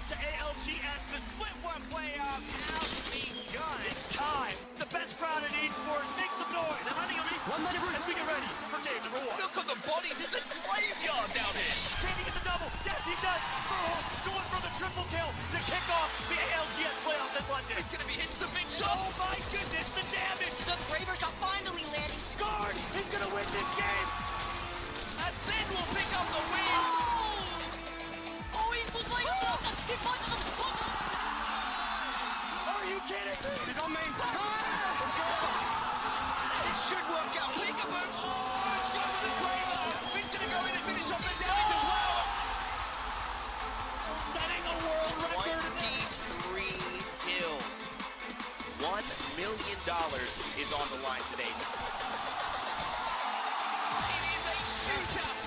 to ALGS. The Split One playoffs have begun. It's time. The best crowd in esports. Make some noise. They're running on me. As we get ready for game number 1. Look at the bodies. It's a graveyard down here. Can he get the double? Yes, he does. Going for the triple kill to kick off the ALGS playoffs in London. He's going to be hitting some big Oh shots. my goodness, the damage. The Bravers are finally landing. Guard is going to win this game. Ascend will pick up the win. Oh, he was like, he punched him. Are you kidding me? He's on main. It should work out. Peekaboo. Let's go to the Kramer. He's going to go in and finish off the damage as well. Setting a world record. 23 kills. $1 million is on the line today. It is a shootout.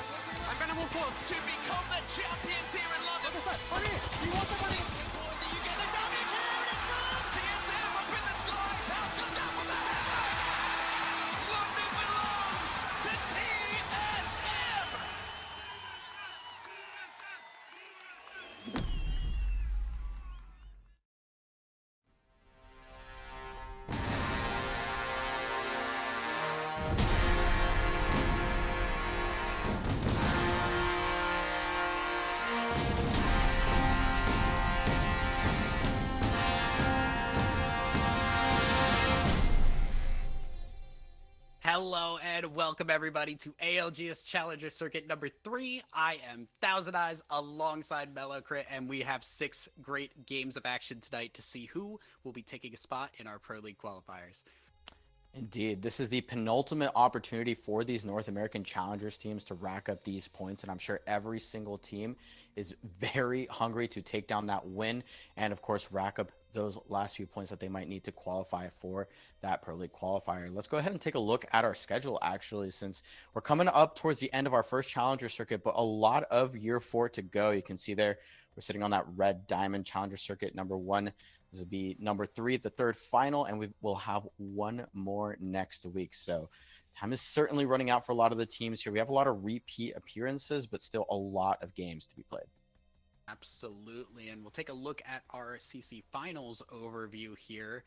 I'm going to move forward to become the champions here in London. You want the money? You get the damage here. It comes. TSM up in the skies. House goes down from the heavens. London belongs to TSM. Hello and welcome everybody to ALGS Challenger Circuit number 3. I am Thousand Eyes alongside Mellowcrit, and we have 6 great games of action tonight to see who will be taking a spot in our Pro League qualifiers. Indeed, this is the penultimate opportunity for these North American Challengers teams to rack up these points, and I'm sure every single team is very hungry to take down that win and, of course, rack up those last few points that they might need to qualify for that Pro League qualifier. Let's go ahead and take a look at our schedule, actually, since we're coming up towards the end of our first Challenger Circuit, but a lot of Year 4 to go. You can see there, we're sitting on that red diamond Challenger Circuit number 1. This will be number 3, the third final, and we will have one more next week. So time is certainly running out for a lot of the teams here. We have a lot of repeat appearances, but still a lot of games to be played. Absolutely, and we'll take a look at our CC Finals overview here,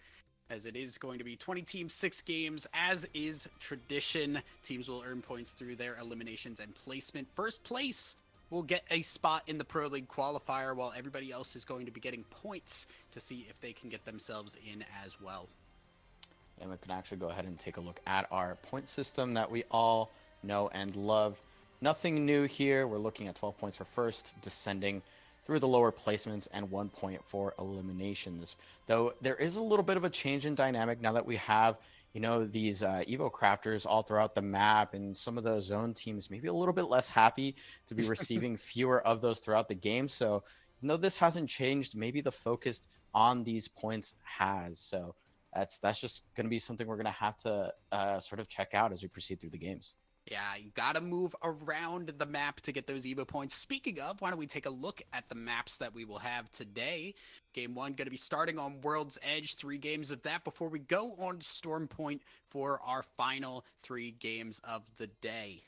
as it is going to be 20 teams, 6 games, as is tradition. Teams will earn points through their eliminations and placement. First place will get a spot in the Pro League qualifier, while everybody else is going to be getting points to see if they can get themselves in as well. And we can actually go ahead and take a look at our point system that we all know and love. Nothing new here. We're looking at 12 points for first, descending through the lower placements, and 1 point for eliminations. Though there is a little bit of a change in dynamic now that we have, you know, these Evo crafters all throughout the map, and some of those zone teams maybe a little bit less happy to be receiving fewer of those throughout the game. So, even though this hasn't changed, maybe the focus on these points has. So that's just going to be something we're going to have to sort of check out as we proceed through the games. Yeah, you gotta move around the map to get those Evo points. Speaking of, why don't we take a look at the maps that we will have today. Game 1 going to be starting on World's Edge, 3 games of that before we go on to Storm Point for our final 3 games of the day.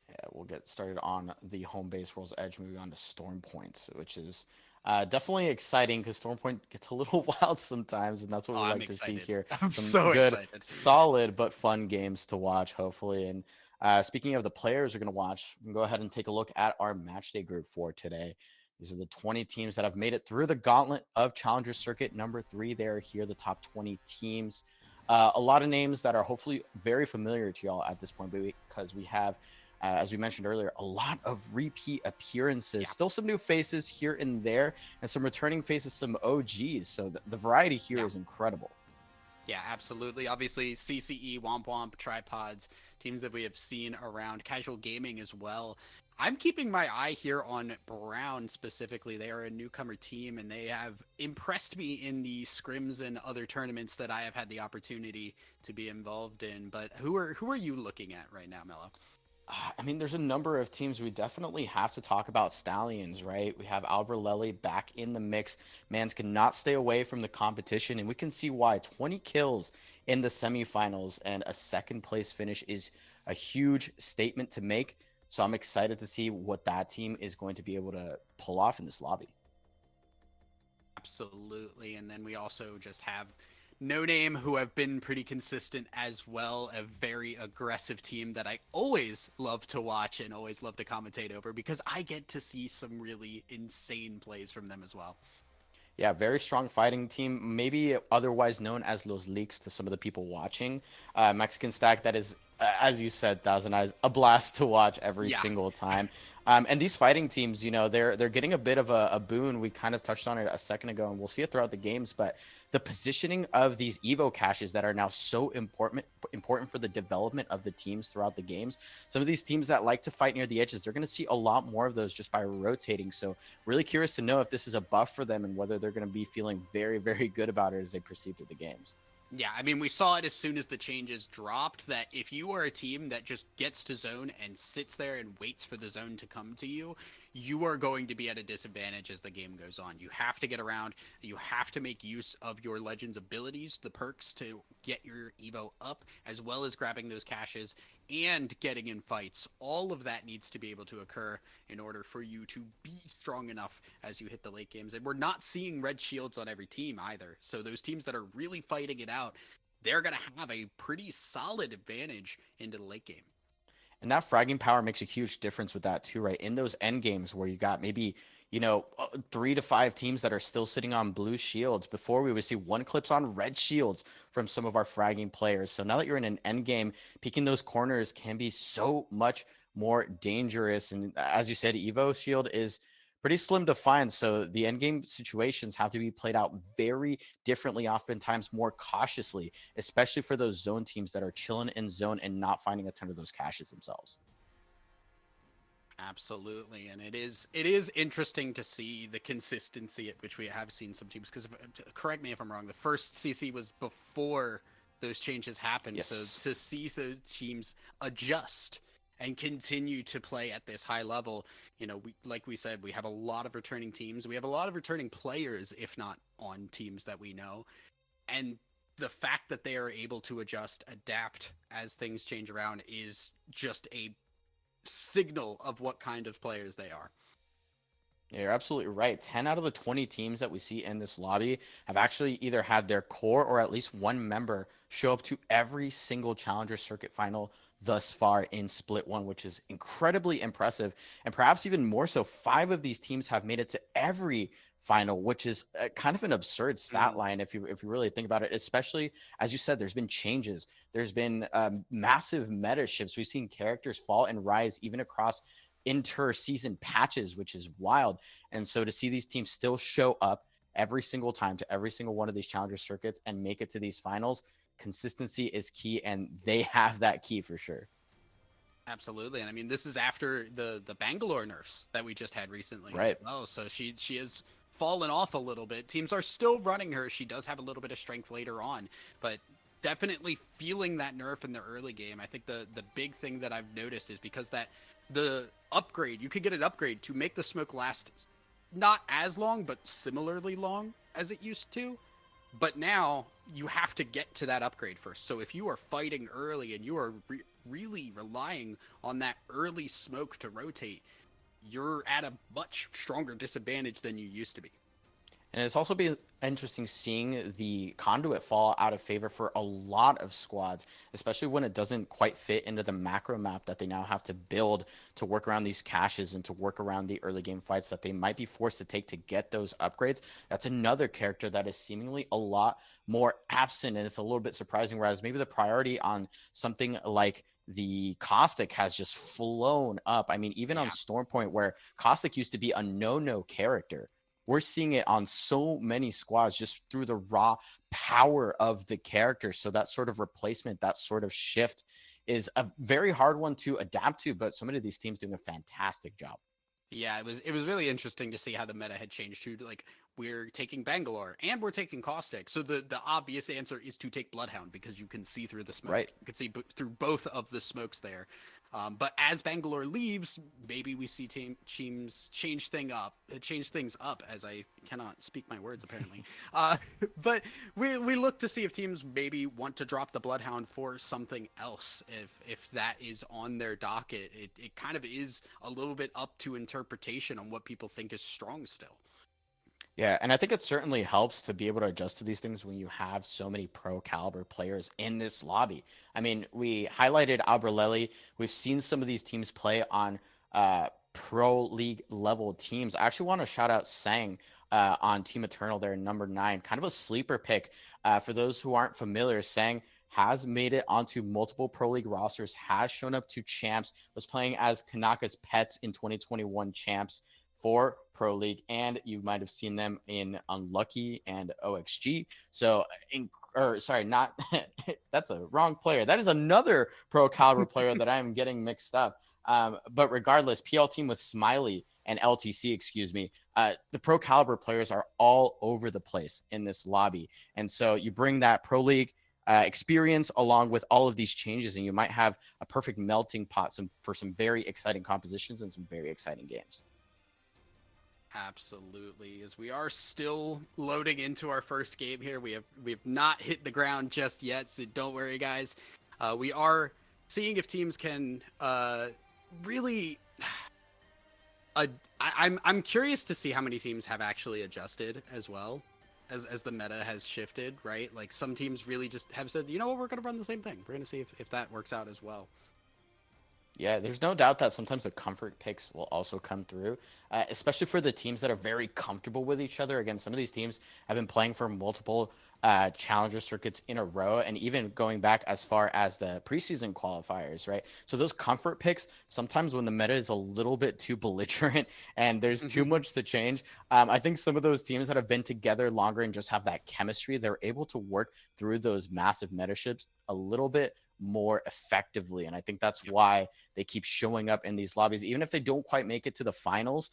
Yeah, we'll get started on the home base World's Edge, moving on to Storm Point, which is definitely exciting because Storm Point gets a little wild sometimes, and that's what we I'm like excited. to see here. I'm Some so good, excited. solid, but fun games to watch, hopefully. And speaking of the players we're going to watch, we can go ahead and take a look at our matchday group for today. These are the 20 teams that have made it through the gauntlet of Challenger Circuit number 3. They are here, the top 20 teams. A lot of names that are hopefully very familiar to y'all at this point, because we have, as we mentioned earlier, a lot of repeat appearances. Yeah. Still some new faces here and there, and some returning faces, some OGs. So the variety here is incredible. Yeah, absolutely. Obviously, CCE, Womp Womp, Tripods, teams that we have seen around casual gaming as well. I'm keeping my eye here on Brown specifically. They are a newcomer team, and they have impressed me in the scrims and other tournaments that I have had the opportunity to be involved in. But who are you looking at right now, Mello? I mean, there's a number of teams we definitely have to talk about. Stallions, right? We have Alberlelli back in the mix. Mans cannot stay away from the competition, and we can see why. 20 kills in the semifinals and a second place finish is a huge statement to make. So I'm excited to see what that team is going to be able to pull off in this lobby. Absolutely. And then we also just have No Name, who have been pretty consistent as well. A very aggressive team that I always love to watch and always love to commentate over because I get to see some really insane plays from them as well. Yeah, very strong fighting team, maybe otherwise known as Los Leaks to some of the people watching. Mexican stack that is, as you said, Thousand Eyes, a blast to watch every Yeah. single time. And these fighting teams, they're getting a bit of a boon. We kind of touched on it a second ago, and we'll see it throughout the games. But the positioning of these Evo caches that are now so important for the development of the teams throughout the games. Some of these teams that like to fight near the edges, they're going to see a lot more of those just by rotating. So really curious to know if this is a buff for them and whether they're going to be feeling very, very good about it as they proceed through the games. Yeah, I mean, we saw it as soon as the changes dropped that if you are a team that just gets to zone and sits there and waits for the zone to come to you, you are going to be at a disadvantage as the game goes on. You have to get around, you have to make use of your Legend's abilities, the perks to get your Evo up, as well as grabbing those caches and getting in fights. All of that needs to be able to occur in order for you to be strong enough as you hit the late games. And we're not seeing red shields on every team either. So those teams that are really fighting it out, they're going to have a pretty solid advantage into the late game. And that fragging power makes a huge difference with that too, right? In those end games where you got maybe, 3 to 5 teams that are still sitting on blue shields. Before we would see one clips on red shields from some of our fragging players. So now that you're in an end game, peeking those corners can be so much more dangerous. And as you said, Evo shield is pretty slim to find. So the end game situations have to be played out very differently, oftentimes more cautiously, especially for those zone teams that are chilling in zone and not finding a ton of those caches themselves. Absolutely, and it is interesting to see the consistency at which we have seen some teams. Because correct me if I'm wrong, the first CC was before those changes happened. Yes. So to see those teams adjust and continue to play at this high level, we like we said, we have a lot of returning teams. We have a lot of returning players, if not on teams that we know, and the fact that they are able to adjust, adapt as things change around is just a signal of what kind of players they are. Yeah, you're absolutely right. 10 out of the 20 teams that we see in this lobby have actually either had their core or at least one member show up to every single Challenger Circuit final thus far in Split 1, which is incredibly impressive. And perhaps even more so, 5 of these teams have made it to every final, which is kind of an absurd stat line if you really think about it, especially as you said, there's been changes. There's been massive meta shifts. We've seen characters fall and rise even across inter-season patches, which is wild. And so to see these teams still show up every single time to every single one of these challenger circuits and make it to these finals, consistency is key, and they have that key for sure. Absolutely, and I mean this is after the Bangalore nerfs that we just had recently Right. as well. So she has fallen off a little bit. Teams are still running her. She does have a little bit of strength later on, but definitely feeling that nerf in the early game. I think the big thing that I've noticed is because that the upgrade, you could get an upgrade to make the smoke last not as long but similarly long as it used to. But now you have to get to that upgrade first. So if you are fighting early and you are really relying on that early smoke to rotate, you're at a much stronger disadvantage than you used to be. And it's also been interesting seeing the conduit fall out of favor for a lot of squads, especially when it doesn't quite fit into the macro map that they now have to build to work around these caches and to work around the early game fights that they might be forced to take to get those upgrades. That's another character that is seemingly a lot more absent, and it's a little bit surprising, whereas maybe the priority on something like the Caustic has just flown up. I mean, even on Stormpoint, where Caustic used to be a no character, we're seeing it on so many squads just through the raw power of the character. So that sort of replacement, that sort of shift is a very hard one to adapt to, but so many of these teams doing a fantastic job. Yeah, it was really interesting to see how the meta had changed too. Like we're taking Bangalore and we're taking Caustic. So the obvious answer is to take Bloodhound because you can see through the smoke. Right. You can see through both of the smokes there. But as Bangalore leaves, maybe we see teams change things up. As I cannot speak my words apparently. But we look to see if teams maybe want to drop the Bloodhound for something else. If that is on their docket, it kind of is a little bit up to interpretation on what people think is strong still. Yeah, and I think it certainly helps to be able to adjust to these things when you have so many pro caliber players in this lobby. I mean, we highlighted Albreleli. We've seen some of these teams play on pro league level teams. I actually want to shout out Sang on Team Eternal there, number 9, kind of a sleeper pick. For those who aren't familiar, Sang has made it onto multiple pro league rosters, has shown up to champs, was playing as Kanaka's pets in 2021 champs for Pro League, and you might have seen them in Unlucky and OXG. So, or sorry, not that's a wrong player. That is another pro caliber player that I'm getting mixed up. But regardless, PL team with Smiley and LTC, excuse me, the pro caliber players are all over the place in this lobby, and so you bring that Pro League experience along with all of these changes, and you might have a perfect melting pot for some very exciting compositions and some very exciting games. Absolutely, as we are still loading into our first game here. We have not hit the ground just yet, so don't worry, guys. We are seeing if teams can really. I'm curious to see how many teams have actually adjusted as well, as the meta has shifted. Right, like some teams really just have said, you know what, we're going to run the same thing. We're going to see if that works out as well. Yeah, there's no doubt that sometimes the comfort picks will also come through, especially for the teams that are very comfortable with each other. Again, some of these teams have been playing for multiple challenger circuits in a row, and even going back as far as the preseason qualifiers, right? So those comfort picks, sometimes when the meta is a little bit too belligerent and there's too much to change, I think some of those teams that have been together longer and just have that chemistry, they're able to work through those massive meta shifts a little bit more effectively. And I think that's why they keep showing up in these lobbies, even if they don't quite make it to the finals.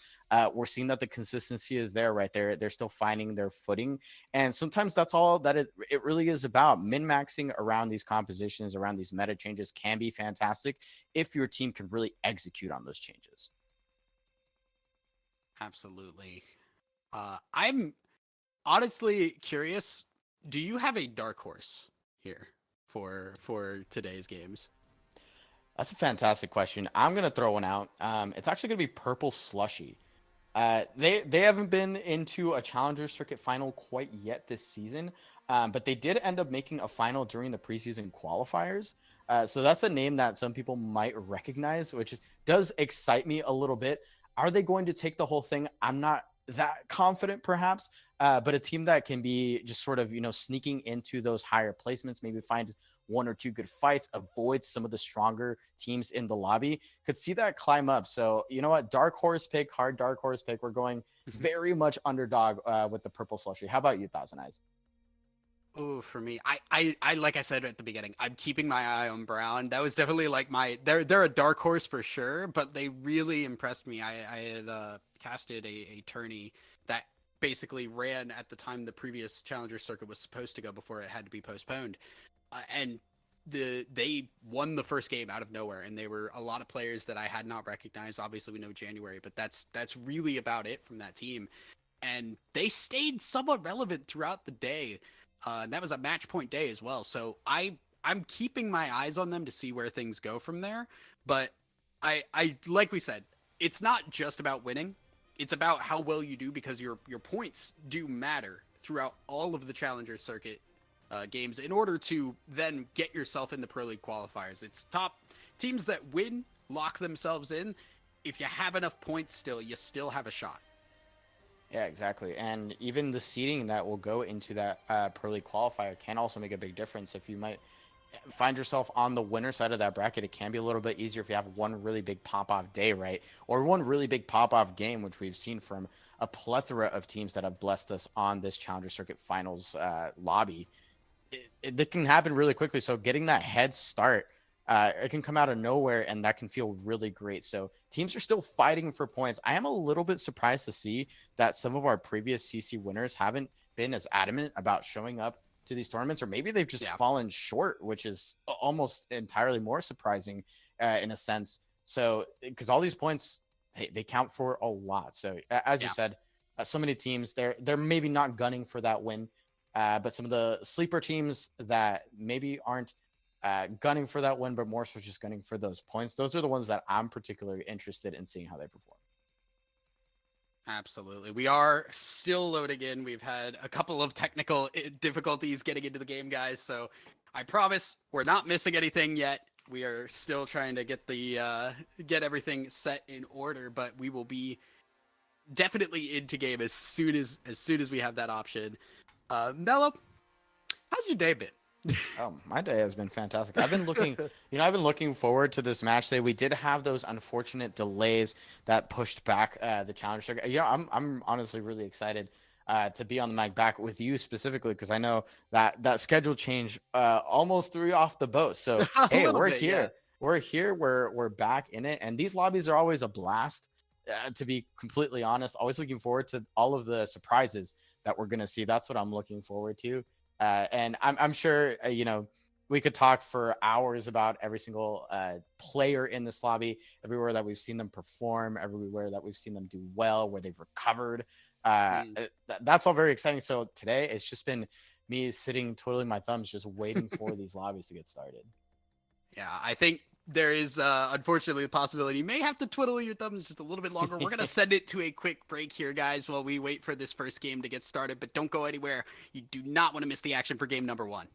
We're seeing that the consistency is there, right? They're still finding their footing, and sometimes that's all that it really is about. Min-maxing around these compositions, around these meta changes, can be fantastic if your team can really execute on those changes. Absolutely. I'm honestly curious. Do you have a dark horse here for today's games? That's a fantastic question. I'm gonna throw one out. It's actually gonna be Purple Slushy. They haven't been into a Challenger Circuit final quite yet this season, but they did end up making a final during the preseason qualifiers. So that's a name that some people might recognize, which does excite me a little bit. Are they going to take the whole thing? I'm not that confident, perhaps, but a team that can be just sort of, sneaking into those higher placements, maybe find one or two good fights, avoid some of the stronger teams in the lobby, could see that climb up. So, you know what? Dark horse pick, hard dark horse pick. We're going very much underdog with the Purple Slushy. How about you, Thousand Eyes? Oh, for me, I like I said at the beginning, I'm keeping my eye on Brown. That was definitely like they're a dark horse for sure, but they really impressed me. I had casted a tourney that basically ran at the time the previous Challenger Circuit was supposed to go before it had to be postponed, and they won the first game out of nowhere, and they were a lot of players that I had not recognized. Obviously, we know January, but that's really about it from that team, and they stayed somewhat relevant throughout the day. That was a match point day as well. So I'm keeping my eyes on them to see where things go from there. But I like we said, it's not just about winning. It's about how well you do, because your points do matter throughout all of the Challenger Circuit games in order to then get yourself in the Pro League qualifiers. It's top teams that win lock themselves in. If you have enough points still, you still have a shot. Yeah, exactly. And even the seeding that will go into that Pro League qualifier can also make a big difference. If you might find yourself on the winner side of that bracket, it can be a little bit easier if you have one really big pop-off day, right? Or one really big pop-off game, which we've seen from a plethora of teams that have blessed us on this Challenger Circuit Finals lobby. It can happen really quickly. So getting that head start, it can come out of nowhere, and that can feel really great. So teams are still fighting for points. I am a little bit surprised to see that some of our previous CC winners haven't been as adamant about showing up to these tournaments, or maybe they've just fallen short, which is almost entirely more surprising in a sense. So because all these points, they count for a lot. So as you said, so many teams they're maybe not gunning for that win, but some of the sleeper teams that maybe aren't gunning for that win, but more so just gunning for those points. Those are the ones that I'm particularly interested in seeing how they perform. Absolutely. We are still loading in. We've had a couple of technical difficulties getting into the game, guys. So I promise we're not missing anything yet. We are still trying to get everything set in order, but we will be definitely into game as soon as we have that option. Mello, how's your day been? Oh, my day has been fantastic. I've been looking, I've been looking forward to this match day. We did have those unfortunate delays that pushed back the challenge circuit. I'm honestly really excited to be on the mic back with you specifically because I know that schedule change almost threw you off the boat. So hey, we're bit, here. yeah. We're here. We're back in it, and these lobbies are always a blast. To be completely honest, always looking forward to all of the surprises that we're gonna see. That's what I'm looking forward to. And I'm sure, we could talk for hours about every single player in this lobby, everywhere that we've seen them perform, everywhere that we've seen them do well, where they've recovered. That's all very exciting. So today it's just been me sitting twiddling my thumbs, just waiting for these lobbies to get started. Yeah, I think there is unfortunately a possibility you may have to twiddle your thumbs just a little bit longer. We're going to send it to a quick break here, guys, while we wait for this first game to get started. But don't go anywhere. You do not want to miss the action for game number 1.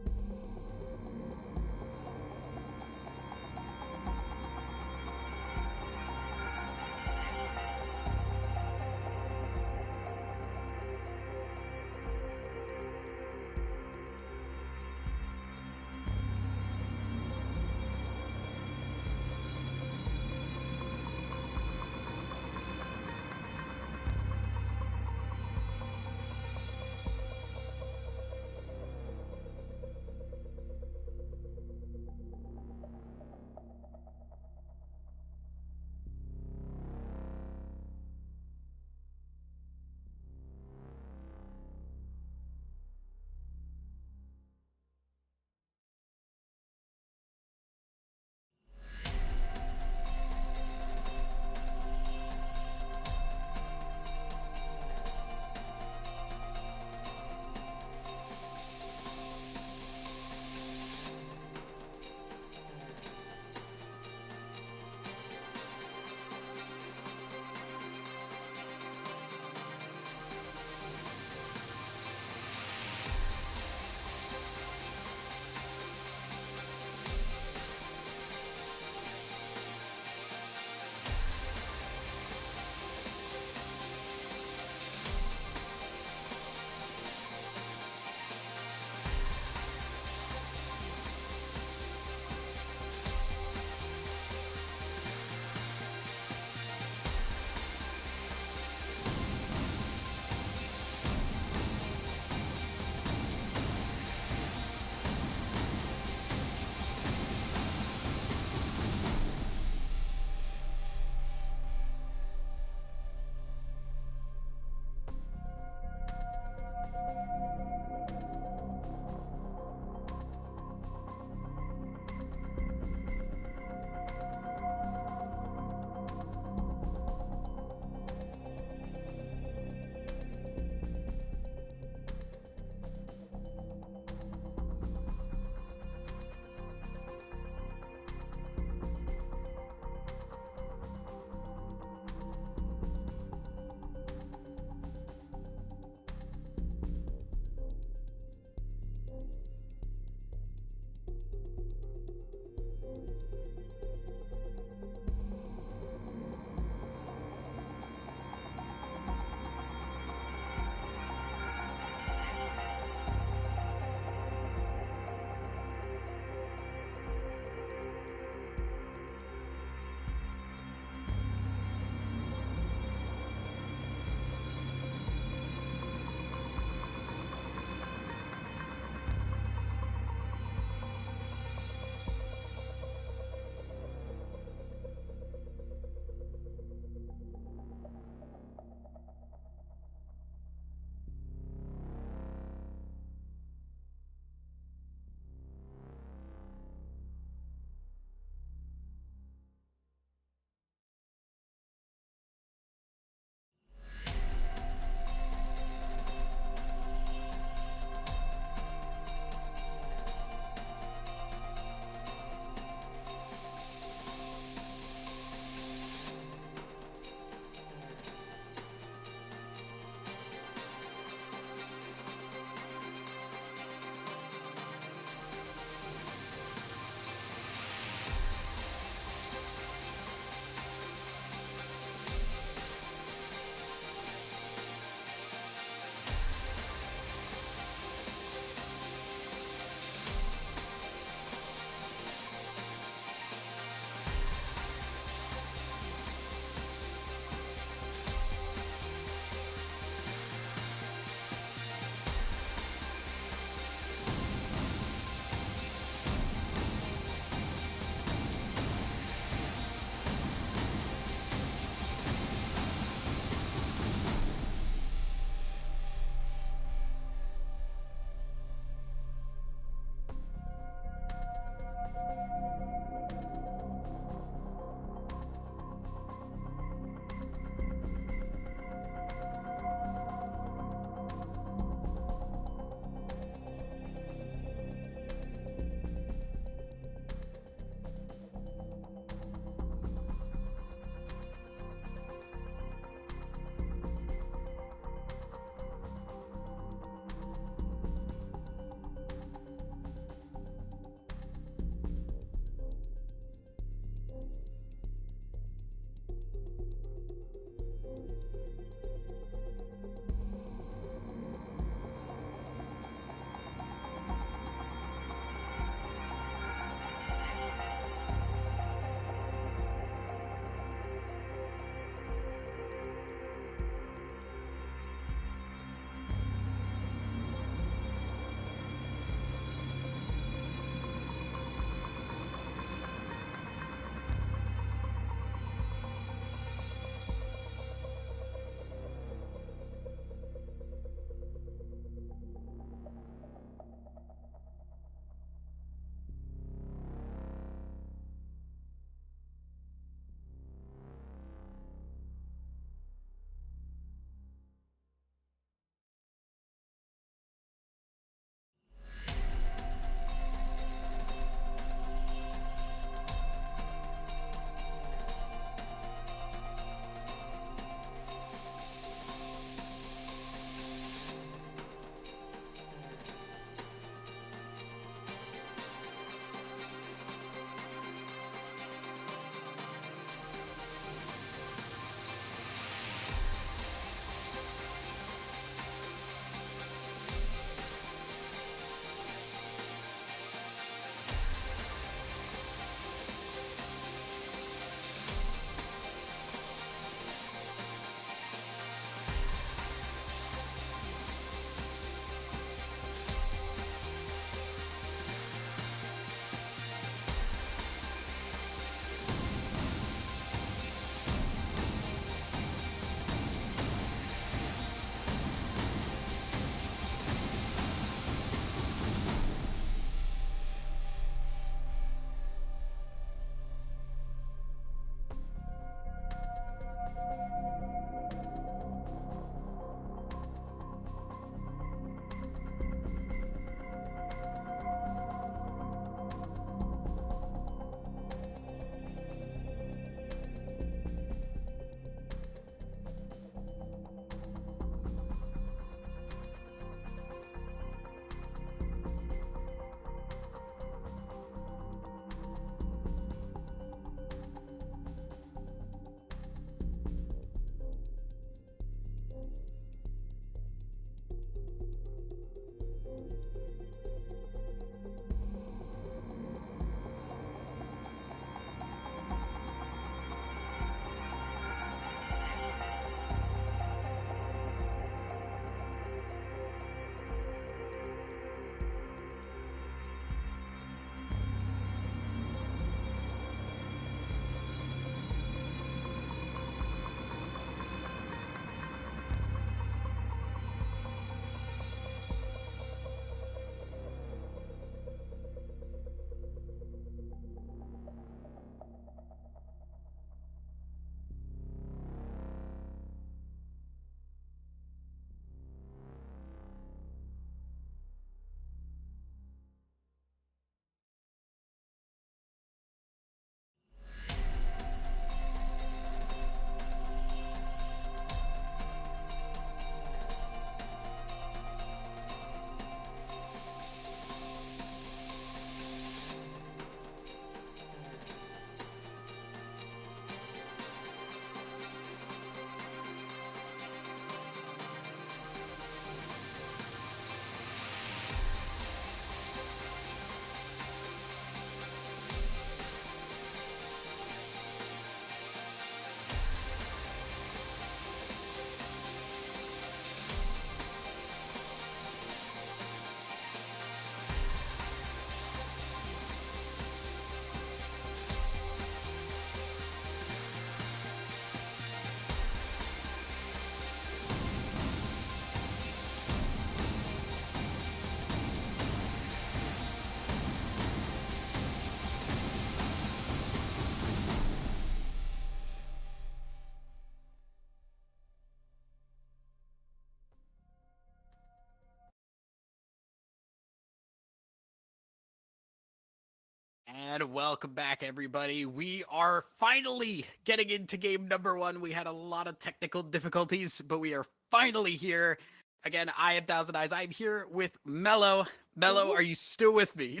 And welcome back, everybody. We are finally getting into game number 1. We had a lot of technical difficulties, but we are finally here. Again, I am Thousand Eyes. I'm here with Mello. Mello, are you still with me?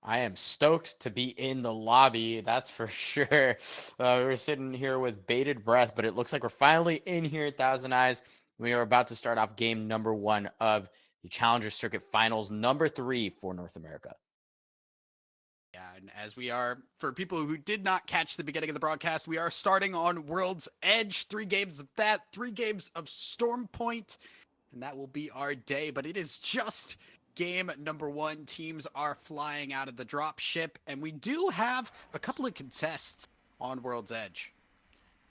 I am stoked to be in the lobby, that's for sure. We're sitting here with bated breath, but it looks like we're finally in here at Thousand Eyes. We are about to start off game number 1 of the Challenger Circuit Finals, number 3 for North America. Yeah, and as we are, for people who did not catch the beginning of the broadcast, we are starting on World's Edge. 3 games of that, 3 games of Storm Point, and that will be our day. But it is just game number 1. Teams are flying out of the drop ship, and we do have a couple of contests on World's Edge.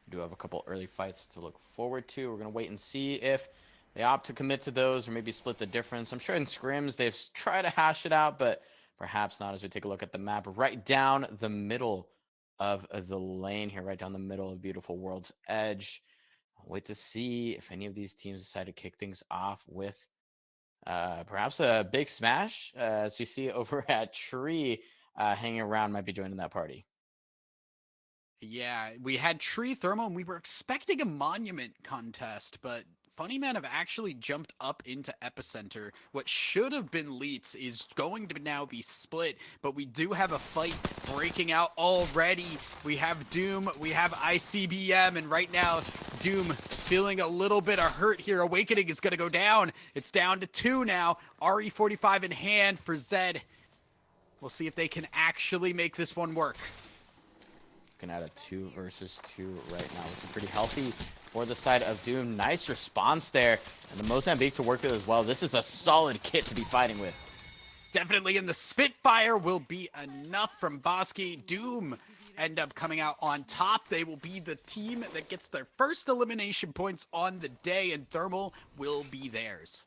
We do have a couple early fights to look forward to. We're going to wait and see if they opt to commit to those or maybe split the difference. I'm sure in scrims they've tried to hash it out, but perhaps not as we take a look at the map. Right down the middle of the lane here, right down the middle of beautiful World's Edge. I'll wait to see if any of these teams decide to kick things off with perhaps a big smash. As you see over at Tree hanging around, might be joining that party. Yeah, we had Tree Thermal, and we were expecting a monument contest, but Funny Men have actually jumped up into Epicenter. What should have been Leets is going to now be split, but we do have a fight breaking out already. We have Doom, we have ICBM, and right now, Doom feeling a little bit of hurt here. Awakening is going to go down. It's down to 2 now. RE45 in hand for Zed. We'll see if they can actually make this one work. Looking at a 2 versus 2 right now. Looking pretty healthy for the side of Doom. Nice response there. And the Mozambique to work with as well. This is a solid kit to be fighting with. Definitely, in the Spitfire will be enough from Bosky. Doom end up coming out on top. They will be the team that gets their first elimination points on the day, and Thermal will be theirs.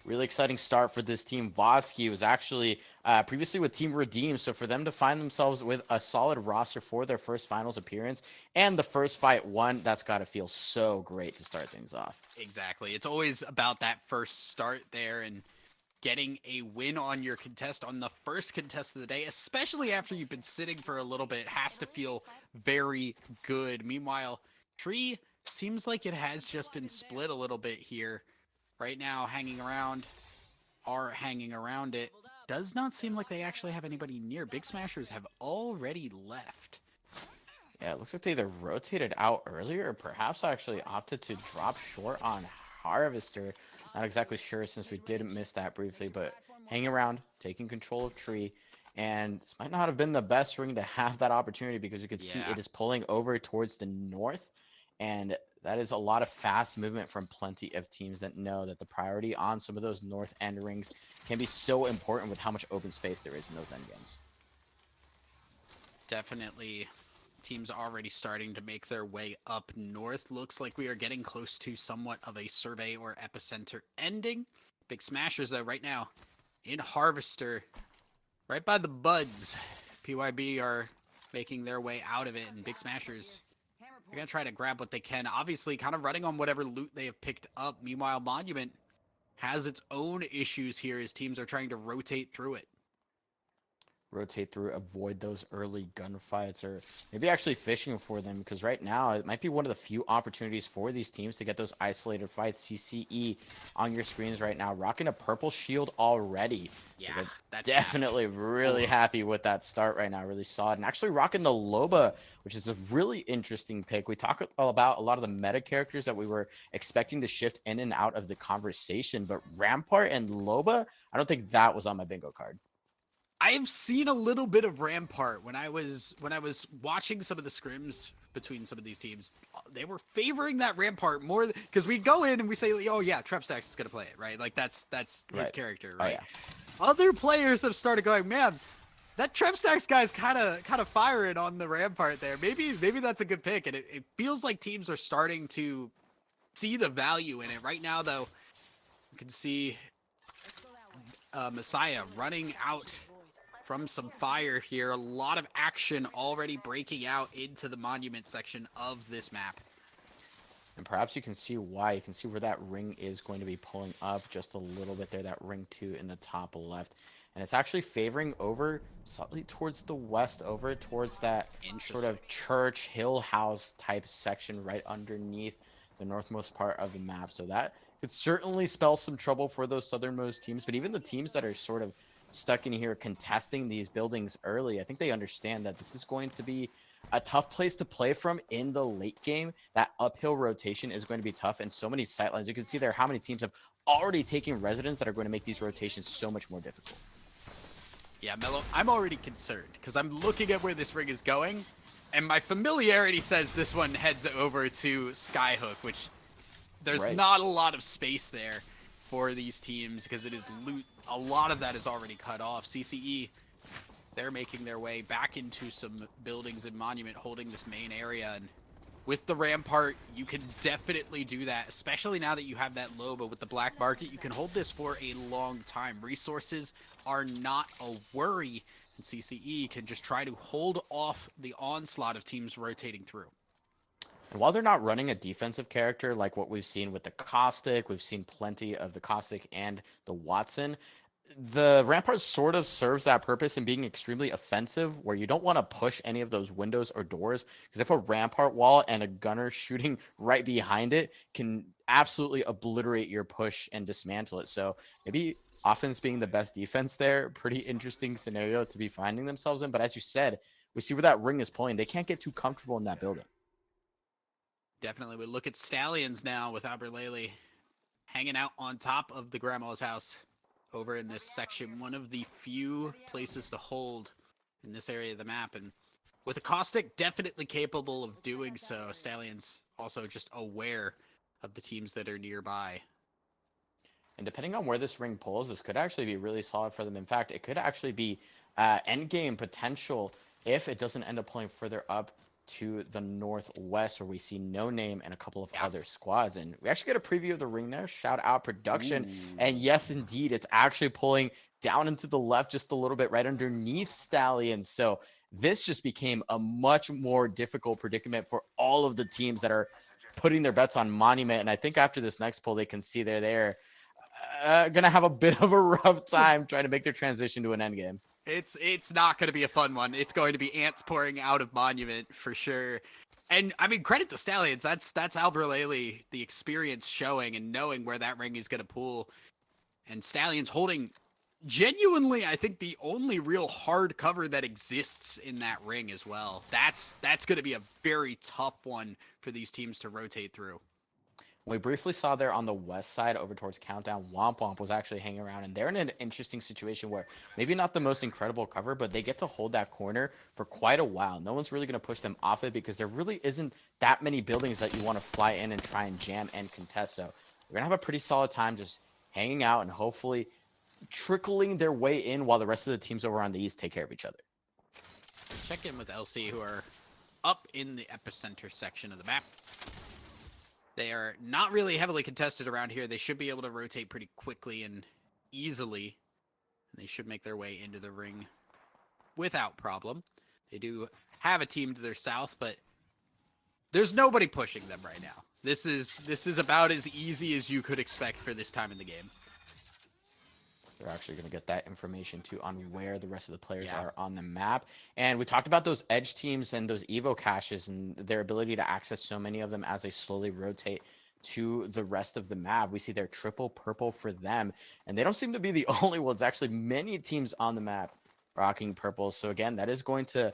Really exciting start for this team. Vosky was actually previously with Team Redeem, so for them to find themselves with a solid roster for their first finals appearance and the first fight won, that's got to feel so great to start things off. Exactly. It's always about that first start there and getting a win on your contest, on the first contest of the day, especially after you've been sitting for a little bit, has to feel very good. Meanwhile, Tree seems like it has just been split a little bit here. Right now, hanging around it. Does not seem like they actually have anybody near. Big Smashers have already left. Yeah, it looks like they either rotated out earlier or perhaps actually opted to drop short on Harvester. Not exactly sure since we did miss that briefly, but hanging around, taking control of Tree. And this might not have been the best ring to have that opportunity because you can see it is pulling over towards the north. And that is a lot of fast movement from plenty of teams that know that the priority on some of those north end rings can be so important with how much open space there is in those end games. Definitely. Teams already starting to make their way up north. Looks like we are getting close to somewhat of a survey or epicenter ending. Big Smashers, though, right now in Harvester, right by the Buds. PYB are making their way out of it, and Big Smashers, they're going to try to grab what they can. Obviously, kind of running on whatever loot they have picked up. Meanwhile, Monument has its own issues here as teams are trying to rotate through it. Rotate through, avoid those early gunfights, or maybe actually fishing for them, because right now it might be one of the few opportunities for these teams to get those isolated fights. CCE on your screens right now, rocking a purple shield already. Yeah, so that's definitely really happy with that start right now. Really solid, and actually rocking the Loba, which is a really interesting pick. We talk about a lot of the meta characters that we were expecting to shift in and out of the conversation, but Rampart and Loba, I don't think that was on my bingo card. I've seen a little bit of Rampart when I was watching some of the scrims between some of these teams. They were favoring that Rampart more because we go in and we say, "Oh yeah, Trepstacks is gonna play it, right?" Like that's his character, right? Oh, yeah. Other players have started going, "Man, that Trepstacks guy's kind of firing on the Rampart there. Maybe that's a good pick." And it feels like teams are starting to see the value in it. Right now, though, you can see Messiah running out from some fire here. A lot of action already breaking out into the monument section of this map. And perhaps you can see why. You can see where that ring is going to be pulling up just a little bit there, that ring 2 in the top left. And it's actually favoring over slightly towards the west, over towards that sort of church hill house type section right underneath the northmost part of the map. So that could certainly spell some trouble for those southernmost teams. But even the teams that are sort of stuck in here contesting these buildings early, I think they understand that this is going to be a tough place to play from in the late game. That uphill rotation is going to be tough, and so many sightlines. You can see there how many teams have already taken residents that are going to make these rotations so much more difficult. Yeah, Mello, I'm already concerned because I'm looking at where this ring is going, and my familiarity says this one heads over to Skyhook, which there's not a lot of space there for these teams because it is loot. A lot of that is already cut off. CCE, they're making their way back into some buildings and Monument holding this main area, and with the Rampart, you can definitely do that, especially now that you have that Loba with the Black Market. You can hold this for a long time. Resources are not a worry, and CCE can just try to hold off the onslaught of teams rotating through. And while they're not running a defensive character like what we've seen with the Caustic, we've seen plenty of the Caustic and the Watson, the Rampart sort of serves that purpose in being extremely offensive, where you don't want to push any of those windows or doors, because if a Rampart wall and a gunner shooting right behind it can absolutely obliterate your push and dismantle it. So maybe offense being the best defense there, pretty interesting scenario to be finding themselves in. But as you said, we see where that ring is pulling. They can't get too comfortable in that building. Definitely. We look at Stallions now with Aberlele hanging out on top of the grandma's house over in this section. One of the few places to hold in this area of the map. And with a Caustic definitely capable of doing so, Stallions also just aware of the teams that are nearby. And depending on where this ring pulls, this could actually be really solid for them. In fact, it could actually be endgame potential if it doesn't end up pulling further up to the northwest, where we see No Name and a couple of other squads. And we actually get a preview of the ring there. Shout out production. And yes, indeed, it's actually pulling down into the left just a little bit right underneath Stallions. So this just became a much more difficult predicament for all of the teams that are putting their bets on Monument. And I think after this next pull, they can see they're gonna have a bit of a rough time trying to make their transition to an endgame. It's not going to be a fun one. It's going to be ants pouring out of Monument for sure. And I mean, credit to Stallions. That's Alberlele, the experience showing and knowing where that ring is going to pull. And Stallions holding genuinely, I think, the only real hard cover that exists in that ring as well. That's going to be a very tough one for these teams to rotate through. We briefly saw there on the west side over towards Countdown, Womp Womp was actually hanging around, and they're in an interesting situation where maybe not the most incredible cover, but they get to hold that corner for quite a while. No one's really going to push them off it because there really isn't that many buildings that you want to fly in and try and jam and contest. So we're going to have a pretty solid time just hanging out and hopefully trickling their way in while the rest of the teams over on the east take care of each other. Check in with LC, who are up in the epicenter section of the map. They are not really heavily contested around here. They should be able to rotate pretty quickly and easily. And they should make their way into the ring without problem. They do have a team to their south, but there's nobody pushing them right now. This is about as easy as you could expect for this time in the game. They're actually going to get that information too on where the rest of the players are on the map. And we talked about those edge teams and those Evo caches and their ability to access so many of them as they slowly rotate to the rest of the map. We see their triple purple for them, and they don't seem to be the only ones. Actually, many teams on the map rocking purple. So again, that is going to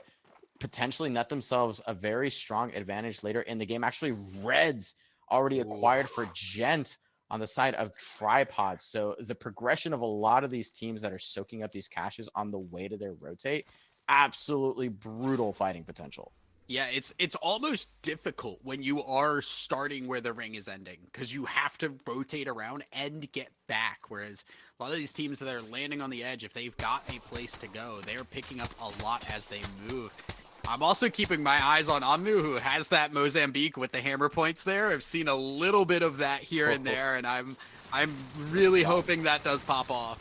potentially net themselves a very strong advantage later in the game. Actually, Reds already acquired for Gent on the side of Tripods. So the progression of a lot of these teams that are soaking up these caches on the way to their rotate, absolutely brutal fighting potential. Yeah, it's almost difficult when you are starting where the ring is ending, because you have to rotate around and get back. Whereas a lot of these teams that are landing on the edge, if they've got a place to go, they're picking up a lot as they move. I'm also keeping my eyes on Amnu, who has that Mozambique with the hammer points there. I've seen a little bit of that here and there, and I'm really hoping that does pop off.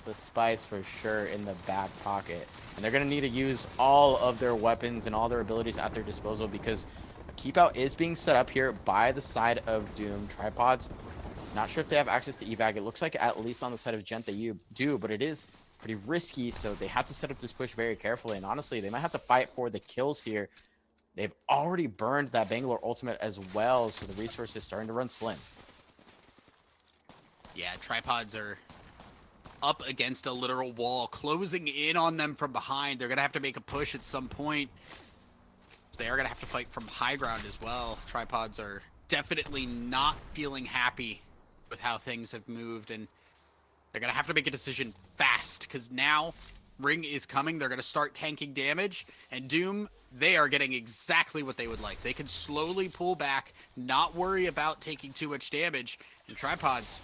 The spice for sure in the back pocket. And they're going to need to use all of their weapons and all their abilities at their disposal, because Keep out is being set up here by the side of Doom. Tripods, not sure if they have access to evac. It looks like at least on the side of Gent they do, but it is pretty risky, so they have to set up this push very carefully. And honestly, they might have to fight for the kills here. They've already burned that Bangalore ultimate as well, so the resource is starting to run slim. Yeah, Tripods are up against a literal wall, closing in on them from behind. They're going to have to make a push at some point. So they are going to have to fight from high ground as well. Tripods are definitely not feeling happy with how things have moved, and they're going to have to make a decision fast, because now Ring is coming. They're going to start tanking damage, and Doom, they are getting exactly what they would like. They can slowly pull back, not worry about taking too much damage, and Tripods,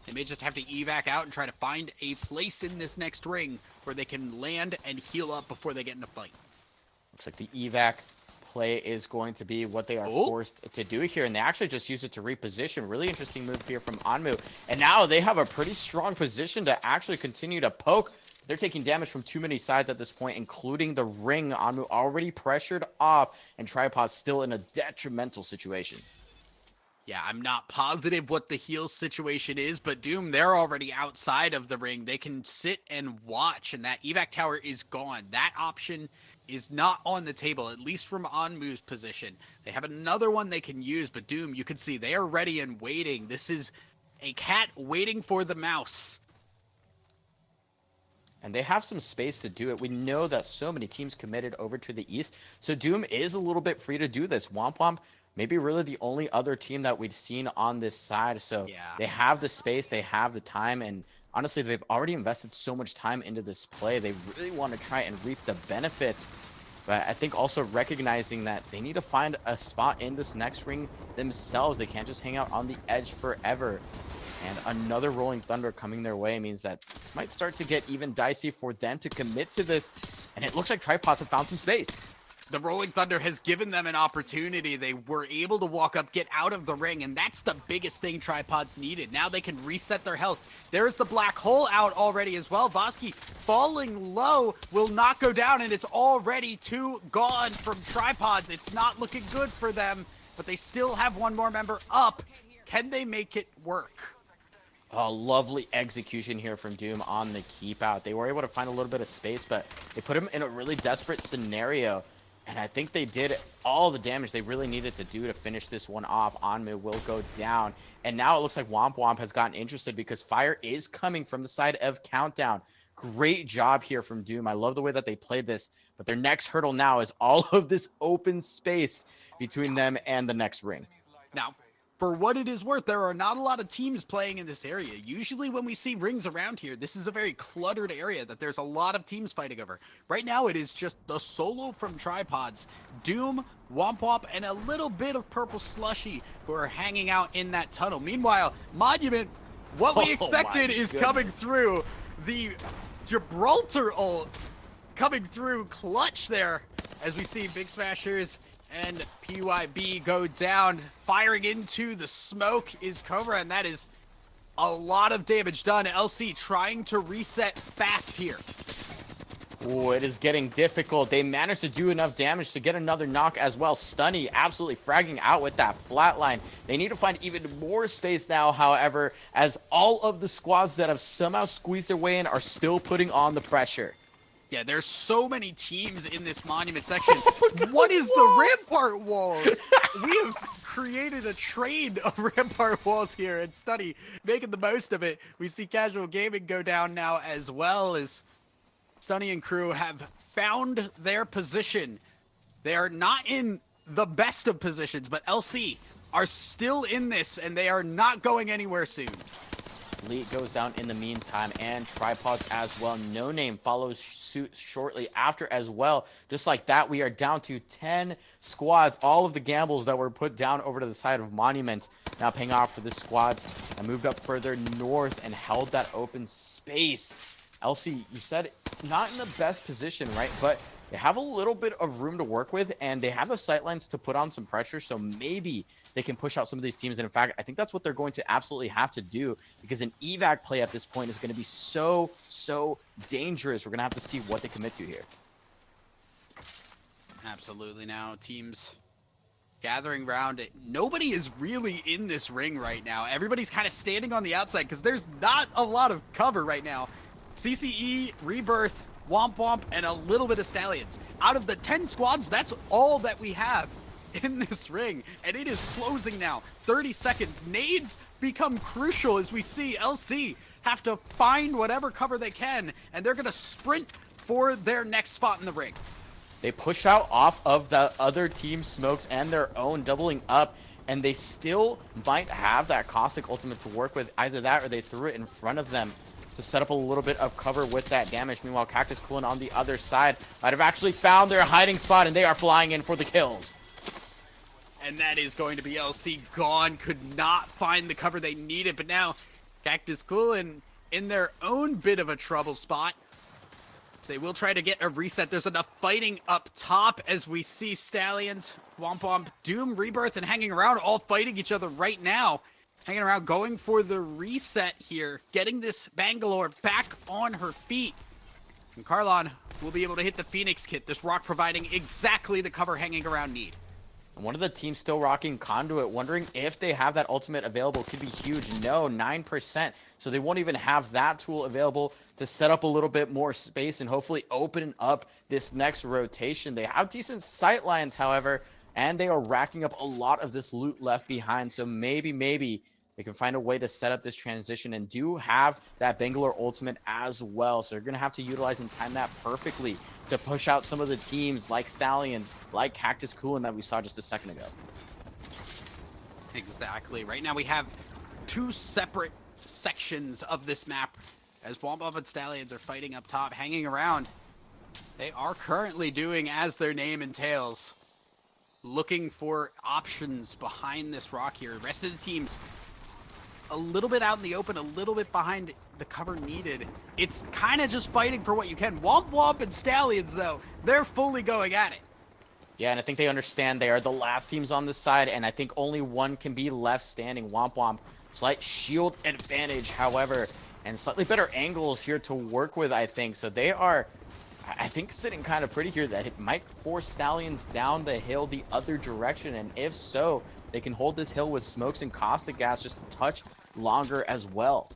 they may just have to evac out and try to find a place in this next ring where they can land and heal up before they get in a fight. Looks like the evac play is going to be what they are forced to do here, and they actually just use it to reposition. Really interesting move here from Anmu, and now they have a pretty strong position to actually continue to poke. They're taking damage from too many sides at this point, including the ring. Anmu already pressured off, and Tripod's still in a detrimental situation. Yeah, I'm not positive what the heal situation is, but Doom, they're already outside of the ring. They can sit and watch, and that evac tower is gone. That option is not on the table, at least from Anmu's position. They have another one they can use, but Doom, you can see they are ready and waiting. This is a cat waiting for the mouse. And they have some space to do it. We know that so many teams committed over to the east, so Doom is a little bit free to do this. Womp Womp, maybe really the only other team that we've seen on this side, so they have the space, they have the time, and honestly, they've already invested so much time into this play. They really want to try and reap the benefits, but I think also recognizing that they need to find a spot in this next ring themselves. They can't just hang out on the edge forever. And another Rolling Thunder coming their way means that this might start to get even dicey for them to commit to this. And it looks like Tripods have found some space. The Rolling Thunder has given them an opportunity. They were able to walk up, get out of the ring, and that's the biggest thing Tripods needed. Now they can reset their health. There's the black hole out already as well. Voski falling low will not go down, and it's already 2 gone from Tripods. It's not looking good for them, but they still have one more member up. Can they make it work? Oh, lovely execution here from Doom on the keep out. They were able to find a little bit of space, but they put him in a really desperate scenario. And I think they did all the damage they really needed to do to finish this one off. Anmu will go down. And now it looks like Womp Womp has gotten interested because fire is coming from the side of Countdown. Great job here from Doom. I love the way that they played this. But their next hurdle now is all of this open space between them and the next ring. Now, for what it is worth, there are not a lot of teams playing in this area. Usually when we see rings around here, this is a very cluttered area that there's a lot of teams fighting over. Right now, it is just the solo from Tripods, Doom, Womp Womp, and a little bit of Purple Slushy who are hanging out in that tunnel. Meanwhile, Monument, what we expected is coming through. The Gibraltar ult coming through clutch there as we see Big Smashers and PYB go down. Firing into the smoke is Cobra, and that is a lot of damage done. LC trying to reset fast here. Oh, it is getting difficult. They managed to do enough damage to get another knock as well. Stunny absolutely fragging out with that flatline. They need to find even more space now, however, as all of the squads that have somehow squeezed their way in are still putting on the pressure. Yeah, there's so many teams in this Monument section. What is the Rampart Walls? We have created a train of Rampart Walls here, and Stunny making the most of it. We see Casual Gaming go down now as well, as Stunny and crew have found their position. They are not in the best of positions, but LC are still in this, and they are not going anywhere soon. Elite goes down in the meantime, and Tripods as well. No Name follows suit shortly after as well. Just like that, we are down to 10 squads. All of the gambles that were put down over to the side of Monument now paying off for the squads. I moved up further north and held that open space. LC, you said not in the best position, right? But they have a little bit of room to work with, and they have the sightlines to put on some pressure, so maybe they can push out some of these teams. And in fact, I think that's what they're going to absolutely have to do, because an evac play at this point is going to be so dangerous. We're going to have to see what they commit to here. Absolutely. Now teams gathering around it. Nobody is really in this ring right now. Everybody's kind of standing on the outside because there's not a lot of cover right now. CCE, Rebirth, Womp Womp, and a little bit of Stallions. Out of the 10 squads, that's all that we have in this ring, and it is closing now. 30 seconds. Nades become crucial as we see LC have to find whatever cover they can, and they're going to sprint for their next spot in the ring. They push out off of the other team's smokes and their own, doubling up, and they still might have that caustic ultimate to work with. Either that or they threw it in front of them to set up a little bit of cover with that damage. Meanwhile, Cactus Cooling on the other side might have actually found their hiding spot, and they are flying in for the kills. And that is going to be LC gone. Could not find the cover they needed, but now Cactus Cooling in their own bit of a trouble spot. So they will try to get a reset. There's enough fighting up top as we see Stallions, Womp Womp, Doom, Rebirth, and hanging around, all fighting each other right now. Hanging around, going for the reset here, getting this Bangalore back on her feet. And Carlon will be able to hit the Phoenix kit, this rock providing exactly the cover hanging around need. And one of the teams still rocking Conduit, wondering if they have that ultimate available. Could be huge. No, 9%. So they won't even have that tool available to set up a little bit more space and hopefully open up this next rotation. They have decent sight lines, however, and they are racking up a lot of this loot left behind. So maybe they can find a way to set up this transition, and do have that Bangalore ultimate as well. So they're going to have to utilize and time that perfectly to push out some of the teams like Stallions, like Cactus Cooling that we saw just a second ago. Exactly. Right now we have two separate sections of this map as Womp Womp and Stallions are fighting up top, hanging around. They are currently doing as their name entails, looking for options behind this rock here. The rest of the teams a little bit out in the open, a little bit behind the cover needed. It's kind of just fighting for what you can. Womp Womp and Stallions, though, they're fully going at it. Yeah, and I think they understand they are the last teams on this side, and I think only one can be left standing. Womp Womp, slight shield advantage, however, and slightly better angles here to work with, I think. So they are, I think, sitting kind of pretty here, that it might force Stallions down the hill the other direction, and if so, they can hold this hill with smokes and caustic gas just a touch longer as well.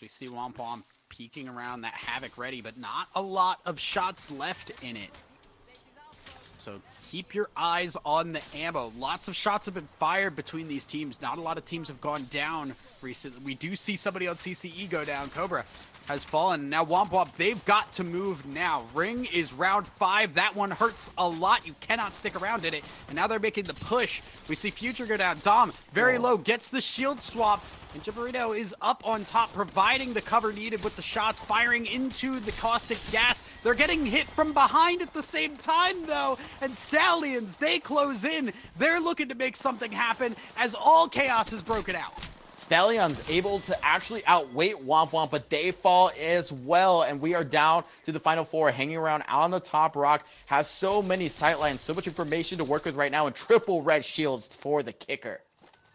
We see Womp Womp peeking around that Havoc ready, but not a lot of shots left in it. So keep your eyes on the ammo. Lots of shots have been fired between these teams. Not a lot of teams have gone down recently. We do see somebody on CCE go down. Cobra has fallen. Now Womp Womp, they've got to move now. Ring is round 5. That one hurts a lot. You cannot stick around in it. And now they're making the push. We see Future go down. Dom, very low, gets the shield swap. And Jabberito is up on top, providing the cover needed with the shots, firing into the caustic gas. They're getting hit from behind at the same time, though. And Stallions, they close in. They're looking to make something happen as all chaos is broken out. Stallions able to actually outweight Womp Womp, but they fall as well, and we are down to the final 4, hanging around on the top rock. Has so many sightlines, so much information to work with right now, and triple red shields for the kicker.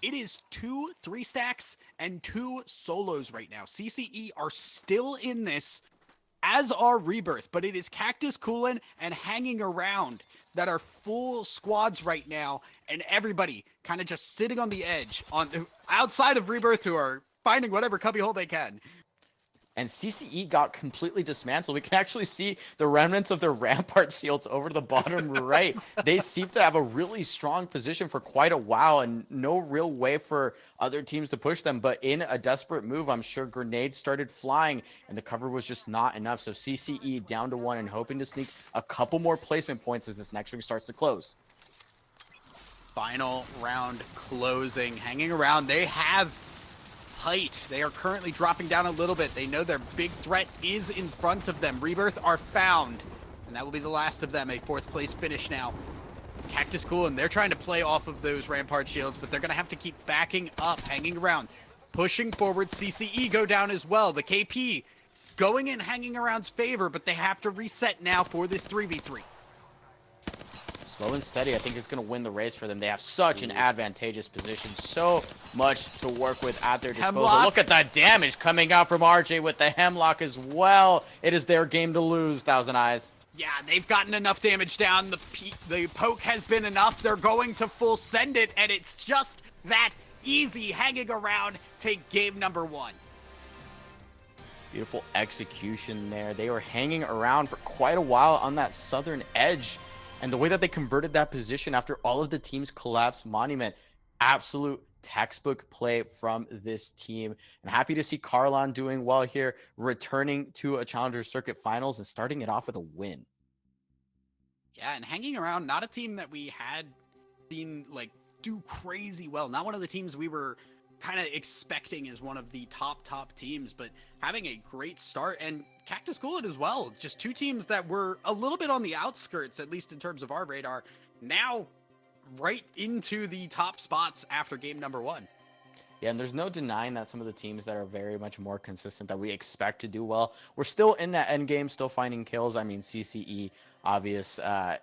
It is 2 3-stacks and 2 solos right now. CCE are still in this, as are Rebirth, but it is Cactus Cooling and hanging around that are full squads right now, and everybody kind of just sitting on the edge, on outside of Rebirth, who are finding whatever cubbyhole they can. And CCE got completely dismantled. We can actually see the remnants of their Rampart shields over to the bottom right. They seem to have a really strong position for quite a while, and no real way for other teams to push them. But in a desperate move, I'm sure grenades started flying, and the cover was just not enough. So CCE down to 1 and hoping to sneak a couple more placement points as this next ring starts to close. Final round closing, hanging around. They have height. They are currently dropping down a little bit. They know their big threat is in front of them. Rebirth are found, and that will be the last of them. A 4th place finish now. Cactus Cooling, they're trying to play off of those Rampart shields, but they're going to have to keep backing up, hanging around, pushing forward. CCE go down as well. The KP going in hanging around's favor, but they have to reset now for this 3v3. Slow and steady, I think it's going to win the race for them. They have such an advantageous position. So much to work with at their disposal. Hemlock. Look at that damage coming out from RJ with the Hemlock as well. It is their game to lose, Thousand Eyes. Yeah, they've gotten enough damage down. The poke has been enough. They're going to full send it, and it's just that easy, hanging around. Take game number 1. Beautiful execution there. They were hanging around for quite a while on that southern edge. And the way that they converted that position after all of the teams collapsed Monument, absolute textbook play from this team. And happy to see Carlon doing well here, returning to a Challenger Circuit Finals and starting it off with a win. Yeah, and hanging around, not a team that we had seen like do crazy well. Not one of the teams we were kind of expecting as one of the top teams, but having a great start. And Cactus Coolant as well. Just two teams that were a little bit on the outskirts, at least in terms of our radar, now right into the top spots after game number 1. Yeah, and there's no denying that some of the teams that are very much more consistent that we expect to do well, we're still in that end game, still finding kills. I mean, CCE, obvious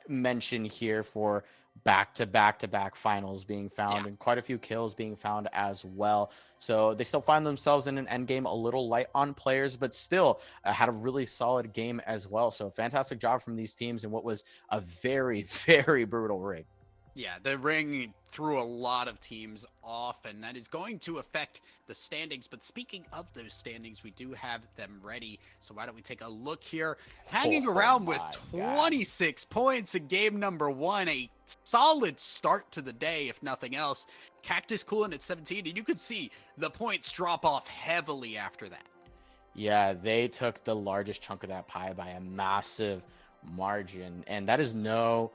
mention here for back-to-back finals being found, and quite a few kills being found as well. So they still find themselves in an end game a little light on players, but still had a really solid game as well. So fantastic job from these teams in what was a very, very brutal rig. Yeah, the ring threw a lot of teams off, and that is going to affect the standings. But speaking of those standings, we do have them ready. So why don't we take a look here? Hanging around with 26 points in game number 1. A solid start to the day, if nothing else. Cactus Coolant at 17, and you could see the points drop off heavily after that. Yeah, they took the largest chunk of that pie by a massive margin, and that is no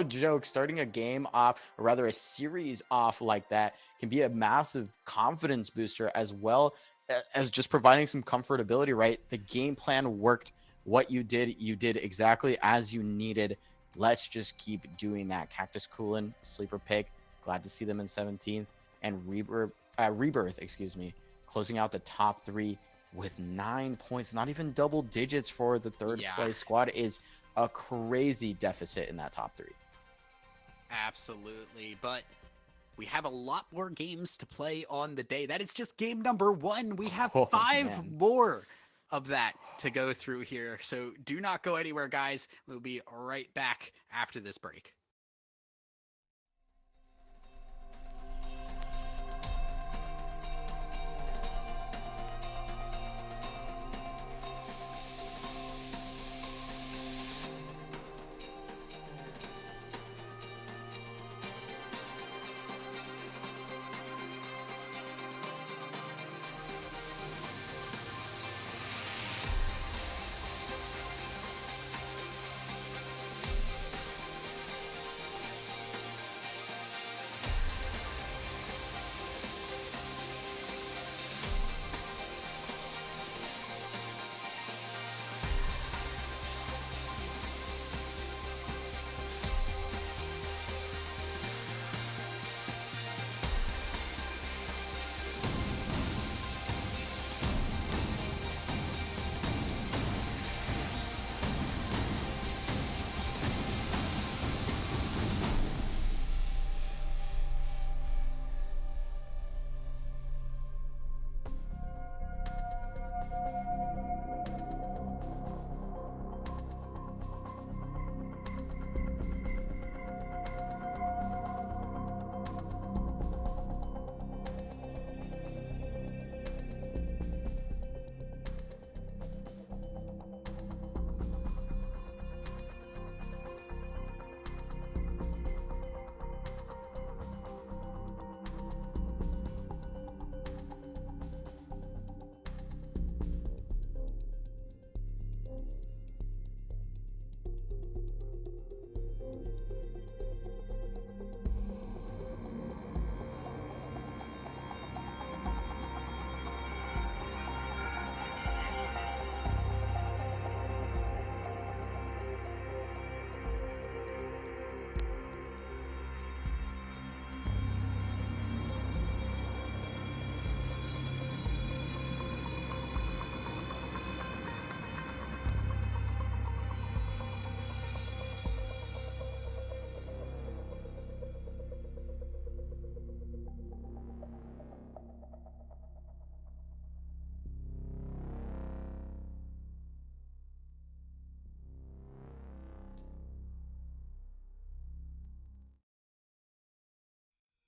joke. Starting a game off, or rather a series off like that, can be a massive confidence booster, as well as just providing some comfortability, right? The game plan worked. What you did exactly as you needed. Let's just keep doing that. Cactus Coolant, sleeper pick, glad to see them in 17th, and Rebirth, excuse me, closing out the top 3 with 9 points. Not even double digits for the third place squad is a crazy deficit in that top 3. Absolutely, but we have a lot more games to play on the day. That is just game number 1. We have 5 more of that to go through here. So do not go anywhere, guys. We'll be right back after this break.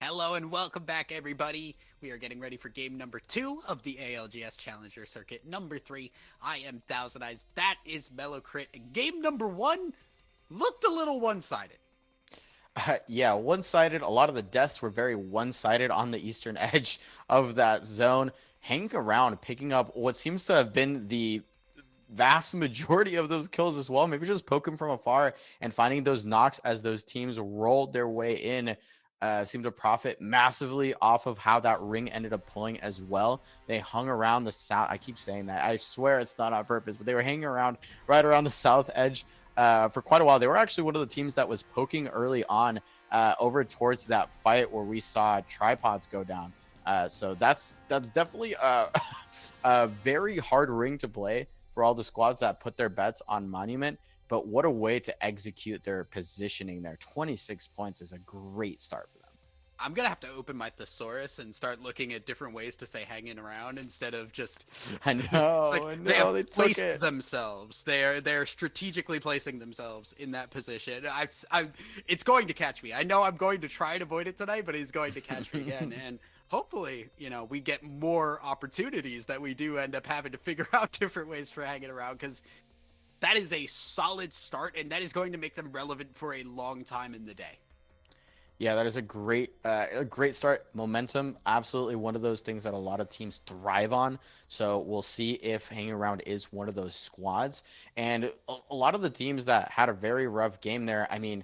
Hello and welcome back, everybody. We are getting ready for game number 2 of the ALGS Challenger Circuit. Number 3, I am Thousand Eyes. That is Mellow Crit. Game number 1 looked a little one-sided. Yeah, one-sided. A lot of the deaths were very one-sided on the eastern edge of that zone. Hanging around, picking up what seems to have been the vast majority of those kills as well. Maybe just poking from afar and finding those knocks as those teams rolled their way in. Seemed to profit massively off of how that ring ended up pulling as well. They hung around the south. I keep saying that. I swear it's not on purpose, but they were hanging around right around the south edge for quite a while. They were actually one of the teams that was poking early on over towards that fight where we saw tripods go down. So that's definitely a very hard ring to play for all the squads that put their bets on Monument. But what a way to execute their positioning there. 26 points is a great start for them. I'm going to have to open my thesaurus and start looking at different ways to say hanging around instead of just... I know, like, I know. They have they placed took it. themselves. They're strategically placing themselves in that position. It's going to catch me. I know I'm going to try and avoid it tonight, but it's going to catch me again. And hopefully, we get more opportunities that we do end up having to figure out different ways for hanging around, because that is a solid start, and that is going to make them relevant for a long time in the day. Yeah, that is a great start. Momentum, absolutely one of those things that a lot of teams thrive on. So we'll see if hanging around is one of those squads. And a lot of the teams that had a very rough game there, I mean,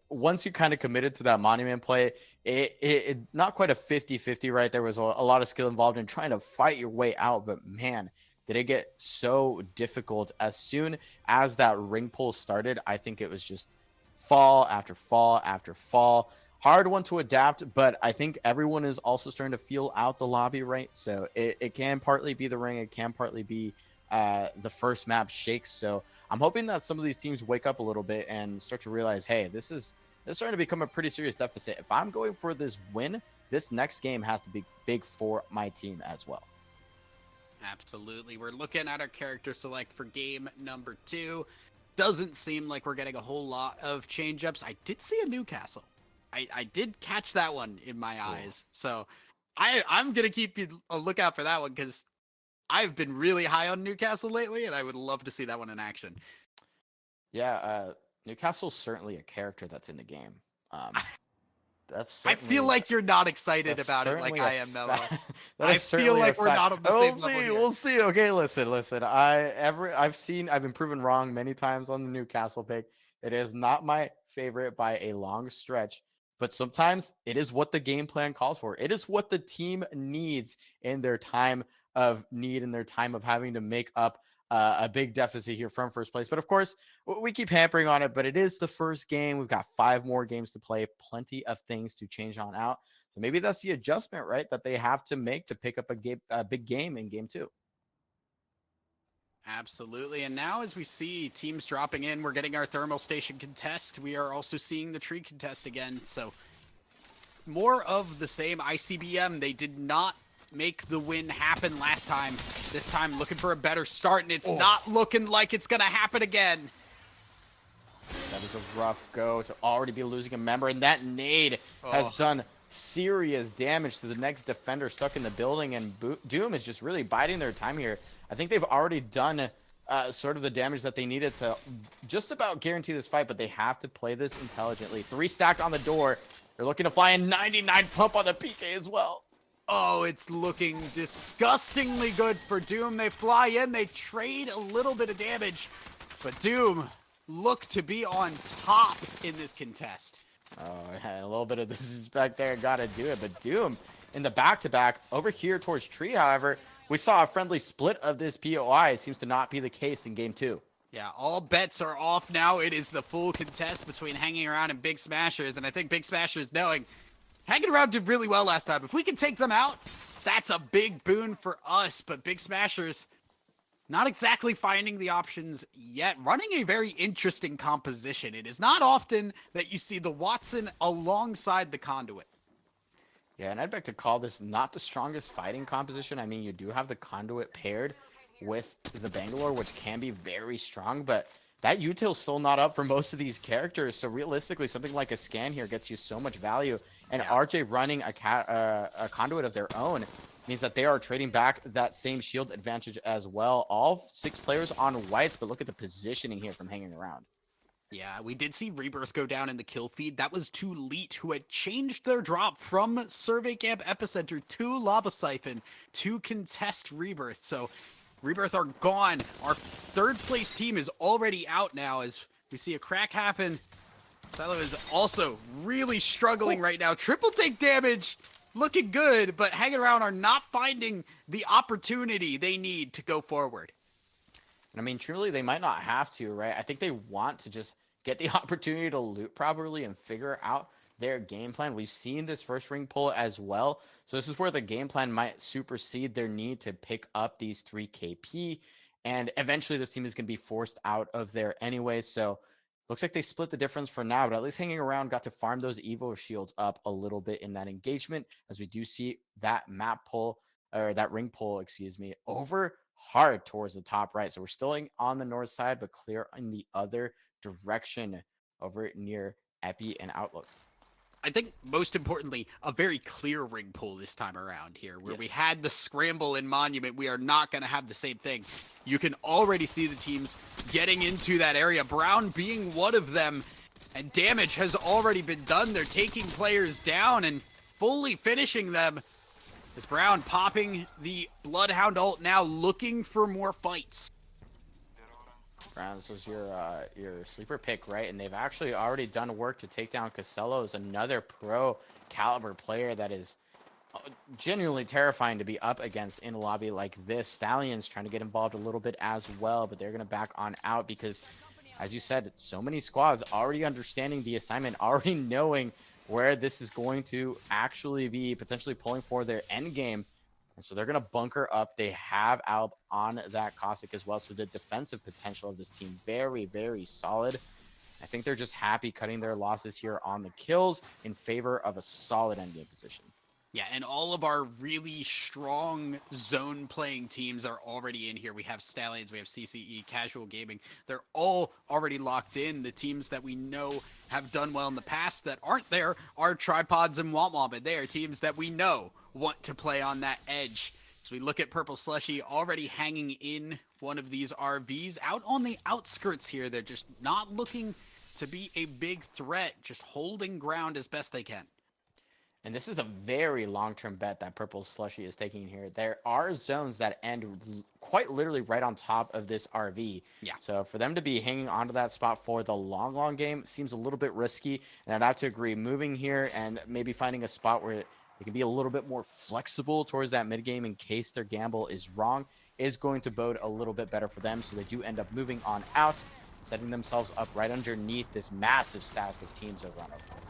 once you kind of committed to that Monument play, it not quite a 50-50, right? There was a lot of skill involved in trying to fight your way out, but man, did it get so difficult. As soon as that ring pull started, I think it was just fall after fall after fall. Hard one to adapt, but I think everyone is also starting to feel out the lobby, right? So it can partly be the ring, it can partly be the first map shakes. So I'm hoping that some of these teams wake up a little bit and start to realize, hey, this is starting to become a pretty serious deficit. If I'm going for this win, this next game has to be big for my team as well. Absolutely. We're looking at our character select for game number 2. Doesn't seem like we're getting a whole lot of change-ups. I did see a Newcastle. I did catch that one in my eyes. So I'm going to keep a lookout for that one, because I've been really high on Newcastle lately, and I would love to see that one in action. Yeah, Newcastle's certainly a character that's in the game. I feel like you're not excited about it like I am, Mello. I feel like we're not on the same level here. We'll see. Okay, listen. I've been proven wrong many times on the Newcastle pick. It is not my favorite by a long stretch, but sometimes it is what the game plan calls for. It is what the team needs in their time of need, in their time of having to make up a big deficit here from first place. But of course, we keep hampering on it, but it is the first game. We've got 5 more games to play, plenty of things to change on out. So maybe that's the adjustment, right, that they have to make to pick up a big game in game 2. Absolutely. And now as we see teams dropping in, we're getting our thermal station contest. We are also seeing the tree contest again. So more of the same. ICBM, they did not make the win happen last time. This time looking for a better start, and it's not looking like it's going to happen again. That is a rough go to already be losing a member, and that nade has done serious damage to the next defender stuck in the building, and Doom is just really biding their time here. I think they've already done sort of the damage that they needed to just about guarantee this fight, but they have to play this intelligently. 3 stacked on the door. They're looking to fly in 99 pump on the PK as well. Oh, it's looking disgustingly good for Doom. They fly in, they trade a little bit of damage, but Doom look to be on top in this contest. Oh, yeah, a little bit of disrespect there. Got to do it. But Doom in the back-to-back over here towards Tree, however, we saw a friendly split of this POI. It seems to not be the case in game 2. Yeah, all bets are off now. It is the full contest between Hanging Around and Big Smashers, and I think Big Smashers knowing Hanging Around did really well last time. If we can take them out, that's a big boon for us, but Big Smashers not exactly finding the options yet. Running a very interesting composition. It is not often that you see the Watson alongside the Conduit. Yeah, and I'd like to call this not the strongest fighting composition. I mean, you do have the Conduit paired with the Bangalore, which can be very strong, but that util's still not up for most of these characters. So realistically, something like a scan here gets you so much value. And Yeah. RJ running a conduit of their own means that they are trading back that same shield advantage as well. All 6 players on whites, but look at the positioning here from hanging around. Yeah, we did see Rebirth go down in the kill feed. That was to Leet, who had changed their drop from Survey Camp Epicenter to Lava Siphon to contest Rebirth. So Rebirth are gone. Our 3rd place team is already out now as we see a crack happen. Silo is also really struggling right now. Triple take damage, looking good, but hanging around are not finding the opportunity they need to go forward. And I mean, truly, they might not have to, right? I think they want to just get the opportunity to loot properly and figure out their game plan. We've seen this first ring pull as well. So this is where the game plan might supersede their need to pick up these 3 KP. And eventually this team is going to be forced out of there anyway. So looks like they split the difference for now, but at least hanging around got to farm those Evo shields up a little bit in that engagement, as we do see that map pull, or that ring pull, excuse me, over hard towards the top right. So we're still on the north side, but clear in the other direction over near Epi and Outlook. I think most importantly, a very clear ring pull this time around here, where we Yes. had the scramble in Monument. We are not going to have the same thing. You can already see the teams getting into that area, Brown being one of them, and damage has already been done. They're taking players down and fully finishing them. As Brown popping the Bloodhound ult now, looking for more fights. Brown, this was your sleeper pick, right? And they've actually already done work to take down Casellos, another pro caliber player that is genuinely terrifying to be up against in a lobby like this. Stallions trying to get involved a little bit as well, but they're going to back on out because, as you said, so many squads already understanding the assignment, already knowing where this is going to actually be potentially pulling for their end game. And so they're going to bunker up. They have Alb on that Cossack as well. So the defensive potential of this team, very, very solid. I think they're just happy cutting their losses here on the kills in favor of a solid endgame position. Yeah, and all of our really strong zone playing teams are already in here. We have Stallions, we have CCE, Casual Gaming. They're all already locked in. The teams that we know have done well in the past that aren't there are Tripods and Womp and they are teams that we know want to play on that edge. So we look at Purple Slushy already hanging in one of these RVs out on the outskirts here. They're just not looking to be a big threat, just holding ground as best they can. And this is a very long-term bet that Purple Slushy is taking here. There are zones that end quite literally right on top of this RV. Yeah. So for them to be hanging onto that spot for the long game seems a little bit risky. And I'd have to agree, moving here and maybe finding a spot where they can be a little bit more flexible towards that mid game in case their gamble is wrong is going to bode a little bit better for them. So they do end up moving on out, setting themselves up right underneath this massive stack of teams over on Overlook.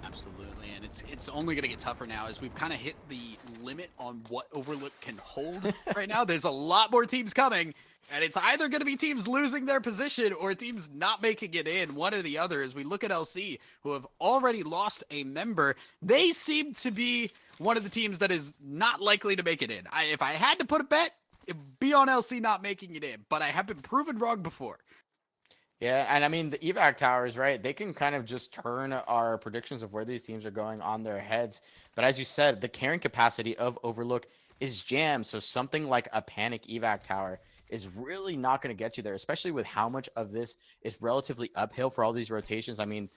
Absolutely, and it's only going to get tougher now as we've kind of hit the limit on what Overlook can hold right now. There's a lot more teams coming, and it's either going to be teams losing their position or teams not making it in, one or the other. As we look at LC, who have already lost a member, they seem to be one of the teams that is not likely to make it in. If I had to put a bet, it'd be on LC not making it in, but I have been proven wrong before. Yeah, and I mean, the evac towers, right? They can kind of just turn our predictions of where these teams are going on their heads. But as you said, the carrying capacity of Overlook is jammed. So something like a panic evac tower is really not going to get you there, especially with how much of this is relatively uphill for all these rotations. I mean,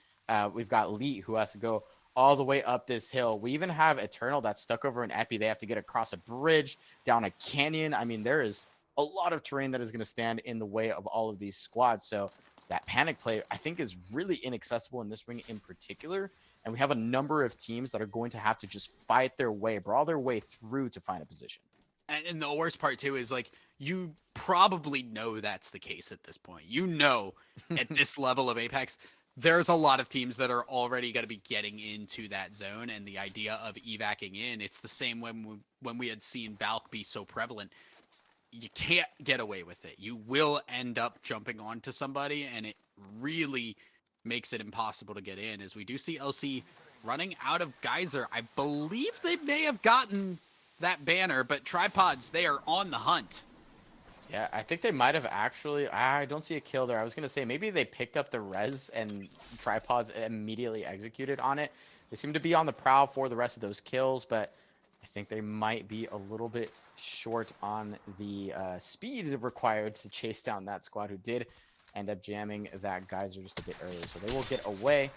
we've got Lee who has to go all the way up this hill. We even have Eternal that's stuck over an Epi. They have to get across a bridge, down a canyon. I mean, there is a lot of terrain that is going to stand in the way of all of these squads. So that panic play, I think, is really inaccessible in this ring in particular. And we have a number of teams that are going to have to just fight their way, brawl their way through to find a position. And the worst part, too, is like you probably know that's the case at this point. You know, at this level of Apex, there's a lot of teams that are already going to be getting into that zone. And the idea of evacing in, it's the same when we had seen Valk be so prevalent. You can't get away with it. You will end up jumping onto somebody, and it really makes it impossible to get in. As we do see LC running out of Geyser. I believe they may have gotten that banner, but Tripods, they are on the hunt. Yeah, I think they might have actually. I don't see a kill there. I was gonna say maybe they picked up the res and tripods immediately executed on it. They seem to be on the prowl for the rest of those kills, but I think they might be a little bit short on the speed required to chase down that squad who did end up jamming that geyser just a bit earlier. So they will get away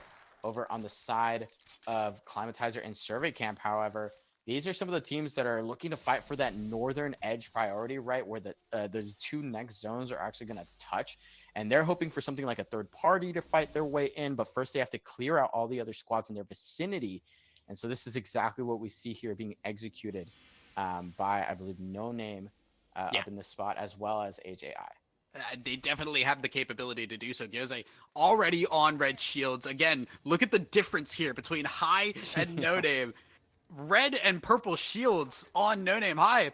over on the side of Climatizer and Survey Camp. However, these are some of the teams that are looking to fight for that northern edge priority, right? Where those two next zones are actually going to touch. And they're hoping for something like a third party to fight their way in. But first, they have to clear out all the other squads in their vicinity. And so this is exactly what we see here being executed by, I believe, No Name Yeah. up in this spot, as well as AJI. They definitely have the capability to do so. Gyose already on red shields. Again, look at the difference here between High and No Name. Red and purple shields on No Name High.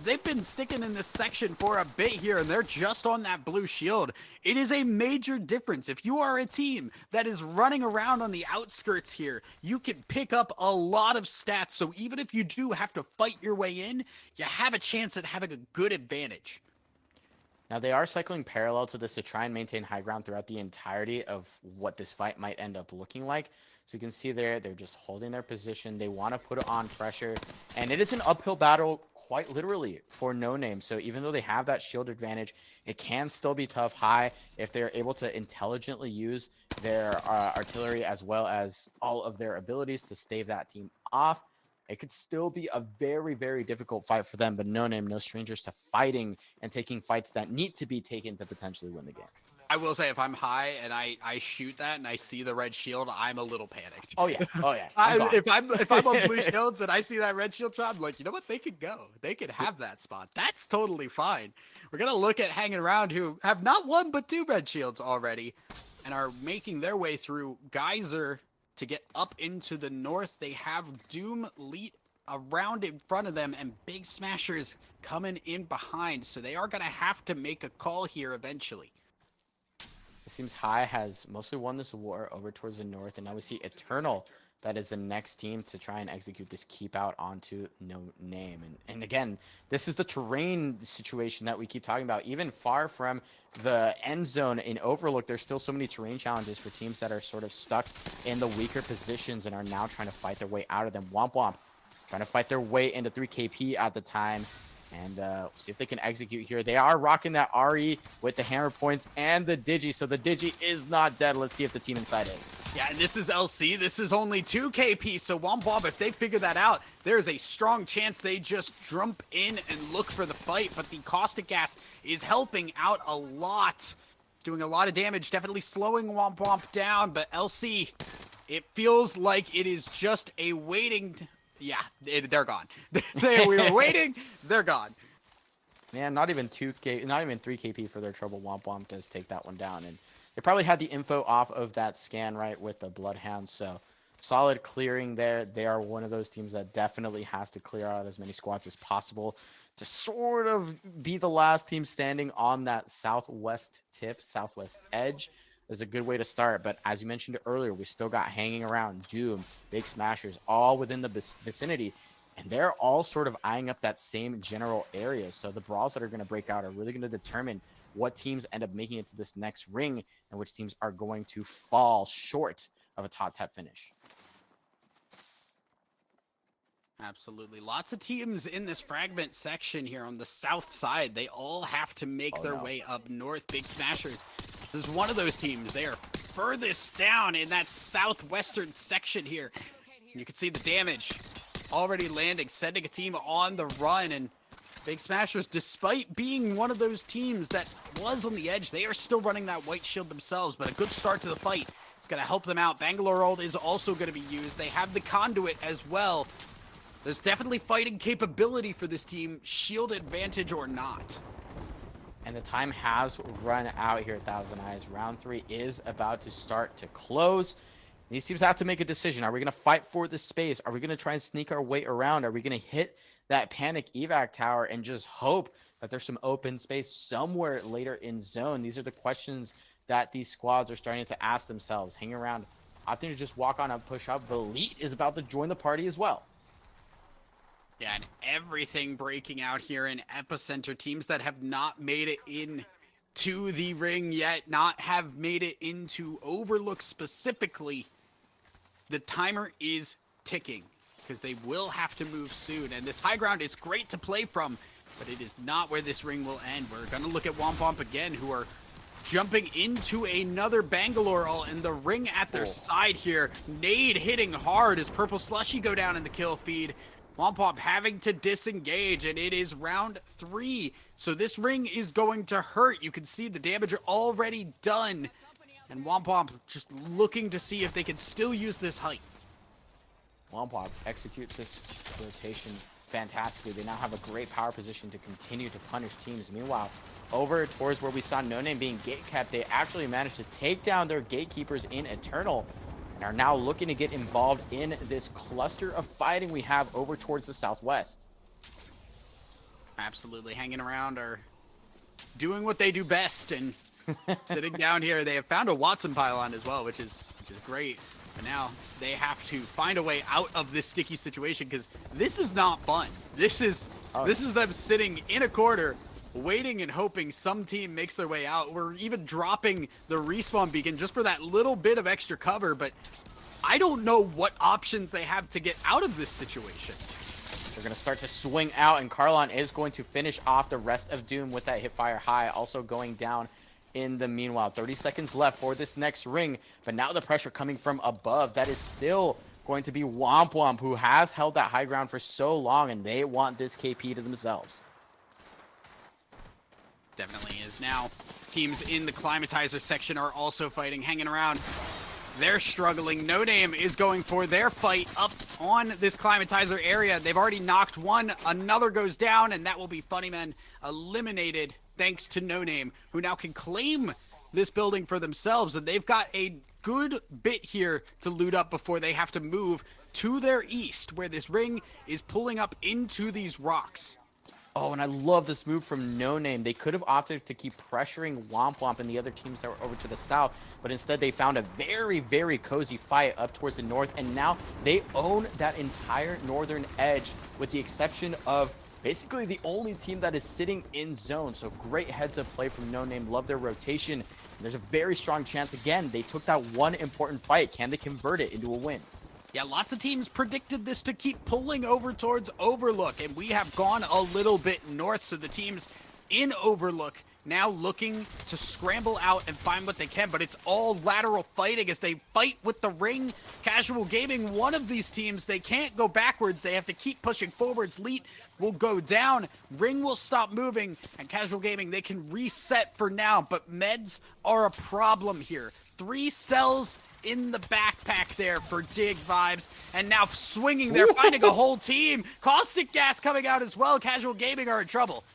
They've been sticking in this section for a bit here, and they're just on that blue shield. It is a major difference. If you are a team that is running around on the outskirts here, you can pick up a lot of stats. So even if you do have to fight your way in, you have a chance at having a good advantage. Now, they are cycling parallel to this to try and maintain high ground throughout the entirety of what this fight might end up looking like. So you can see there, they're just holding their position. They want to put on pressure. And it is an uphill battle, quite literally, for No Name. So even though they have that shield advantage, it can still be tough. High, if they're able to intelligently use their artillery as well as all of their abilities to stave that team off, it could still be a very, very difficult fight for them, but No Name, no strangers to fighting and taking fights that need to be taken to potentially win the game. I will say, if I'm High and I shoot that and I see the red shield, I'm a little panicked. Oh yeah, oh yeah. If I'm on blue shields and I see that red shield shot, I'm like, you know what? They could go. They could have that spot. That's totally fine. We're gonna look at Hanging Around, who have not one but two red shields already, and are making their way through Geyser to get up into the north. They have Doom Leet around in front of them and Big Smashers coming in behind, so they are gonna have to make a call here eventually. It seems High has mostly won this war over towards the north, and now we see Eternal. That is the next team to try and execute this keep out onto No Name. And again, this is the terrain situation that we keep talking about. Even far from the end zone in Overlook, there's still so many terrain challenges for teams that are sort of stuck in the weaker positions and are now trying to fight their way out of them. Womp Womp trying to fight their way into 3KP at the time. And see if they can execute here. They are rocking that RE with the hammer points and the Digi. So the Digi is not dead. Let's see if the team inside is. Yeah, and this is LC. This is only 2 KP. So Womp Womp, if they figure that out, there is a strong chance they just jump in and look for the fight. But the caustic gas is helping out a lot. Doing a lot of damage. Definitely slowing Womp Womp down. But LC, it feels like it is just a waiting... Yeah, they're gone. We were waiting. They're gone. Man, not even 3 KP for their trouble. Womp Womp does take that one down, and they probably had the info off of that scan right with the Bloodhound. So solid clearing there. They are one of those teams that definitely has to clear out as many squads as possible to sort of be the last team standing on that southwest edge. Is a good way to start, but as you mentioned earlier, we still got Hanging Around, Doom, Big Smashers, all within the vicinity, and they're all sort of eyeing up that same general area. So the brawls that are going to break out are really going to determine what teams end up making it to this next ring and which teams are going to fall short of a top 10 finish. Absolutely. Lots of teams in this fragment section here on the south side. They all have to make their way up north. Big Smashers. This is one of those teams. They are furthest down in that southwestern section here. You can see the damage already landing, sending a team on the run. And Big Smashers, despite being one of those teams that was on the edge, they are still running that white shield themselves. But a good start to the fight. It's going to help them out. Bangalore Old is also going to be used. They have the conduit as well. There's definitely fighting capability for this team, shield advantage or not. And the time has run out here at Thousand Eyes. Round 3 is about to start to close. These teams have to make a decision. Are we going to fight for this space? Are we going to try and sneak our way around? Are we going to hit that panic evac tower and just hope that there's some open space somewhere later in zone? These are the questions that these squads are starting to ask themselves. Hang around, opting to just walk on up, push up. The Elite is about to join the party as well. Yeah, and everything breaking out here in Epicenter. Teams that have not made it in to the ring yet, not have made it into Overlook specifically. The timer is ticking because they will have to move soon. And this high ground is great to play from, but it is not where this ring will end. We're going to look at Womp again, who are jumping into another Bangalore all in the ring at their side here. Nade hitting hard as Purple Slushy go down in the kill feed. Womp having to disengage, and it is round 3. So this ring is going to hurt. You can see the damage already done. And Womp just looking to see if they can still use this height. Womp executes this rotation fantastically. They now have a great power position to continue to punish teams. Meanwhile, over towards where we saw No Name being gate kept, they actually managed to take down their gatekeepers in Eternal and are now looking to get involved in this cluster of fighting we have over towards the southwest. Absolutely hanging around, are doing what they do best and sitting down here. They have found a Watson pylon as well, which is great. But now they have to find a way out of this sticky situation because this is not fun. This is them sitting in a corner, waiting and hoping some team makes their way out. We're even dropping the respawn beacon just for that little bit of extra cover, but I don't know what options they have to get out of this situation. They're going to start to swing out, and Carlon is going to finish off the rest of Doom with that hipfire high, also going down in the meanwhile. 30 seconds left for this next ring, but now the pressure coming from above. That is still going to be Womp, who has held that high ground for so long, and they want this KP to themselves. Definitely is. Now, teams in the Climatizer section are also fighting, hanging around. They're struggling. No Name is going for their fight up on this Climatizer area. They've already knocked one. Another goes down, and that will be Funnyman eliminated thanks to No Name, who now can claim this building for themselves. And they've got a good bit here to loot up before they have to move to their east, where this ring is pulling up into these rocks. Oh, and I love this move from No Name. They could have opted to keep pressuring Womp and the other teams that were over to the south, but instead they found a very, very cozy fight up towards the north, and now they own that entire northern edge with the exception of basically the only team that is sitting in zone. So great heads-up play from No Name. Love their rotation. And there's a very strong chance, again, they took that one important fight. Can they convert it into a win? Yeah, lots of teams predicted this to keep pulling over towards Overlook, and we have gone a little bit north, so the teams in Overlook now looking to scramble out and find what they can, but it's all lateral fighting as they fight with the ring. Casual Gaming, one of these teams, they can't go backwards, they have to keep pushing forwards. Leet will go down, ring will stop moving, and Casual Gaming, they can reset for now, but meds are a problem here. 3 cells in the backpack there for Dig vibes, and now swinging there, finding a whole team. Caustic gas coming out as well. Casual Gaming are in trouble.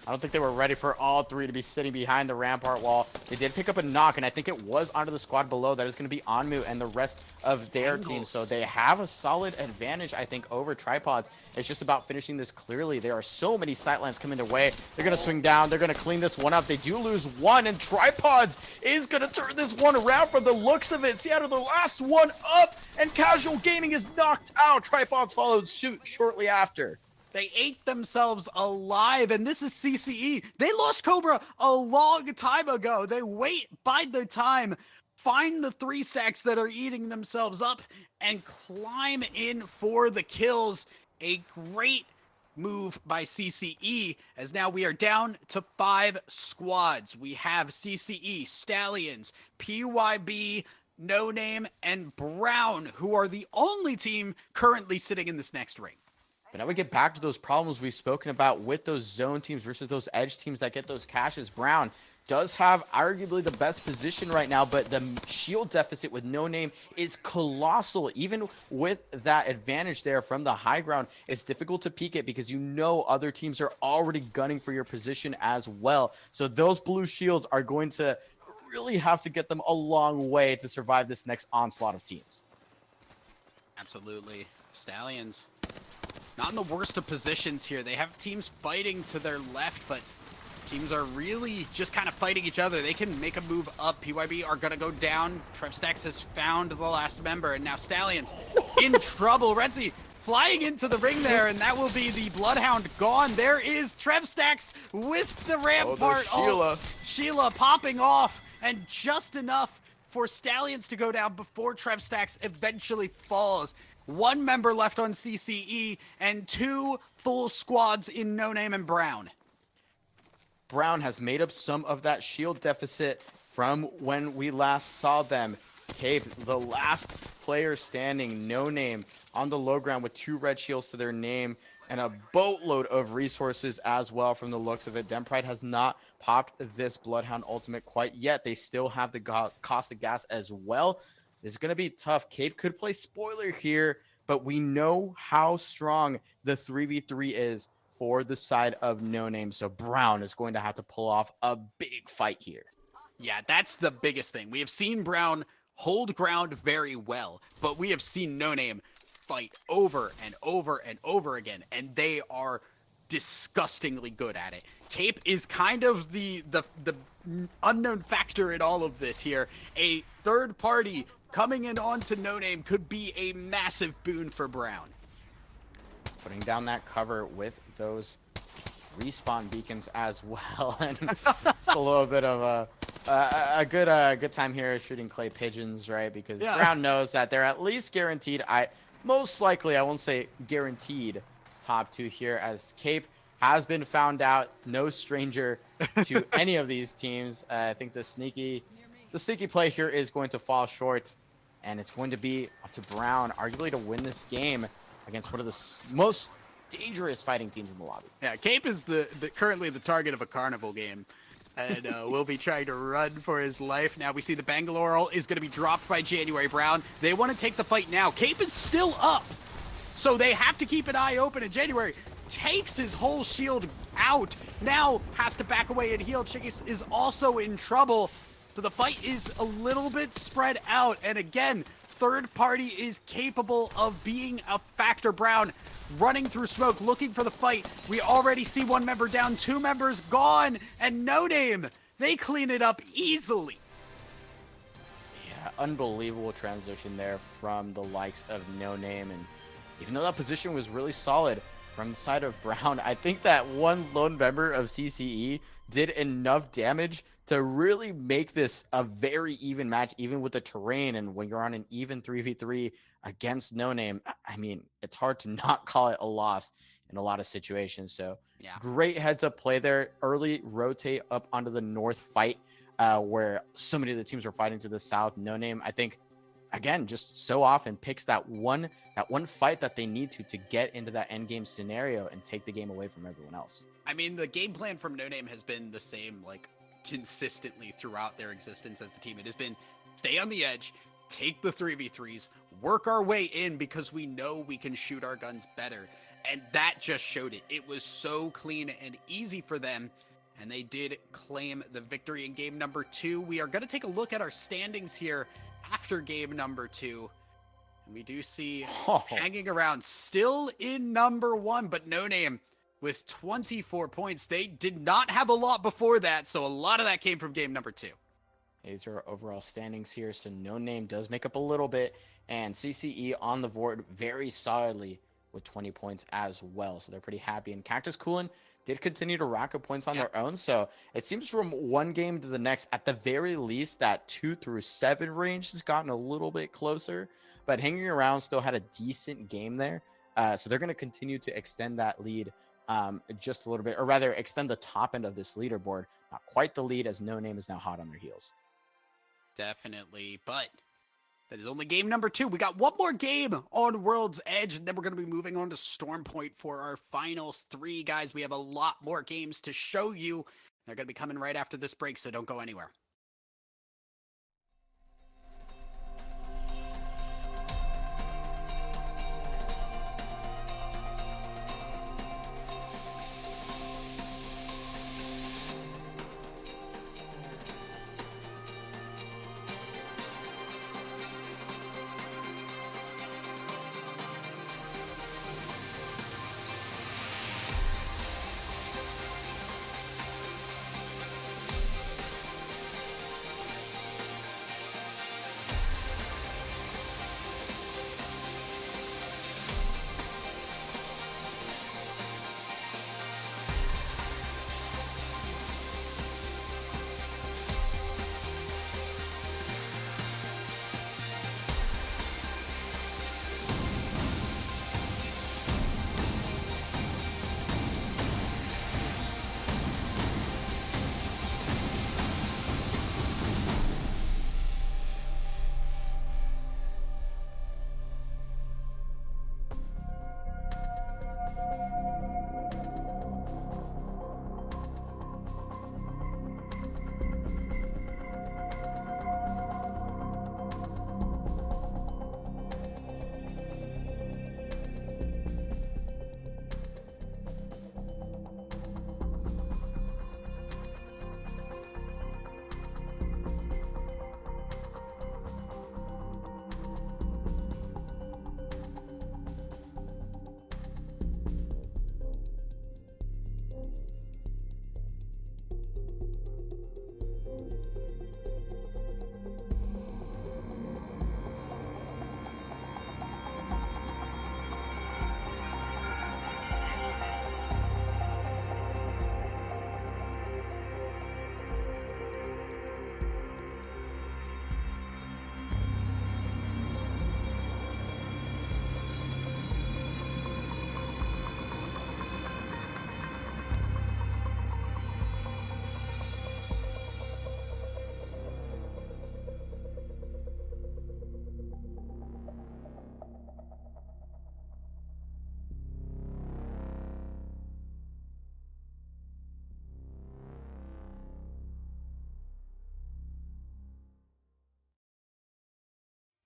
I don't think they were ready for all 3 to be sitting behind the rampart wall. They did pick up a knock, and I think it was onto the squad below. That is going to be Onmu and the rest of their team. So they have a solid advantage, I think, over Tripods. It's just about finishing this clearly. There are so many sightlines coming their way. They're going to swing down. They're going to clean this one up. They do lose one, and Tripods is going to turn this one around for the looks of it. Seattle, the last one up, and Casual Gaming is knocked out. Tripods followed suit shortly after. They ate themselves alive, and this is CCE. They lost Cobra a long time ago. They wait, bide their time, find the 3 stacks that are eating themselves up, and climb in for the kills. A great move by CCE, as now we are down to 5 squads. We have CCE, Stallions, PYB, No Name, and Brown, who are the only team currently sitting in this next ring. But now we get back to those problems we've spoken about with those zone teams versus those edge teams that get those caches. Brown does have arguably the best position right now, but the shield deficit with No Name is colossal. Even with that advantage there from the high ground, it's difficult to peek it because you know other teams are already gunning for your position as well. So those blue shields are going to really have to get them a long way to survive this next onslaught of teams. Absolutely. Stallions, not in the worst of positions here. They have teams fighting to their left, but teams are really just kind of fighting each other. They can make a move up. PYB are going to go down. Trevstax has found the last member, and now Stallions in trouble. Renzi flying into the ring there, and that will be the Bloodhound gone. There is Trevstax with the Rampart. Sheila popping off, and just enough for Stallions to go down before Trevstax eventually falls. One member left on CCE, and 2 full squads in No Name and Brown. Brown has made up some of that shield deficit from when we last saw them. Cape, the last player standing, No Name, on the low ground with 2 red shields to their name and a boatload of resources as well from the looks of it. Dempride has not popped this Bloodhound ultimate quite yet. They still have the cost of gas as well. It's going to be tough. Cape could play spoiler here, but we know how strong the 3v3 is for the side of No Name. So Brown is going to have to pull off a big fight here. Yeah, that's the biggest thing. We have seen Brown hold ground very well, but we have seen No Name fight over and over and over again, and they are disgustingly good at it. Cape is kind of the unknown factor in all of this here. A third party coming in onto No Name could be a massive boon for Brown. Putting down that cover with those respawn beacons as well, and just a little bit of a good time here shooting clay pigeons, right? Because Brown knows that they're at least guaranteed. Most likely, I won't say guaranteed, top 2 here, as Cape has been found out, no stranger to any of these teams. I think the sneaky play here is going to fall short, and it's going to be up to Brown, arguably, to win this game against one of the most dangerous fighting teams in the lobby. Yeah, Cape is currently the target of a carnival game, and will be trying to run for his life. Now we see the Bangalore ult is going to be dropped by January Brown. They want to take the fight now. Cape is still up, so they have to keep an eye open, and January takes his whole shield out. Now has to back away and heal. Chickis is also in trouble, so the fight is a little bit spread out, and again, third party is capable of being a factor. Brown running through smoke, looking for the fight. We already see 1 member down, 2 members gone, and No Name, they clean it up easily. Yeah, unbelievable transition there from the likes of No Name, and even though that position was really solid from the side of Brown, I think that one lone member of CCE did enough damage to really make this a very even match, even with the terrain. And when you're on an even 3v3 against No Name, I mean, it's hard to not call it a loss in a lot of situations. So yeah, great heads up play there. Early rotate up onto the north fight, where so many of the teams were fighting to the south. No Name, I think, again, just so often picks that one fight that they need to get into that end game scenario and take the game away from everyone else. I mean, the game plan from No Name has been the same, like, consistently throughout their existence as a team. It has been stay on the edge, take the 3v3s, work our way in because we know we can shoot our guns better. And that just showed it. It was so clean and easy for them, and they did claim the victory in game number 2. We are going to take a look at our standings here after game number 2. And we do see hanging around still in number 1, but No Name with 24 points. They did not have a lot before that, so a lot of that came from game number 2. These are overall standings here, so No Name does make up a little bit, and CCE on the board very solidly with 20 points as well, so they're pretty happy. And Cactus Coolin did continue to rack up points on their own, so it seems from one game to the next, at the very least, that 2 through 7 range has gotten a little bit closer, but hanging around still had a decent game there, so they're going to continue to extend that lead just a little bit, or rather extend the top end of this leaderboard. Not quite the lead, as No Name is now hot on their heels. Definitely, but that is only game number 2. We got one more game on World's Edge, and then we're going to be moving on to Storm Point for our final 3, guys. We have a lot more games to show you. They're going to be coming right after this break, so don't go anywhere.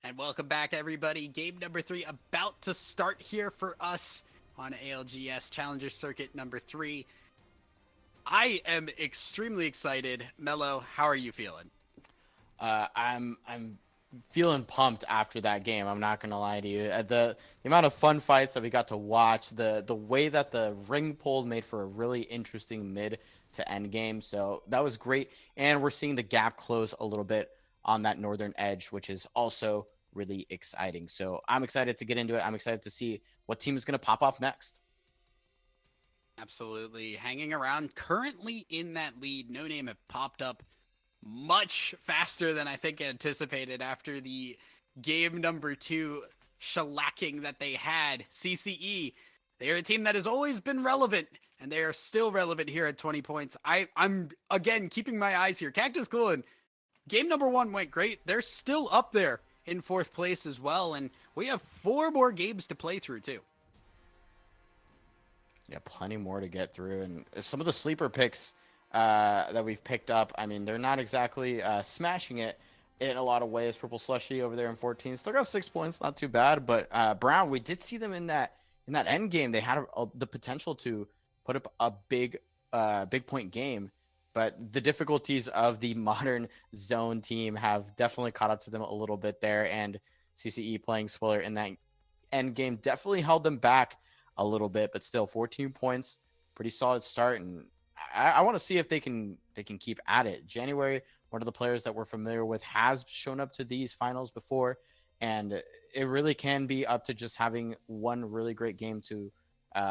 And welcome back, everybody. Game number 3 about to start here for us on ALGS Challenger Circuit number 3. I am extremely excited. Mello, how are you feeling? I'm feeling pumped after that game. I'm not gonna lie to you. The amount of fun fights that we got to watch, the way that the ring pull made for a really interesting mid to end game. So that was great, and we're seeing the gap close a little bit on that northern edge, which is also really exciting. So I'm excited to get into it. I'm excited to see what team is gonna pop off next. Absolutely. Hanging around currently in that lead. No Name have popped up much faster than I think anticipated after the game number 2 shellacking that they had. CCE, they're a team that has always been relevant, and they are still relevant here at 20 points. I'm again keeping my eyes here. Cactus Cooling, game number 1 went great. They're still up there in 4th place as well, and we have 4 more games to play through too. Yeah, plenty more to get through, and some of the sleeper picks that we've picked up. I mean, they're not exactly smashing it in a lot of ways. Purple Slushy over there in 14, still got 6 points, not too bad. But Brown, we did see them in that end game. They had the potential to put up a big point game, but the difficulties of the modern zone team have definitely caught up to them a little bit there. And CCE playing spoiler in that end game definitely held them back a little bit, but still 14 points, pretty solid start. And I want to see if they can keep at it. January, one of the players that we're familiar with, has shown up to these finals before, and it really can be up to just having one really great game to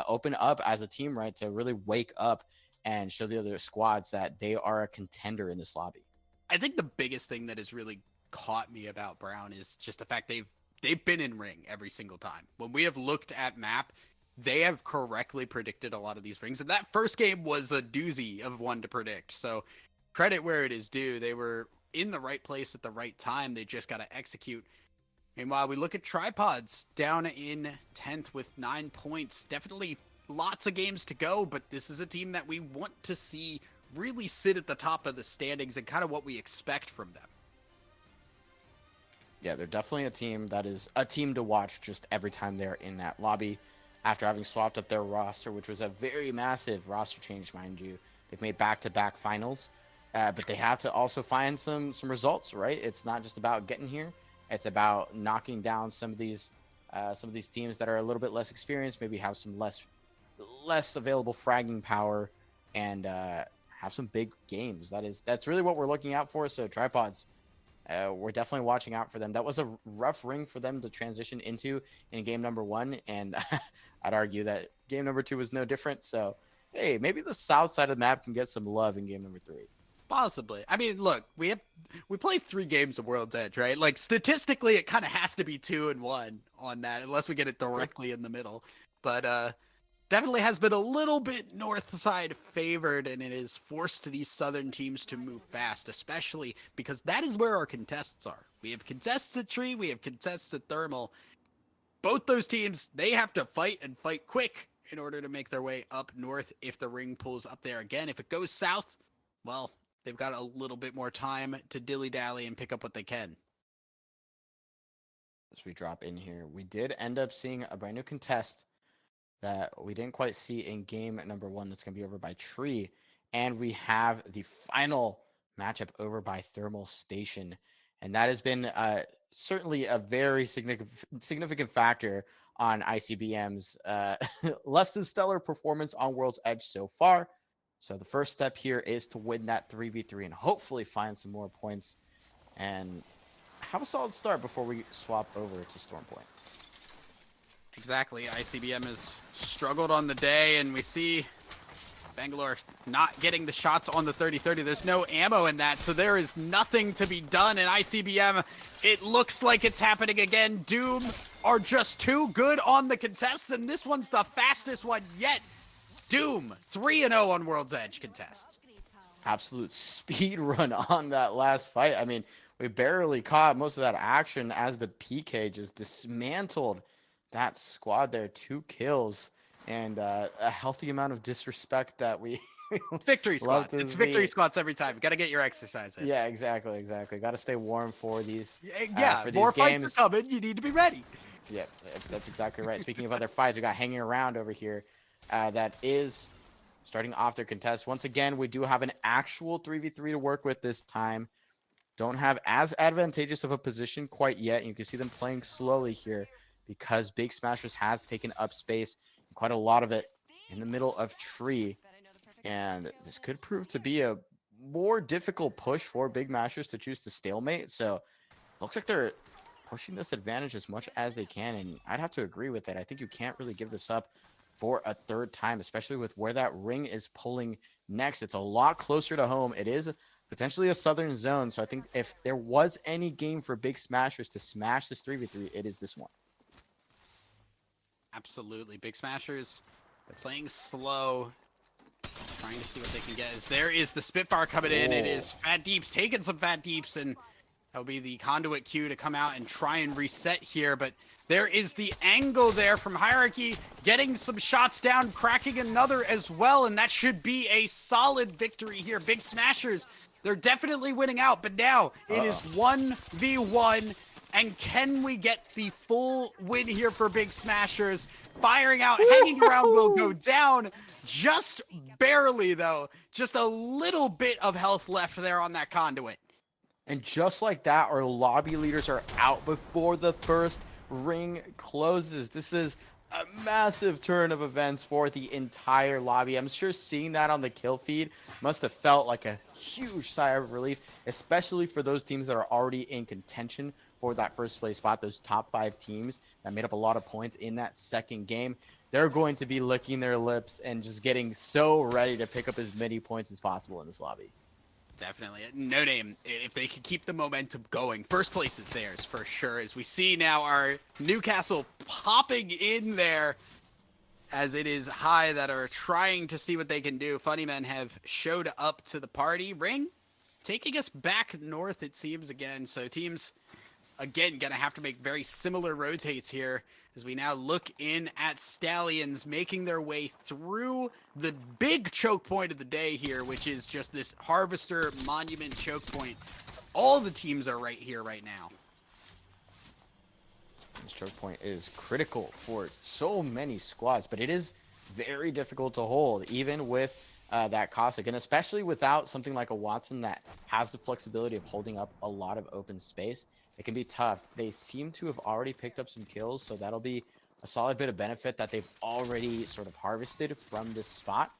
open up as a team, right? To really wake up and show the other squads that they are a contender in this lobby. I think the biggest thing that has really caught me about Brown is just the fact they've been in ring every single time. When we have looked at map, they have correctly predicted a lot of these rings. And that first game was a doozy of one to predict. So credit where it is due. They were in the right place at the right time. They just got to execute. Meanwhile, we look at Tripods down in 10th with 9 points. Definitely lots of games to go, but this is a team that we want to see really sit at the top of the standings and kind of what we expect from them. Yeah, they're definitely a team that is a team to watch just every time they're in that lobby. After having swapped up their roster, which was a very massive roster change, mind you. They've made back-to-back finals, but they have to also find some results, right? It's not just about getting here. It's about knocking down some of these teams that are a little bit less experienced, maybe have some less available fragging power, and have some big games. That's really what we're looking out for. So Tripods, we're definitely watching out for them. That was a rough ring for them to transition into in game number 1, and I'd argue that game number 2 was no different. So, hey, maybe the south side of the map can get some love in game number 3. Possibly. I mean, look, we played 3 games of World's Edge, right? Like statistically, it kind of has to be 2-1 on that, unless we get it directly in the middle. But definitely has been a little bit north side favored, and it has forced these southern teams to move fast, especially because that is where our contests are. We have contests at Tree, we have contests at Thermal. Both those teams, they have to fight and fight quick in order to make their way up north if the ring pulls up there again. If it goes south, well, they've got a little bit more time to dilly-dally and pick up what they can. As we drop in here, we did end up seeing a brand new contest that we didn't quite see in game number 1. That's going to be over by Tree. And we have the final matchup over by Thermal Station. And that has been certainly a very significant factor on ICBM's less than stellar performance on World's Edge so far. So the first step here is to win that 3v3 and hopefully find some more points and have a solid start before we swap over to Stormpoint. Exactly. ICBM has struggled on the day, and we see Bangalore not getting the shots on the 30-30. There's no ammo in that, so there is nothing to be done. And ICBM, it looks like it's happening again. Doom are just too good on the contests, and this one's the fastest one yet. Doom, 3-0 on World's Edge contests. Absolute speed run on that last fight. I mean, we barely caught most of that action as the PK just dismantled that squad there. 2 kills. and a healthy amount of disrespect that we Victory love squat. to It's see. victory squats every time. You got to get your exercise in. Yeah, exactly. Got to stay warm for these Yeah, for these more games. fights are coming. You need to be ready. Yeah, that's exactly right. Speaking of other fights, we got hanging around over here. That is starting off their contest. Once again, we do have an actual 3v3 to work with this time. Don't have as advantageous of a position quite yet. You can see them playing slowly here because Big Smashers has taken up space, quite a lot of it in the middle of tree. And this could prove to be a more difficult push for Big Mashers to choose to stalemate. So looks like they're pushing this advantage as much as they can. And I'd have to agree with it. I think you can't really give this up for a third time, especially with where that ring is pulling next. It's a lot closer to home. It is potentially a southern zone. So I think if there was any game for Big Smashers to smash this 3v3, it is this one. Absolutely. Big Smashers, they're playing slow, trying to see what they can get. As there is the Spitfire coming in. It is Fat Deeps taking some Fat Deeps, and that'll be the conduit queue to come out and try and reset here. But there is the angle there from Hierarchy, getting some shots down, cracking another as well, and that should be a solid victory here. Big Smashers, they're definitely winning out, but now it is 1v1. And can we get the full win here for Big Smashers? Firing out, hanging around will go down. Just barely, though. Just a little bit of health left there on that conduit. And just like that, our lobby leaders are out before the first ring closes. This is a massive turn of events for the entire lobby. I'm sure seeing that on the kill feed must have felt like a huge sigh of relief, especially for those teams that are already in contention for that first place spot, those top 5 teams that made up a lot of points in that second game. They're going to be licking their lips and just getting so ready to pick up as many points as possible in this lobby. Definitely. No name, if they can keep the momentum going, first place is theirs for sure. As we see now our Newcastle popping in there as it is High that are trying to see what they can do. Funny Men have showed up to the party. Ring taking us back north, it seems, again. So teams, again, going to have to make very similar rotates here as we now look in at Stallions making their way through the big choke point of the day here, which is just this Harvester Monument choke point. All the teams are right here right now. This choke point is critical for so many squads, but it is very difficult to hold, even with that Cossack, and especially without something like a Watson that has the flexibility of holding up a lot of open space. It can be tough. They seem to have already picked up some kills, so that'll be a solid bit of benefit that they've already sort of harvested from this spot.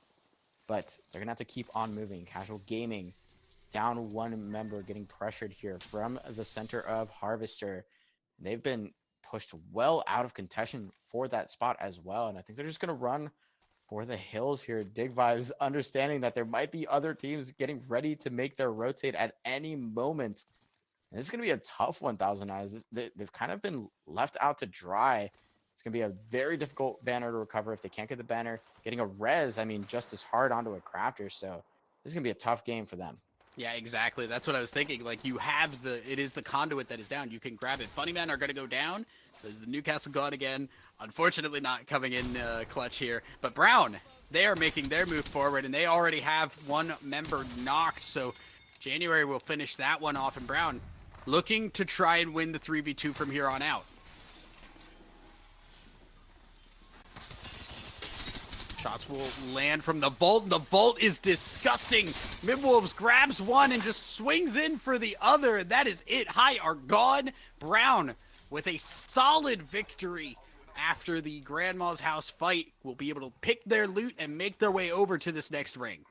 But they're going to have to keep on moving. Casual Gaming down one member, getting pressured here from the center of Harvester. They've been pushed well out of contention for that spot as well, and I think they're just going to run for the hills here. Dig Vibes understanding that there might be other teams getting ready to make their rotate at any moment. And this is going to be a tough 1,000 eyes. They've kind of been left out to dry. It's going to be a very difficult banner to recover if they can't get the banner. Getting a res, I mean, just as hard onto a crafter. So this is going to be a tough game for them. Yeah, exactly. That's what I was thinking. Like, you have it is the conduit that is down. You can grab it. Funny Men are going to go down. There's the Newcastle gone again. Unfortunately, not coming in clutch here. But Brown, they are making their move forward, and they already have one member knocked. So January will finish that one off, and Brown looking to try and win the 3v2 from here on out. Shots will land from the vault. The vault is disgusting. Midwolves grabs one and just swings in for the other. That is it. High are gone. Brown with a solid victory after the Grandma's House fight will be able to pick their loot and make their way over to this next ring.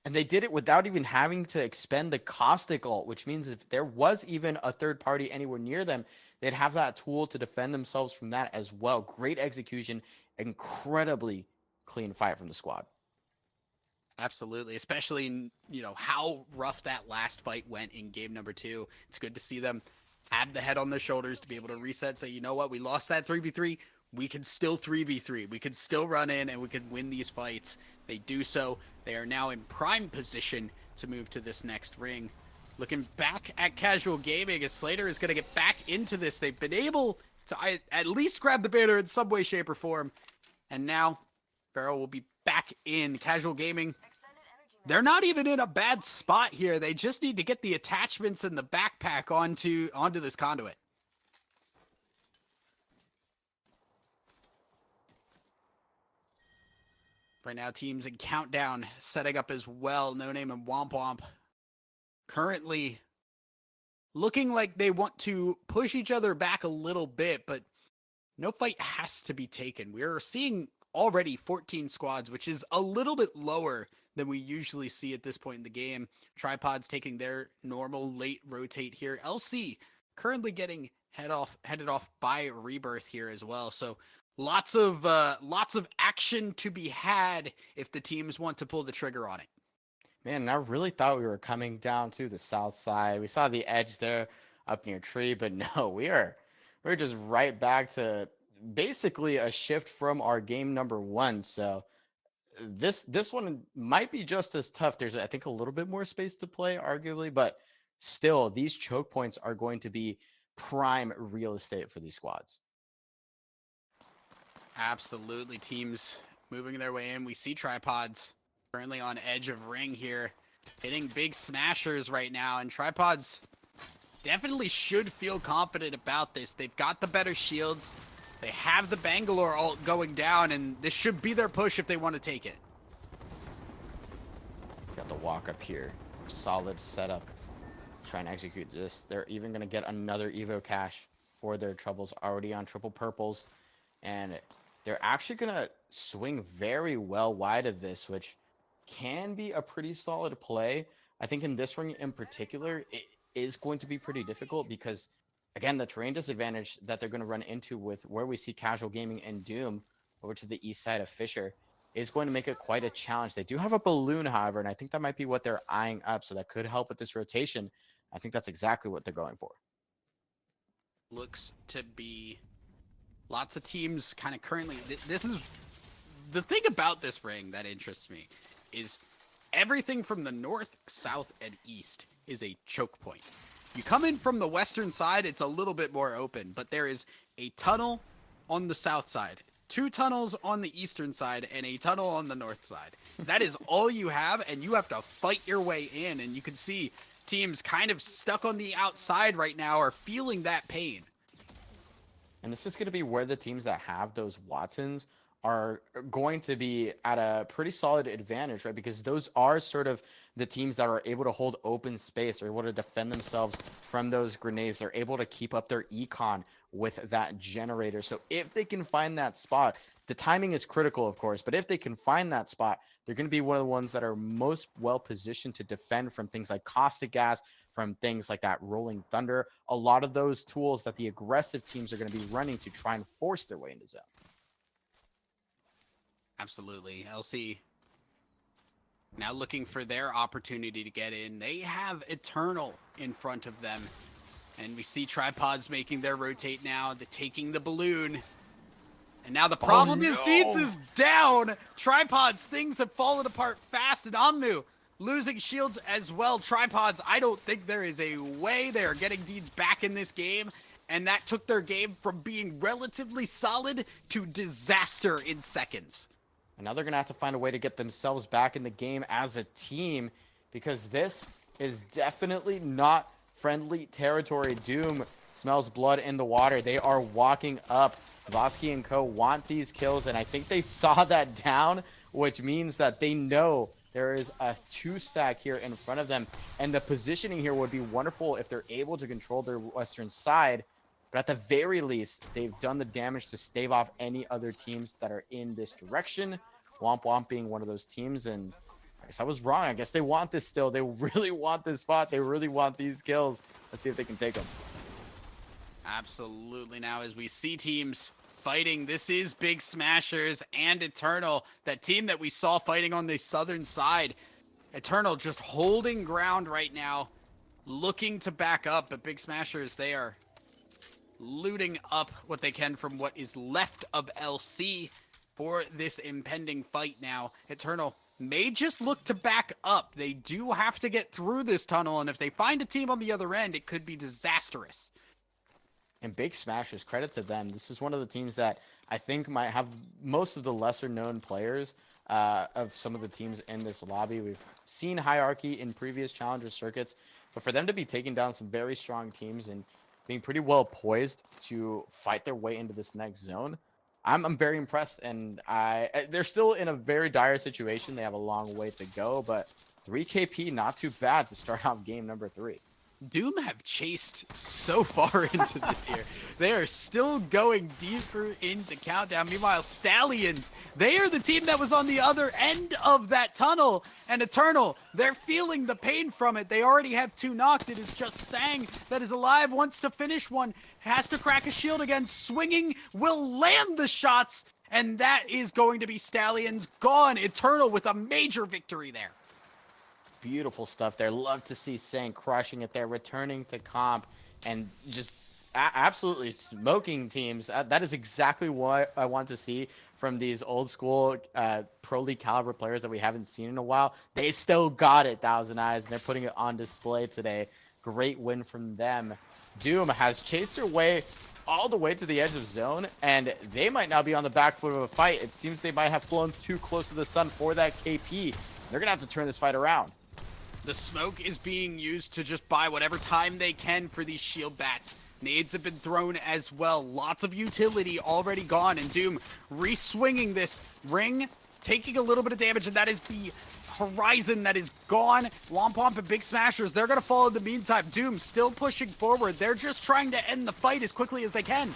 And they did it without even having to expend the caustic ult, which means if there was even a third party anywhere near them, they'd have that tool to defend themselves from that as well. Great execution, incredibly clean fight from the squad. Absolutely, especially, you know, how rough that last fight went in game number 2. It's good to see them have the head on their shoulders to be able to reset, say, you know what, we lost that 3v3, we can still 3v3, we can still run in and we can win these fights. They do so. They are now in prime position to move to this next ring. Looking back at Casual Gaming, as Slater is going to get back into this. They've been able to at least grab the banner in some way, shape, or form. And now Farrell will be back in casual gaming. They're not even in a bad spot here. They just need to get the attachments and the backpack onto this conduit. Right now, teams in countdown setting up as well. No Name and Womp Womp currently looking like they want to push each other back a little bit, but no fight has to be taken. We're seeing already 14 squads, which is a little bit lower than we usually see at this point in the game. Tripods taking their normal late rotate here. LC currently getting headed off by Rebirth here as well. So lots of action to be had if the teams want to pull the trigger on it. Man, I really thought we were coming down to the south side. We saw the edge there up near tree, but no, we're just right back to basically a shift from our game number 1. So this one might be just as tough. There's, I think, a little bit more space to play, arguably, but still, these choke points are going to be prime real estate for these squads. Absolutely, teams moving their way in. We see Tripods currently on edge of ring here, hitting big smashers right now, and Tripods definitely should feel confident about this. They've got the better shields. They have the Bangalore ult going down, and this should be their push if they want to take it. Got the walk up here. Solid setup. Trying to execute this. They're even going to get another Evo cash for their troubles, already on triple purples. And they're actually going to swing very well wide of this, which can be a pretty solid play. I think in this ring in particular, it is going to be pretty difficult because, again, the terrain disadvantage that they're going to run into with where we see casual gaming and Doom over to the east side of Fisher is going to make it quite a challenge. They do have a balloon, however, and I think that might be what they're eyeing up, so that could help with this rotation. I think that's exactly what they're going for. Looks to be lots of teams kind of currently... This is the thing about this ring that interests me is everything from the north, south, and east is a choke point. You come in from the western side, it's a little bit more open, but there is a tunnel on the south side, 2 tunnels on the eastern side, and a tunnel on the north side. That is all you have, and you have to fight your way in, and you can see teams kind of stuck on the outside right now are feeling that pain. And this is going to be where the teams that have those Watsons are going to be at a pretty solid advantage, right? Because those are sort of the teams that are able to hold open space, are able to defend themselves from those grenades. They're able to keep up their econ with that generator. So if they can find that spot, the timing is critical, of course, but if they can find that spot, they're going to be one of the ones that are most well positioned to defend from things like caustic gas, from things like that rolling thunder, a lot of those tools that the aggressive teams are going to be running to try and force their way into zone. Absolutely. LC now looking for their opportunity to get in. They have Eternal in front of them. And we see Tripods making their rotate now. They're taking the balloon. And now the problem is Deeds is down. Tripods, things have fallen apart fast. And Omnu losing shields as well. Tripods, I don't think there is a way they're getting Deeds back in this game. And that took their game from being relatively solid to disaster in seconds. And now they're going to have to find a way to get themselves back in the game as a team, because this is definitely not friendly territory. Doom smells blood in the water. They are walking up. Vosky and co want these kills, and I think they saw that down, which means that they know there is a 2-stack here in front of them. And the positioning here would be wonderful if they're able to control their western side. But at the very least, they've done the damage to stave off any other teams that are in this direction. Womp Womp being one of those teams, and I guess I was wrong. I guess they want this still. They really want this spot. They really want these kills. Let's see if they can take them. Absolutely. Now as we see teams fighting, this is Big Smashers and Eternal, that team that we saw fighting on the southern side. Eternal just holding ground right now, looking to back up, but Big Smashers, they are looting up what they can from what is left of LC for this impending fight now. Eternal may just look to back up. They do have to get through this tunnel, and if they find a team on the other end, it could be disastrous. And big smashes, credit to them. This is one of the teams that I think might have most of the lesser known players of some of the teams in this lobby. We've seen hierarchy in previous challenger circuits, but for them to be taking down some very strong teams and being pretty well poised to fight their way into this next zone, I'm very impressed. And they're still in a very dire situation. They have a long way to go, but 3 KP, not too bad to start off game number 3. Doom have chased so far into this year. They are still going deeper into Countdown. Meanwhile, Stallions, they are the team that was on the other end of that tunnel. And Eternal, they're feeling the pain from it. They already have 2 knocked. It is just Sang that is alive, wants to finish one, has to crack a shield again. Swinging, will land the shots. And that is going to be Stallions gone. Eternal with a major victory there. Beautiful stuff there. Love to see Sang crushing it there, returning to comp and just absolutely smoking teams. That is exactly what I want to see from these old school pro league caliber players that we haven't seen in a while. They still got it, Thousand Eyes, and they're putting it on display today. Great win from them. Doom has chased their way all the way to the edge of zone, and they might now be on the back foot of a fight. It seems they might have flown too close to the sun for that KP. They're going to have to turn this fight around. The smoke is being used to just buy whatever time they can for these shield bats. Nades have been thrown as well. Lots of utility already gone, and Doom re-swinging this ring, taking a little bit of damage, and that is the horizon that is gone. Wampomp and Big Smashers, they're going to fall in the meantime. Doom still pushing forward. They're just trying to end the fight as quickly as they can.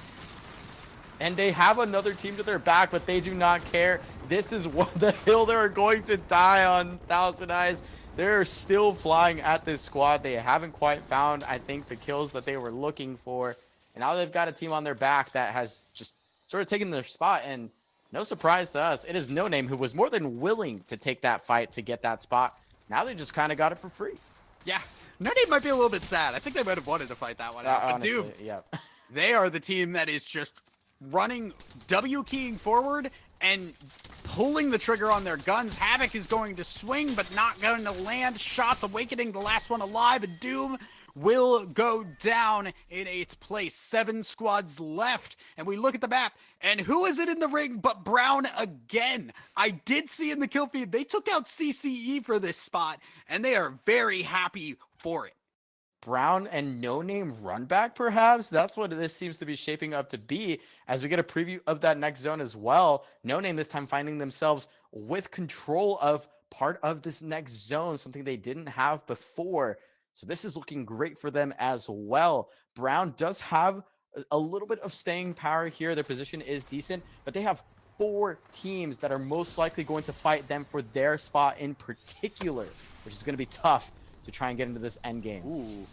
And they have another team to their back, but they do not care. This is what the hill they're going to die on, Thousand Eyes. They're still flying at this squad. They haven't quite found, I think, the kills that they were looking for. And now they've got a team on their back that has just sort of taken their spot. And no surprise to us, it is No Name who was more than willing to take that fight to get that spot. Now they just kind of got it for free. Yeah, No Name might be a little bit sad. I think they might have wanted to fight that one out. Honestly, But Doom, yeah. they are the team that is just running, W keying forward and pulling the trigger on their guns. Havoc is going to swing, but not going to land. Shots Awakening, the last one alive, and Doom will go down in 8th place. 7 squads left, and we look at the map, and who is it in the ring but Brown again? I did see in the kill feed, they took out CCE for this spot, and they are very happy for it. Brown and No Name run back, perhaps? That's what this seems to be shaping up to be as we get a preview of that next zone as well. No Name this time finding themselves with control of part of this next zone, something they didn't have before. So this is looking great for them as well. Brown does have a little bit of staying power here. Their position is decent, but they have 4 teams that are most likely going to fight them for their spot in particular, which is going to be tough to try and get into this end game. Ooh.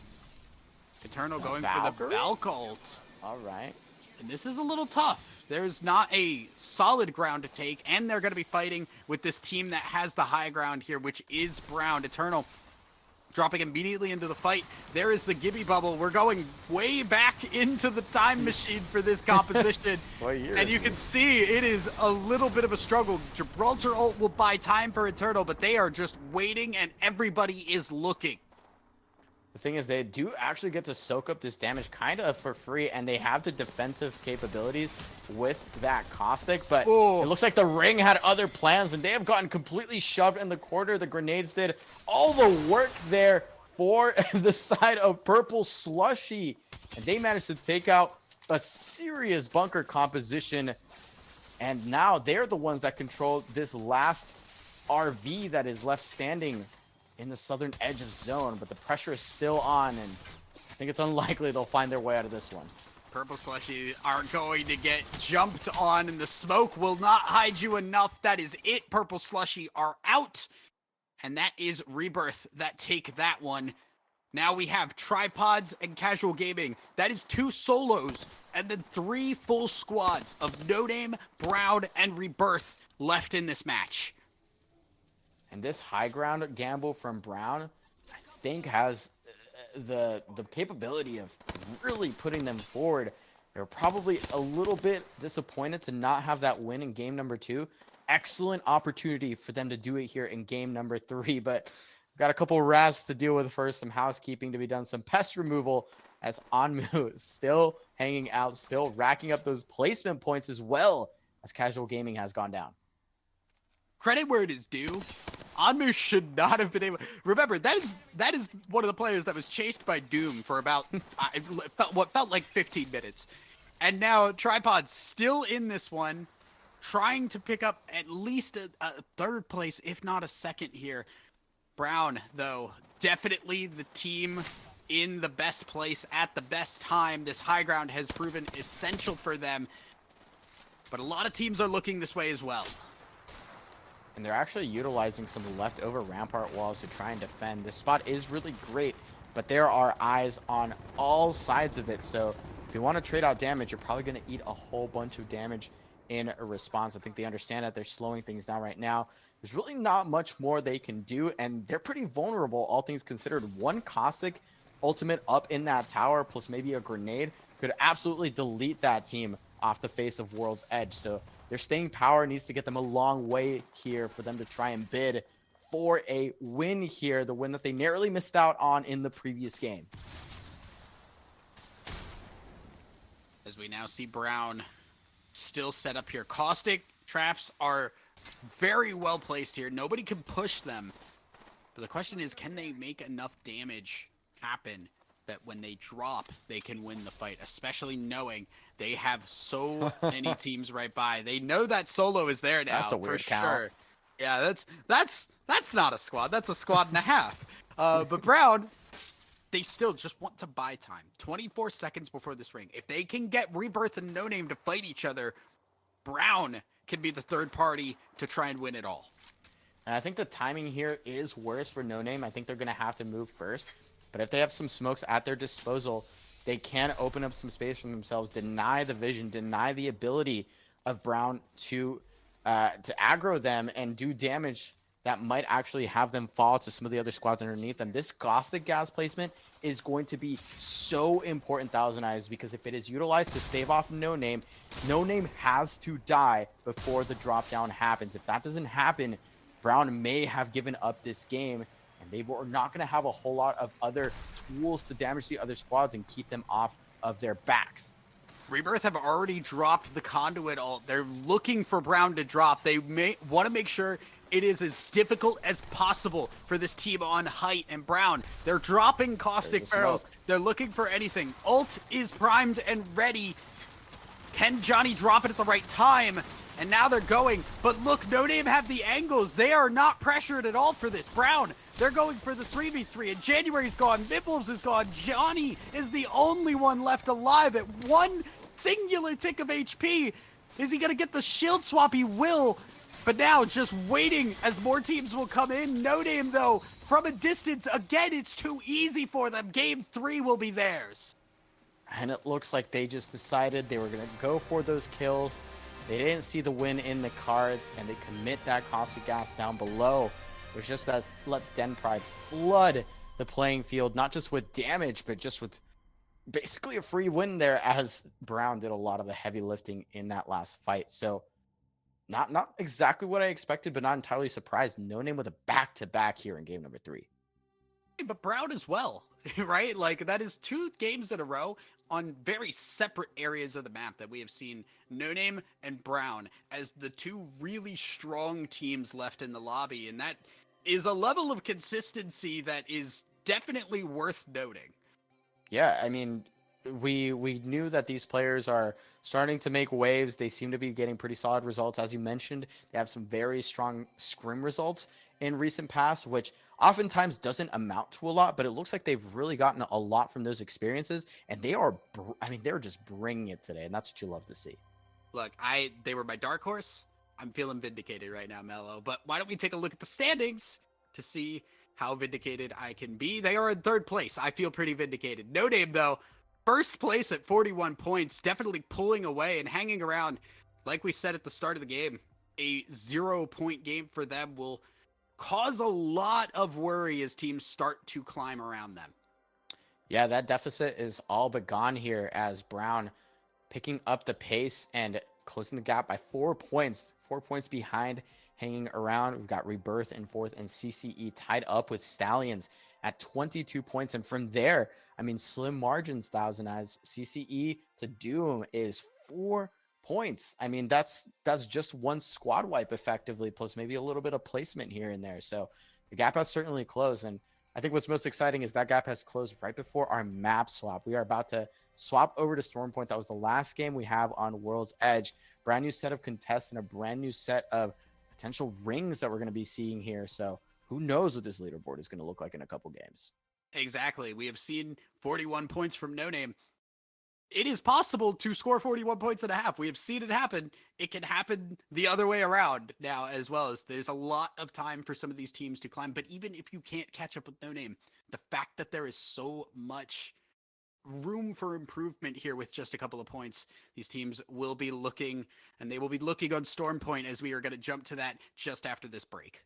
Eternal going Valkyrie? for the Valk ult. All right. And this is a little tough. There's not a solid ground to take, and they're going to be fighting with this team that has the high ground here, which is Brown. Eternal dropping immediately into the fight. There is the Gibby bubble. We're going way back into the time machine for this composition. And you can see it is a little bit of a struggle. Gibraltar ult will buy time for Eternal, but they are just waiting, and everybody is looking. The thing is, they do actually get to soak up this damage kind of for free, and they have the defensive capabilities with that Caustic, but it looks like the Ring had other plans, and they have gotten completely shoved in the corner. The grenades did all the work there for the side of Purple Slushy, and they managed to take out a serious bunker composition, and now they're the ones that control this last RV that is left standing in the southern edge of zone, but the pressure is still on, and I think it's unlikely they'll find their way out of this one. Purple Slushy are going to get jumped on, and the smoke will not hide you enough. That is it. Purple Slushy are out, and that is Rebirth that take that one. Now we have Tripods and Casual Gaming. That is 2 solos, and then 3 full squads of No Name, Brown, and Rebirth left in this match. And this high ground gamble from Brown, I think, has the capability of really putting them forward. They're probably a little bit disappointed to not have that win in game number 2. Excellent opportunity for them to do it here in game number 3, but we've got a couple rats to deal with first, some housekeeping to be done, some pest removal as Anmu still hanging out, still racking up those placement points as well as Casual Gaming has gone down. Credit where it is due. Anmu should not have been able. Remember, that is one of the players that was chased by Doom for about what felt like 15 minutes, and now Tripod's still in this one, trying to pick up at least a third place, if not a second here. Brown, though, definitely the team in the best place at the best time. This high ground has proven essential for them, but a lot of teams are looking this way as well. And they're actually utilizing some leftover rampart walls to try and defend. This spot is really great, but there are eyes on all sides of it. So if you want to trade out damage, you're probably going to eat a whole bunch of damage in a response. I think they understand that they're slowing things down right now. There's really not much more they can do, and they're pretty vulnerable, all things considered. One Caustic ultimate up in that tower, plus maybe a grenade, could absolutely delete that team off the face of World's Edge. So their staying power needs to get them a long way here for them to try and bid for a win here, the win that they narrowly missed out on in the previous game. As we now see Brown still set up here. Caustic traps are very well placed here. Nobody can push them. But the question is, can they make enough damage happen that when they drop, they can win the fight, especially knowing they have so many teams right by. They know that Solo is there now. That's a weird for count. sure. Yeah, that's not a squad. That's a squad and a half. But Brown, they still just want to buy time. 24 seconds before this ring. If they can get Rebirth and No Name to fight each other, Brown can be the third party to try and win it all. And I think the timing here is worse for No Name. I think they're going to have to move first. But if they have some smokes at their disposal, they can open up some space for themselves, deny the vision, deny the ability of Brown to aggro them and do damage that might actually have them fall to some of the other squads underneath them. This Caustic gas placement is going to be so important, Thousand Eyes, because if it is utilized to stave off No Name, No Name has to die before the drop down happens. If that doesn't happen, Brown may have given up this game, and they were not going to have a whole lot of other tools to damage the other squads and keep them off of their backs. Rebirth have already dropped the conduit ult. They're looking for Brown to drop. They may want to make sure it is as difficult as possible for this team on height. And Brown, they're dropping caustic barrels. They're looking for anything. Ult is primed and ready. Can Johnny drop it at the right time? And now they're going. But look, No Name have the angles. They are not pressured at all for this. Brown, they're going for the 3v3. And January's gone. Mibbles is gone. Johnny is the only one left alive at one singular tick of HP. Is he going to get the shield swap? He will. But now just waiting as more teams will come in. No Name, though, from a distance, again, it's too easy for them. Game 3 will be theirs. And it looks like they just decided they were going to go for those kills. They didn't see the win in the cards, and they commit that caustic gas down below, which just lets Den Pride flood the playing field, not just with damage, but just with basically a free win there, as Brown did a lot of the heavy lifting in that last fight. So not exactly what I expected, but not entirely surprised. No Name with a back-to-back here in game number 3. But Brown as well, right? Like, that is 2 games in a row on very separate areas of the map that we have seen No Name and Brown as the 2 really strong teams left in the lobby. And that is a level of consistency that is definitely worth noting. Yeah, I mean, we knew that these players are starting to make waves. They seem to be getting pretty solid results. As you mentioned, they have some very strong scrim results in recent past, which oftentimes doesn't amount to a lot, but it looks like they've really gotten a lot from those experiences, and they're just bringing it today, and that's what you love to see. Look, they were my dark horse. I'm feeling vindicated right now, Mello, but why don't we take a look at the standings to see how vindicated I can be? They are in 3rd place. I feel pretty vindicated. No Name, though, 1st place at 41 points, definitely pulling away and hanging around. Like we said at the start of the game, a 0-point game for them will cause a lot of worry as teams start to climb around them. Yeah, that deficit is all but gone here, as Brown picking up the pace and closing the gap by 4 points. 4 points behind, hanging around. We've got Rebirth in 4th and CCE tied up with Stallions at 22 points. And from there, I mean, slim margins, Thousand Eyes. CCE to Doom is 4 points. I mean, that's just one squad wipe effectively, plus maybe a little bit of placement here and there. So the gap has certainly closed. And I think what's most exciting is that gap has closed right before our map swap. We are about to swap over to Stormpoint. That was the last game we have on World's Edge. Brand new set of contests and a brand new set of potential rings that we're going to be seeing here. So who knows what this leaderboard is going to look like in a couple games. Exactly. We have seen 41 points from No Name. It is possible to score 41 points and a half. We have seen it happen. It can happen the other way around now as well. As there's a lot of time for some of these teams to climb. But even if you can't catch up with No Name, the fact that there is so much room for improvement here with just a couple of points, these teams will be looking, and they will be looking on Storm Point, as we are going to jump to that just after this break.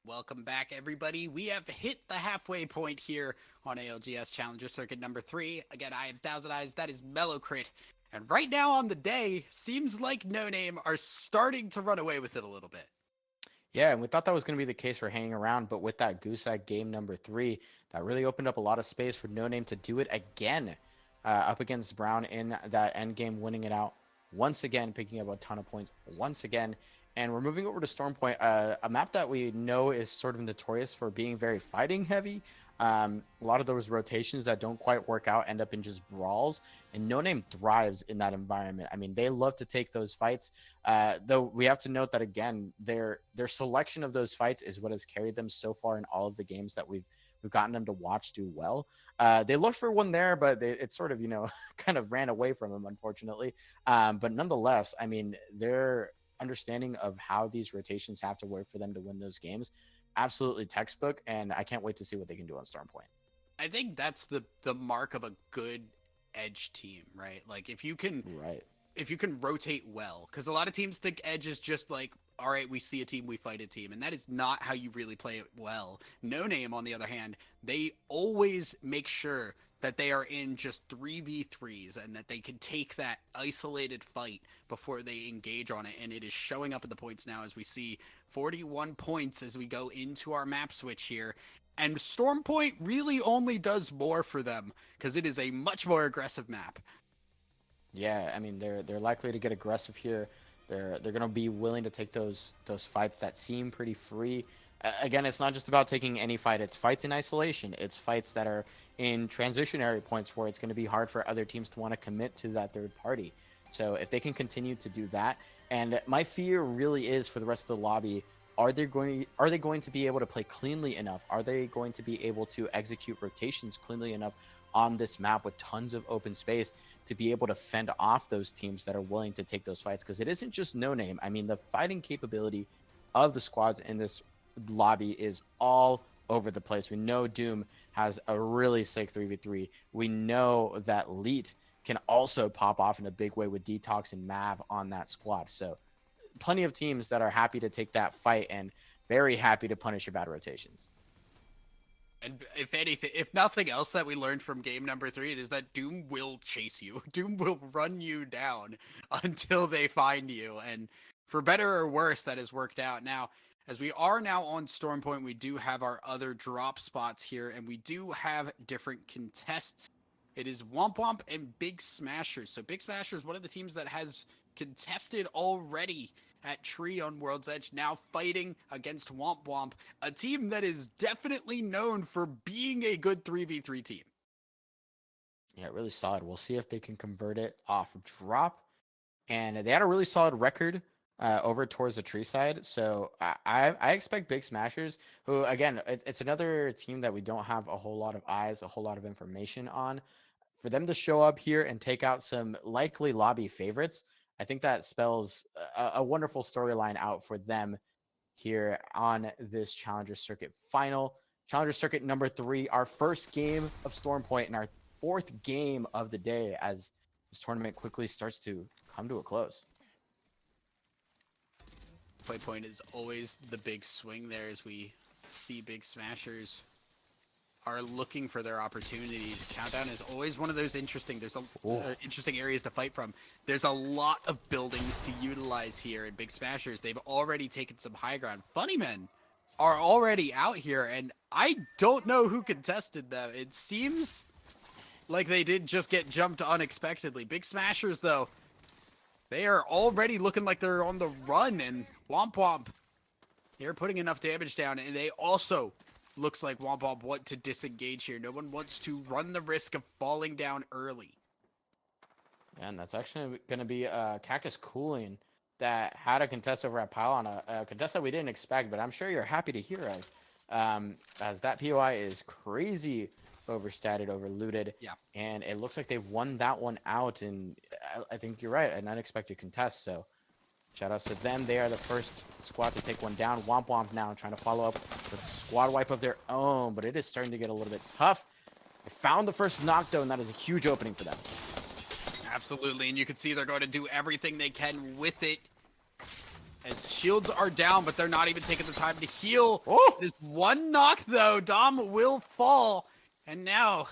Welcome back, everybody. We have hit the halfway point here on ALGS Challenger Circuit number 3. Again, I am Thousand Eyes. That is Mellowcrit. And right now on the day, seems like No Name are starting to run away with it a little bit. Yeah, and we thought that was going to be the case for hanging around, but with that goose egg game number 3, that really opened up a lot of space for No Name to do it again up against Brown in that end game, winning it out once again, picking up a ton of points once again. And we're moving over to Stormpoint, a map that we know is sort of notorious for being very fighting heavy. A lot of those rotations that don't quite work out end up in just brawls, and No Name thrives in that environment. I mean, they love to take those fights, though we have to note that, again, their selection of those fights is what has carried them so far in all of the games that we've gotten them to watch do well. They looked for one there, but it sort of, kind of ran away from them, unfortunately. But nonetheless, I mean, their understanding of how these rotations have to work for them to win those games, absolutely textbook, and I can't wait to see what they can do on Stormpoint. I think that's the mark of a good edge team, right? Like if you can rotate well, because a lot of teams think edge is just like, all right, we see a team, we fight a team, and that is not how you really play it well. No Name, on the other hand, they always make sure that they are in just 3v3s and that they can take that isolated fight before they engage on it, and it is showing up at the points now, as we see 41 points as we go into our map switch here. And Storm Point really only does more for them because it is a much more aggressive map. Yeah, I mean they're likely to get aggressive here. They're gonna be willing to take those fights that seem pretty free. Again, it's not just about taking any fight. It's fights in isolation. It's fights that are in transitionary points where it's going to be hard for other teams to want to commit to that third party. So if they can continue to do that, and my fear really is for the rest of the lobby, are they going to be able to play cleanly enough? Are they going to be able to execute rotations cleanly enough on this map with tons of open space to be able to fend off those teams that are willing to take those fights? Because it isn't just no name. I mean, the fighting capability of the squads in this lobby is all over the place. We know Doom has a really sick 3v3. We know that Leet can also pop off in a big way with Detox and Mav on that squad. So plenty of teams that are happy to take that fight and very happy to punish your bad rotations. And if anything, if nothing else that we learned from game number 3, it is that Doom will chase you. Doom will run you down until they find you. And for better or worse, that has worked out. Now, as we are now on Storm Point, we do have our other drop spots here, and we do have different contests. It is Womp Womp and Big Smashers. So Big Smashers, one of the teams that has contested already at Tree on World's Edge, now fighting against Womp Womp, a team that is definitely known for being a good 3v3 team. Yeah, really solid. We'll see if they can convert it off drop. And they had a really solid record over towards the Tree side. So I expect Big Smashers, who, again, it's another team that we don't have a whole lot of eyes, a whole lot of information on. For them to show up here and take out some likely lobby favorites, I think that spells a wonderful storyline out for them here on this Challenger Circuit final. Challenger Circuit number 3, our first game of Storm Point and our 4th game of the day as this tournament quickly starts to come to a close. Play point is always the big swing there as we see Big Smashers are looking for their opportunities. Countdown is always one of those interesting. There's interesting areas to fight from. There's a lot of buildings to utilize here in Big Smashers. They've already taken some high ground. Funny Men are already out here, and I don't know who contested them. It seems like they did just get jumped unexpectedly. Big Smashers, though, they are already looking like they're on the run, and Womp Womp, they're putting enough damage down, and they also looks like Womp Womp want to disengage here. No one wants to run the risk of falling down early. And that's actually going to be Cactus Cooling that had a contest over at Pylon, a contest that we didn't expect, but I'm sure you're happy to hear of, as that POI is crazy overstated, overlooted. Yeah. And it looks like they've won that one out, and I think you're right, an unexpected contest. So shout outs to them. They are the first squad to take one down. Womp Womp now trying to follow up with a squad wipe of their own, but it is starting to get a little bit tough. They found the first knockdown, and that is a huge opening for them. Absolutely, and you can see they're going to do everything they can with it. As shields are down, but they're not even taking the time to heal. Oh! There's one knock, though. Dom will fall. And now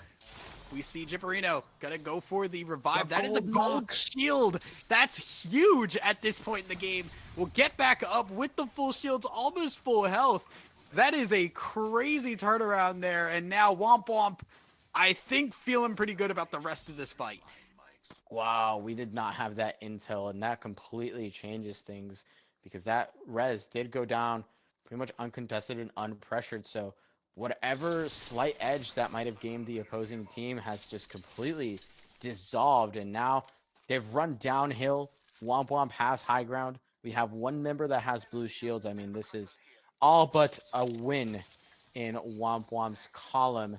we see Jipperino gonna go for the revive. That is a gold shield. That's huge at this point in the game. We'll get back up with the full shields, almost full health. That is a crazy turnaround there. And now Womp Womp, I think, feeling pretty good about the rest of this fight. Wow, we did not have that intel, and that completely changes things because that res did go down pretty much uncontested and unpressured. So whatever slight edge that might have gained the opposing team has just completely dissolved, and now they've run downhill. Womp Womp has high ground. We have one member that has blue shields. I mean, this is all but a win in Womp Womp's column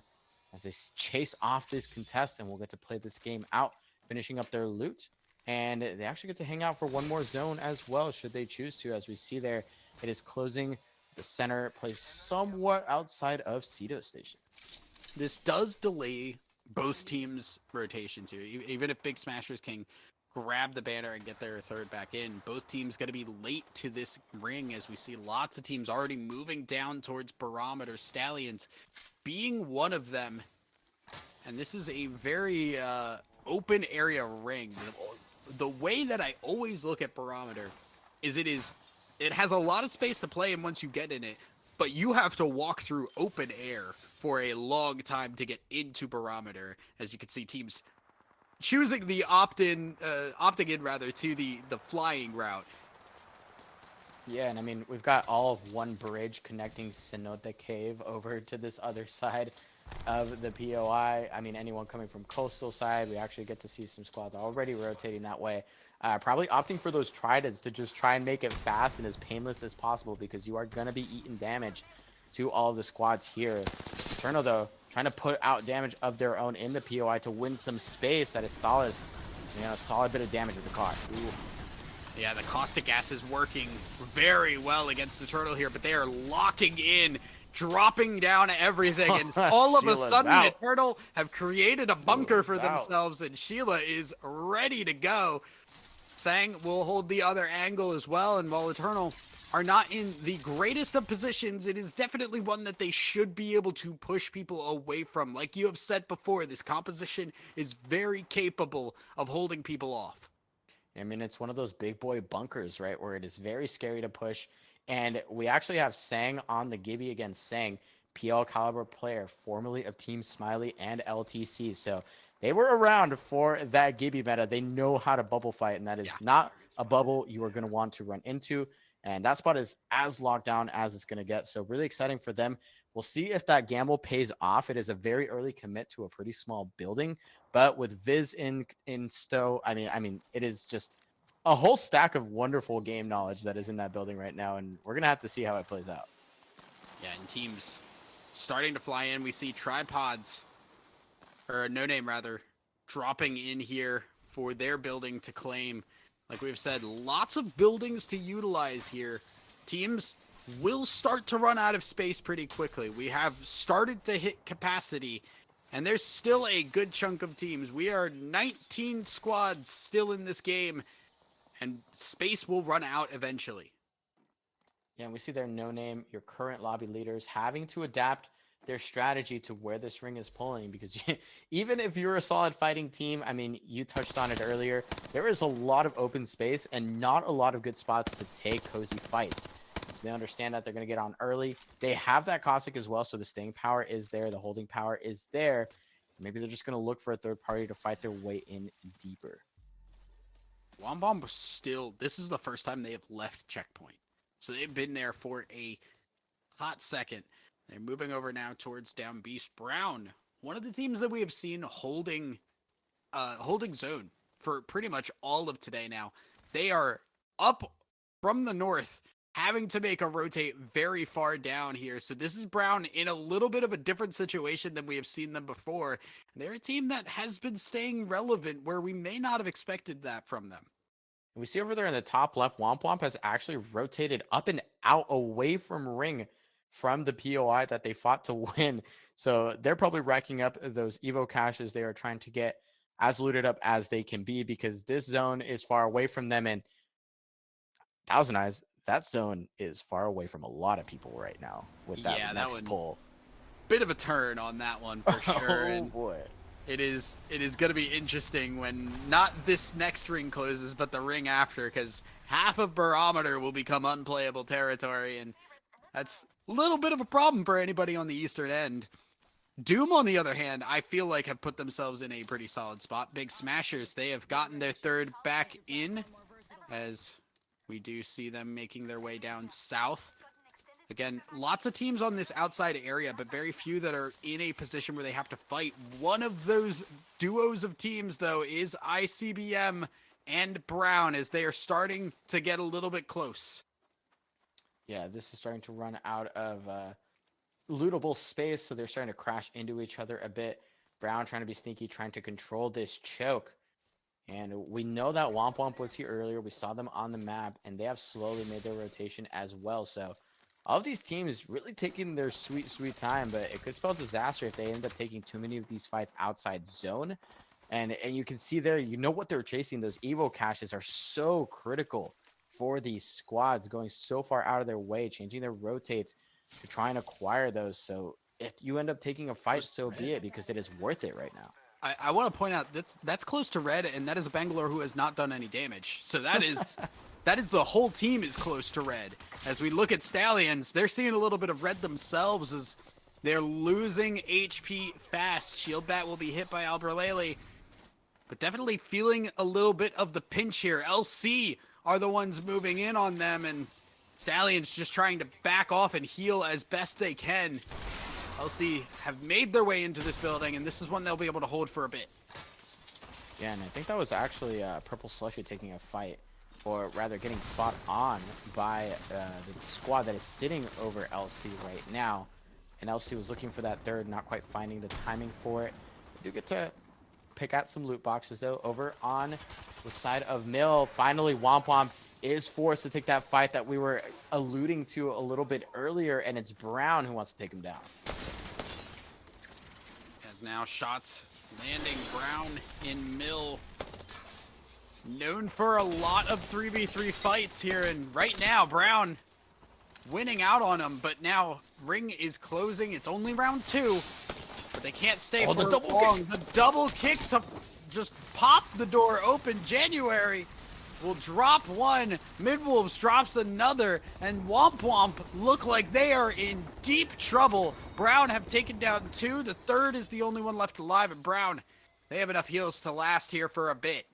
as they chase off this contest, and we'll get to play this game out, finishing up their loot. And they actually get to hang out for one more zone as well, should they choose to. As we see there, it is closing the center, placed somewhat outside of Cedo Station. This does delay both teams' rotations here. Even if Big Smashers can grab the banner and get their third back in, both teams going to be late to this ring, as we see lots of teams already moving down towards Barometer. Stallions being one of them. And this is a very open area ring. The way that I always look at Barometer is it is it has a lot of space to play in once you get in it, but you have to walk through open air for a long time to get into Barometer. As you can see, teams choosing the opting in rather to the flying route. Yeah, and I mean, we've got all of one bridge connecting Cenote Cave over to this other side of the POI. I mean, anyone coming from coastal side, we actually get to see some squads already rotating that way. Probably opting for those tridents to just try and make it fast and as painless as possible, because you are going to be eating damage to all of the squads here. Eternal, though, trying to put out damage of their own in the POI to win some space. That is Thales, a solid bit of damage with the car. Ooh. Yeah, the caustic gas is working very well against the turtle here, but they are locking in, dropping down everything, and all of a Sheila's sudden out. the turtle have created a bunker for Sheila's out. themselves, and Sheila is ready to go. Sang will hold the other angle as well, and while Eternal are not in the greatest of positions, it is definitely one that they should be able to push people away from. Like you have said before, this composition is very capable of holding people off. I mean, it's one of those big boy bunkers, right, where it is very scary to push. And we actually have Sang on the Gibby against Sang, PL caliber player, formerly of Team Smiley and LTC. So they were around for that Gibby meta. They know how to bubble fight, and that is not a bubble you are going to want to run into. And that spot is as locked down as it's going to get. So really exciting for them. We'll see if that gamble pays off. It is a very early commit to a pretty small building, but with Viz in stow, I mean, it is just a whole stack of wonderful game knowledge that is in that building right now, and we're gonna have to see how it plays out. Yeah, and teams starting to fly in. We see tripods, or no name rather, dropping in here for their building to claim. Like we've said, lots of buildings to utilize here. Teams will start to run out of space pretty quickly. We have started to hit capacity, and there's still a good chunk of teams. We are 19 squads still in this game, and space will run out eventually. Yeah, and we see their no name, your current lobby leaders, having to adapt their strategy to where this ring is pulling, because even if you're a solid fighting team, I mean, you touched on it earlier, there is a lot of open space and not a lot of good spots to take cozy fights. So they understand that they're going to get on early. They have that caustic as well, so the staying power is there, the holding power is there. Maybe they're just going to look for a third party to fight their way in deeper. Wombomb still, this is the first time they have left checkpoint. So they've been there for a hot second. They're moving over now towards down Beast. Brown, one of the teams that we have seen holding zone for pretty much all of today now. They are up from the north, having to make a rotate very far down here. So this is Brown in a little bit of a different situation than we have seen them before. They're a team that has been staying relevant where we may not have expected that from them. And we see over there in the top left, Womp Womp has actually rotated up and out away from Ring from the POI that they fought to win. So they're probably racking up those Evo caches. They are trying to get as looted up as they can be, because this zone is far away from them. And Thousand Eyes, that zone is far away from a lot of people right now with that next pull. Bit of a turn on that one for sure. Oh boy. It is going to be interesting when not this next ring closes, but the ring after, because half of Barometer will become unplayable territory, and that's a little bit of a problem for anybody on the eastern end. Doom, on the other hand, I feel like have put themselves in a pretty solid spot. Big Smashers, they have gotten their third back in, as we do see them making their way down south. Again, lots of teams on this outside area, but very few that are in a position where they have to fight. One of those duos of teams, though, is ICBM and Brown, as they are starting to get a little bit close. Yeah, this is starting to run out of lootable space, so they're starting to crash into each other a bit. Brown trying to be sneaky, trying to control this choke. And we know that Womp Womp was here earlier. We saw them on the map, and they have slowly made their rotation as well. So all of these teams really taking their sweet, sweet time, but it could spell disaster if they end up taking too many of these fights outside zone. And you can see there, you know what they're chasing. Those Evo caches are so critical for these squads, going so far out of their way, changing their rotates to try and acquire those. So if you end up taking a fight, so be it, because it is worth it right now. I want to point out that's close to red, and that is a Bangalore who has not done any damage. So that is That is the whole team is close to red. As we look at Stallions, they're seeing a little bit of red themselves as they're losing HP fast. Shield Bat will be hit by Albralele, but definitely feeling a little bit of the pinch here. LC are the ones moving in on them, and Stallions just trying to back off and heal as best they can. LC have made their way into this building, and this is one they'll be able to hold for a bit. Yeah, and I think that was actually Purple Slushy taking a fight, or rather getting fought on by the squad that is sitting over LC right now. And LC was looking for that third, not quite finding the timing for it. You do get to pick out some loot boxes, though, over on the side of Mill. Finally, Womp Womp is forced to take that fight that we were alluding to a little bit earlier, and it's Brown who wants to take him down. As now shots landing. Brown in Mill, known for a lot of 3v3 fights here, and right now Brown winning out on him, but now ring is closing. It's only round 2, but they can't stay for long. The double kick to just pop the door open. January will drop one, Midwolves drops another, and Womp Womp look like they are in deep trouble. Brown have taken down 2. The third is the only one left alive, and Brown, they have enough heals to last here for a bit.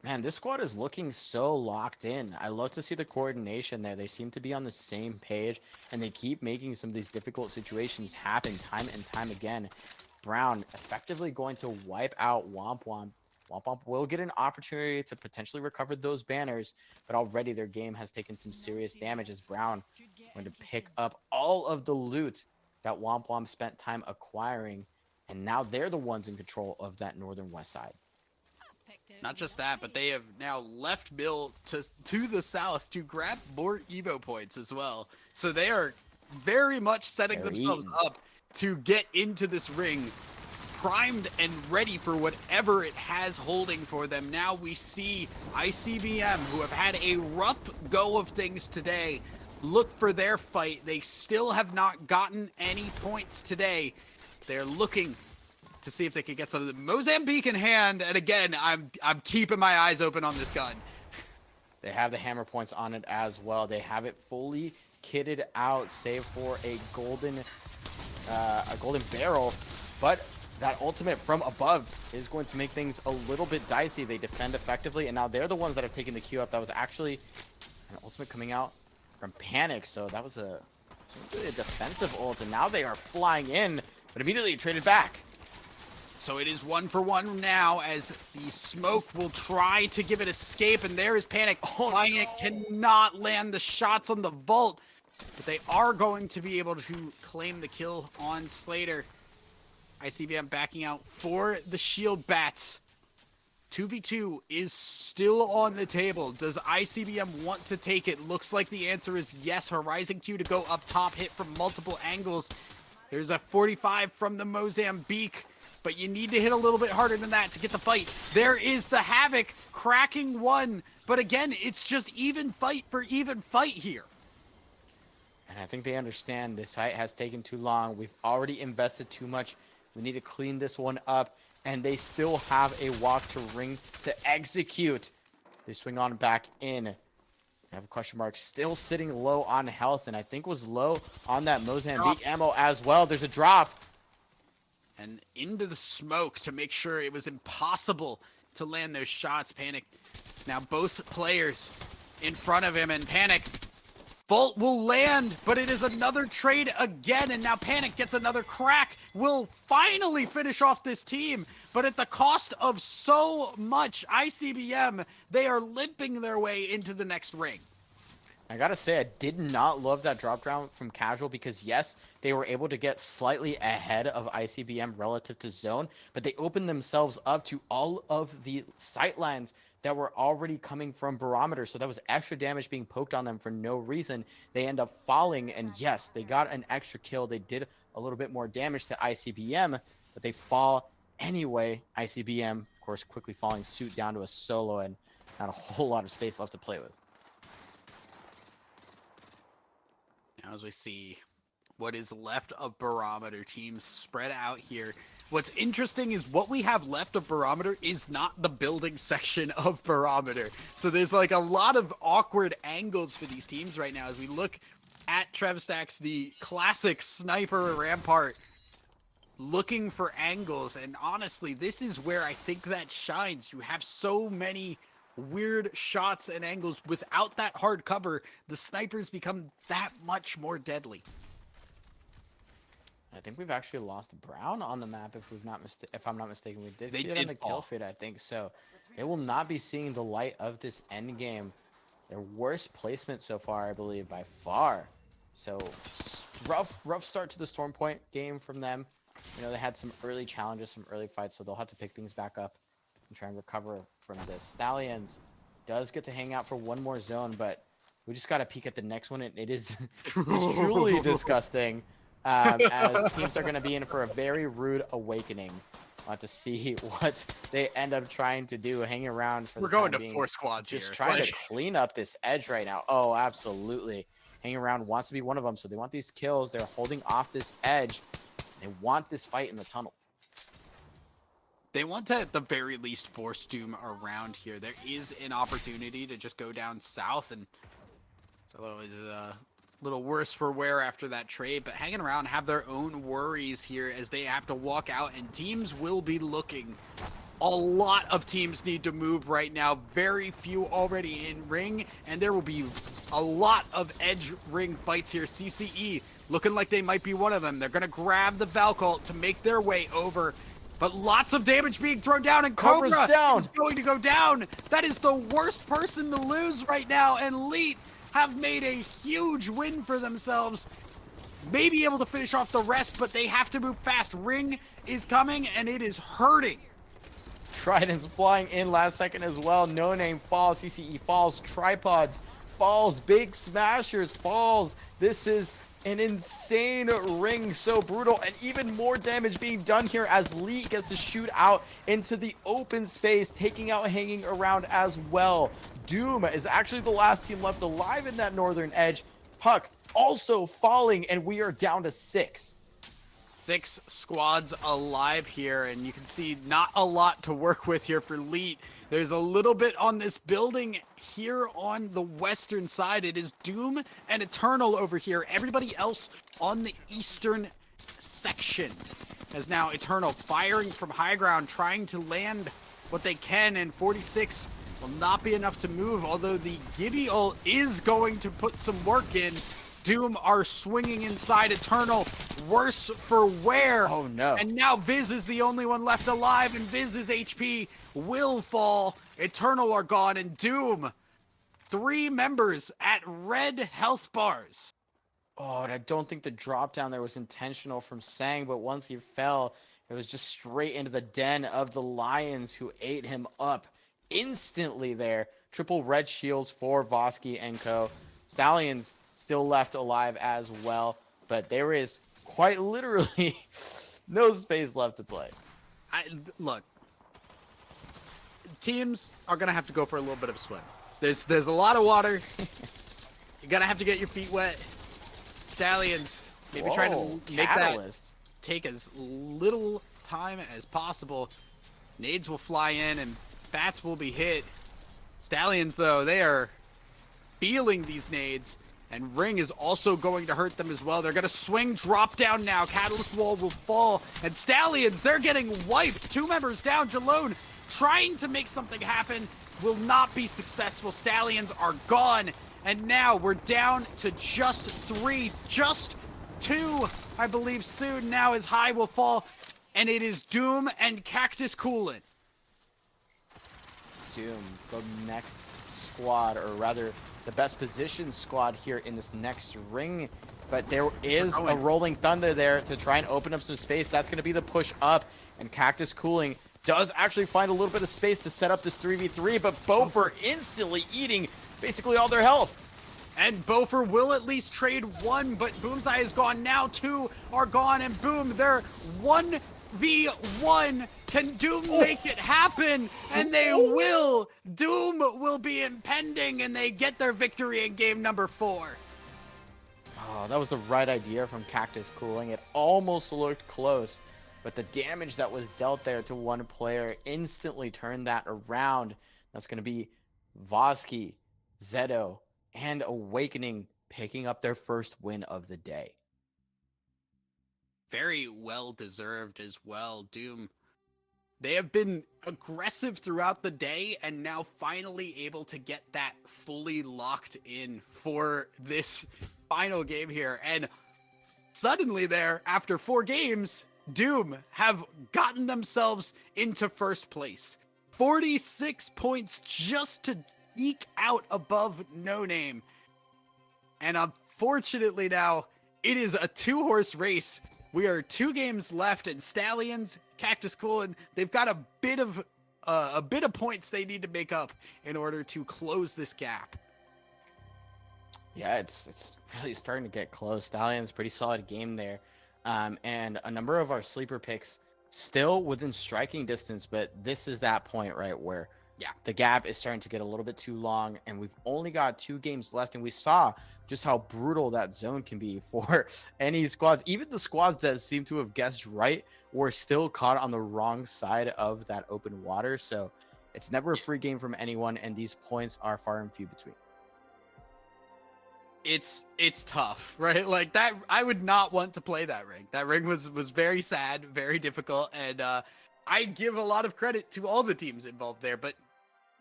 Man, this squad is looking so locked in. I love to see the coordination there. They seem to be on the same page, and they keep making some of these difficult situations happen time and time again. Brown effectively going to wipe out Womp Womp. Womp Womp will get an opportunity to potentially recover those banners, but already their game has taken some serious damage as Brown going to pick up all of the loot that Womp Womp spent time acquiring, and now they're the ones in control of that northern west side. Not just that, but they have now left Mill to the south to grab more Evo points as well. So they are very much setting themselves up to get into this ring, primed and ready for whatever it has holding for them. Now we see ICBM, who have had a rough go of things today, look for their fight. They still have not gotten any points today. They're looking to see if they can get some of the Mozambique in hand. And again, I'm keeping my eyes open on this gun. They have the hammer points on it as well. They have it fully kitted out, save for a golden barrel. But that ultimate from above is going to make things a little bit dicey. They defend effectively, and now they're the ones that have taken the Q up. That was actually an ultimate coming out from Panic, so that was a defensive ult, and now they are flying in, but immediately traded back. So it is 1-for-1 now as the smoke will try to give it escape, and there is Panic. Flying it cannot land the shots on the vault, but they are going to be able to claim the kill on Slater. ICBM backing out for the shield bats. 2v2 is still on the table. Does ICBM want to take it? Looks like the answer is yes. Horizon Q to go up top, hit from multiple angles. There's a 45 from the Mozambique, but you need to hit a little bit harder than that to get the fight. There is the Havoc cracking one, but again, it's just even fight for even fight here. And I think they understand this fight has taken too long. We've already invested too much. We need to clean this one up, and they still have a walk to ring to execute. They swing on back in. They have a question mark, still sitting low on health, and I think was low on that Mozambique ammo as well. There's a drop. And into the smoke to make sure it was impossible to land those shots. Panic. Now both players in front of him, and Panic. Volt will land, but it is another trade again, and now Panic gets another crack. Will finally finish off this team, but at the cost of so much. ICBM, they are limping their way into the next ring. I gotta say, I did not love that drop down from Casual because, yes, they were able to get slightly ahead of ICBM relative to Zone, but they opened themselves up to all of the sightlines that were already coming from Barometer, so that was extra damage being poked on them for no reason. They end up falling, and yes, they got an extra kill. They did a little bit more damage to ICBM, but they fall anyway. ICBM, of course, quickly falling suit down to a solo and not a whole lot of space left to play with. Now as we see what is left of Barometer teams spread out here. What's interesting is what we have left of Barometer is not the building section of Barometer. So there's like a lot of awkward angles for these teams right now as we look at Trevstacks, the classic sniper Rampart, looking for angles. And honestly, this is where I think that shines. You have so many weird shots and angles without that hard cover. The snipers become that much more deadly. I think we've actually lost Brown on the map if I'm not mistaken. We did They see it on did the fall. kill feed, I think. So they will not be seeing the light of this end game. Their worst placement so far, I believe, by far. So rough start to the Storm Point game from them. You know, they had some early challenges, some early fights, so they'll have to pick things back up and try and recover from this. Stallions does get to hang out for one more zone, but we just got to peek at the next one, and it's truly disgusting. As teams are going to be in for a very rude awakening. We'll have to see what they end up trying to do, hanging around for We're the going time to being. 4 squads Just here. trying Like, to clean up this edge right now. Oh, absolutely. Hanging around wants to be one of them, so they want these kills. They're holding off this edge. They want this fight in the tunnel. they want to, at the very least, force Doom around here. There is an opportunity to just go down south, and so it is a little worse for wear after that trade, but hanging around have their own worries here as they have to walk out, and teams will be looking. A lot of teams need to move right now. Very few already in ring, and there will be a lot of edge ring fights here. CCE looking like they might be one of them. They're going to grab the Valcult to make their way over, but lots of damage being thrown down, and Cobra's Cobra down. is going to go down. That is the worst person to lose right now, and Leet have made a huge win for themselves. May be able to finish off the rest, but they have to move fast. Ring is coming, and it is hurting. Trident's flying in last second as well. No Name falls. CCE falls. Tripods falls. Big Smashers falls. This is an insane ring. So brutal. And even more damage being done here as Lee gets to shoot out into the open space, taking out Hanging Around as well. Doom is actually the last team left alive in that northern edge. Puck also falling, and we are down to 6. 6 squads alive here, and you can see not a lot to work with here for Leet. There's a little bit on this building here on the western side. It is Doom and Eternal over here. Everybody else on the eastern section. As now Eternal firing from high ground, trying to land what they can, and 46 will not be enough to move, although the Gibby ult is going to put some work in. Doom are swinging inside Eternal, worse for wear. Oh, no. And now Viz is the only one left alive, and Viz's HP will fall. Eternal are gone, and Doom, 3 members at red health bars. Oh, and I don't think the drop down there was intentional from Sang, but once he fell, it was just straight into the den of the Lions, who ate him up instantly there. Triple red shields for Vosky and co. Stallions still left alive as well, but there is quite literally no space left to play. Look, teams are gonna have to go for a little bit of a swim. There's a lot of water. You're gonna have to get your feet wet. Stallions maybe trying Whoa, to make Catalyst. that take as little time as possible. Nades will fly in and bats will be hit. Stallions, though, they are feeling these nades, and Ring is also going to hurt them as well. They're going to swing drop down now. Catalyst wall will fall, and Stallions, they're getting wiped. 2 members down. Jalone trying to make something happen will not be successful. Stallions are gone, and now we're down to just 3, just 2, I believe soon now as High will fall, and it is Doom and Cactus Coolant. Doom, the next squad, or rather the best positioned squad here in this next ring. But there is a Rolling Thunder there to try and open up some space. That's going to be the push up, and Cactus Cooling does actually find a little bit of space to set up this 3v3, but Bofer instantly eating basically all their health. And Bofer will at least trade 1, but Boomseye is gone now. 2 are gone, and boom, they're 1v1. Can Doom make it happen? And they will. Doom will be impending, and they get their victory in game number 4. Oh, that was the right idea from Cactus Cooling. It almost looked close, but the damage that was dealt there to one player instantly turned that around. That's going to be Vosky, Zeto, and Awakening picking up their first win of the day. Very well deserved as well. Doom, they have been aggressive throughout the day and now finally able to get that fully locked in for this final game here. And suddenly there, after 4 games, Doom have gotten themselves into first place. 46 points just to eke out above No Name. And unfortunately now, it is a 2-horse race. We are 2 games left, and Stallions, Cactus Cool, and they've got a bit of points they need to make up in order to close this gap. Yeah, it's really starting to get close. Stallions, pretty solid game there. And a number of our sleeper picks still within striking distance, but this is that point, right, where the gap is starting to get a little bit too long, and we've only got 2 games left, and we saw just how brutal that zone can be for any squads. Even the squads that seem to have guessed right were still caught on the wrong side of that open water. So it's never a free game from anyone, and these points are far and few between. It's tough, right? Like that, I would not want to play that ring. That ring was very sad, very difficult, and I give a lot of credit to all the teams involved there, but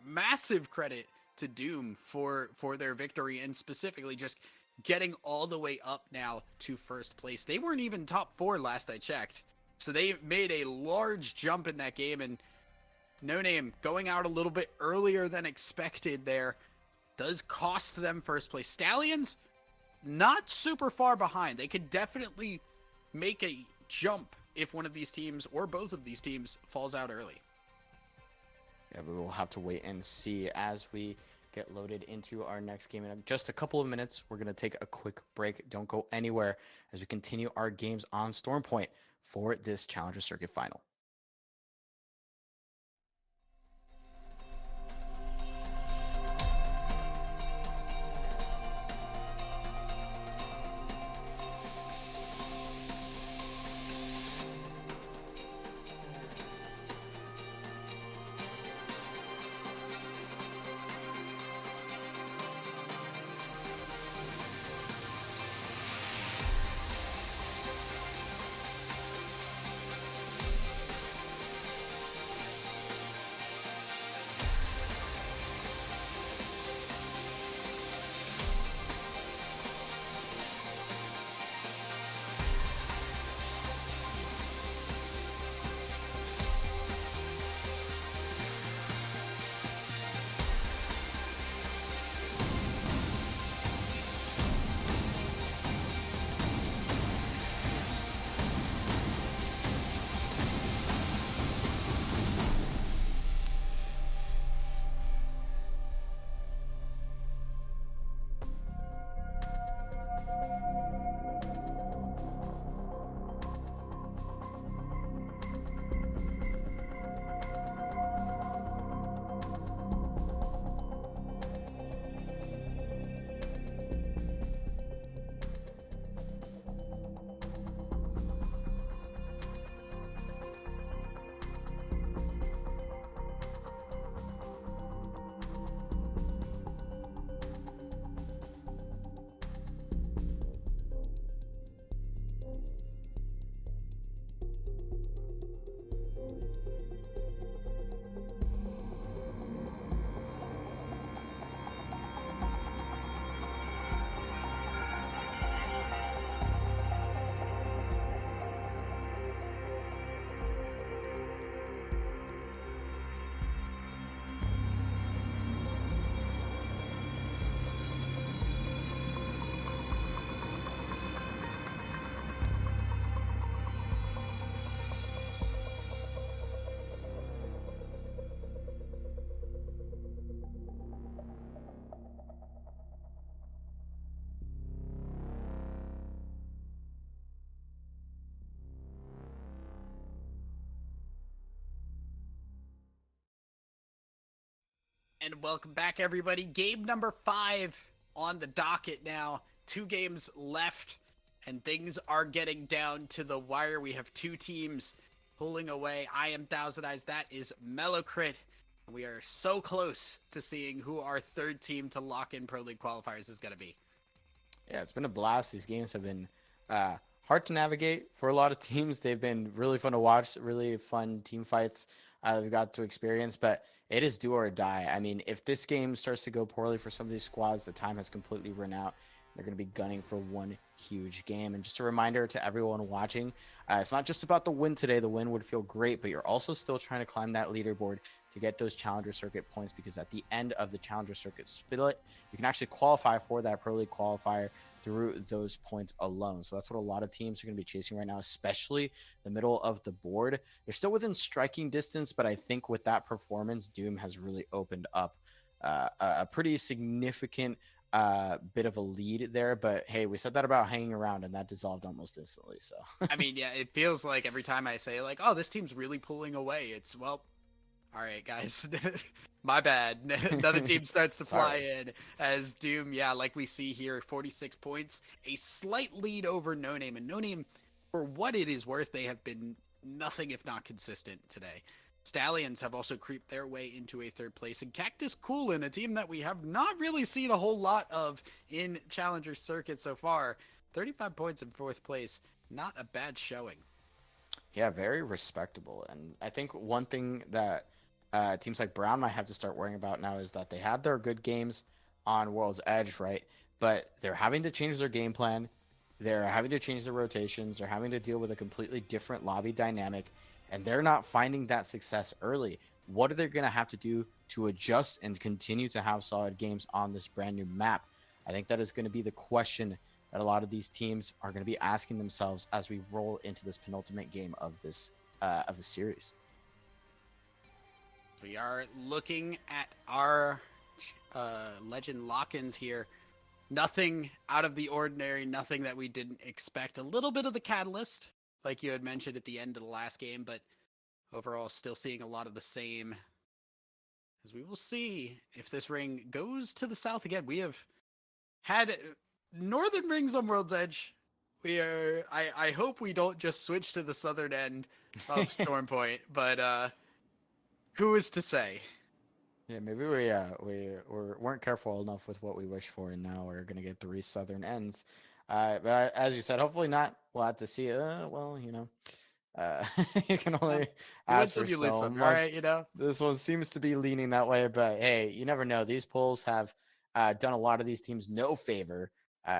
massive credit to Doom for their victory, and specifically just getting all the way up now to first place. They weren't even top 4 last I checked, so they made a large jump in that game, and No Name going out a little bit earlier than expected there does cost them first place. Stallions, not super far behind. They could definitely make a jump if one of these teams or both of these teams falls out early. Yeah, we will have to wait and see as we get loaded into our next game. In just a couple of minutes, we're going to take a quick break. Don't go anywhere as we continue our games on Storm Point for this Challenger Circuit final. And welcome back, everybody. Game number 5 on the docket now. 2 games left, and things are getting down to the wire. We have 2 teams pulling away. I am Thousand Eyes. That is Mellowcrit. We are so close to seeing who our 3rd team to lock in Pro League qualifiers is going to be. Yeah, it's been a blast. These games have been hard to navigate for a lot of teams. They've been really fun to watch, really fun team fights we've got to experience, but it is do or die. I mean, if this game starts to go poorly for some of these squads, the time has completely run out. They're going to be gunning for one huge game. And just a reminder to everyone watching, it's not just about the win today. The win would feel great, but you're also still trying to climb that leaderboard to get those Challenger Circuit points, because at the end of the Challenger Circuit split, you can actually qualify for that Pro League qualifier through those points alone. So that's what a lot of teams are going to be chasing right now, especially the middle of the board. They're still within striking distance, but I think with that performance, Doom has really opened up a pretty significant bit of a lead there. But hey, we said that about hanging around, and that dissolved almost instantly. So I mean, yeah, it feels like every time I say like, oh, this team's really pulling away, it's, well, all right, guys, my bad. Another team starts to fly in as Doom, yeah, like we see here, 46 points, a slight lead over No Name. And No Name, for what it is worth, they have been nothing if not consistent today. Stallions have also creeped their way into a 3rd place, and Cactus Coolin, a team that we have not really seen a whole lot of in Challenger Circuit so far, 35 points in 4th place. Not a bad showing. yeah, very respectable. And I think one thing that teams like Brown might have to start worrying about now is that they had their good games on World's Edge, right? But they're having to change their game plan. They're having to change their rotations. They're having to deal with a completely different lobby dynamic, and they're not finding that success early. What are they going to have to do to adjust and continue to have solid games on this brand new map? I think that is going to be the question that a lot of these teams are going to be asking themselves as we roll into this penultimate game of this of the series. We are looking at our legend lock-ins here. Nothing out of the ordinary, nothing that we didn't expect. A little bit of the catalyst, like you had mentioned at the end of the last game, but overall still seeing a lot of the same. As we will see if this ring goes to the south again. We have had northern rings on World's Edge. I hope we don't just switch to the southern end of Storm Point, but who is to say? Yeah, maybe we weren't careful enough with what we wished for, and now we're gonna get 3 southern ends. But as you said, hopefully not. We'll have to see. Well, you know, you can only ask for so much. All right, you know. This one seems to be leaning that way, but hey, you never know. These polls have done a lot of these teams no favor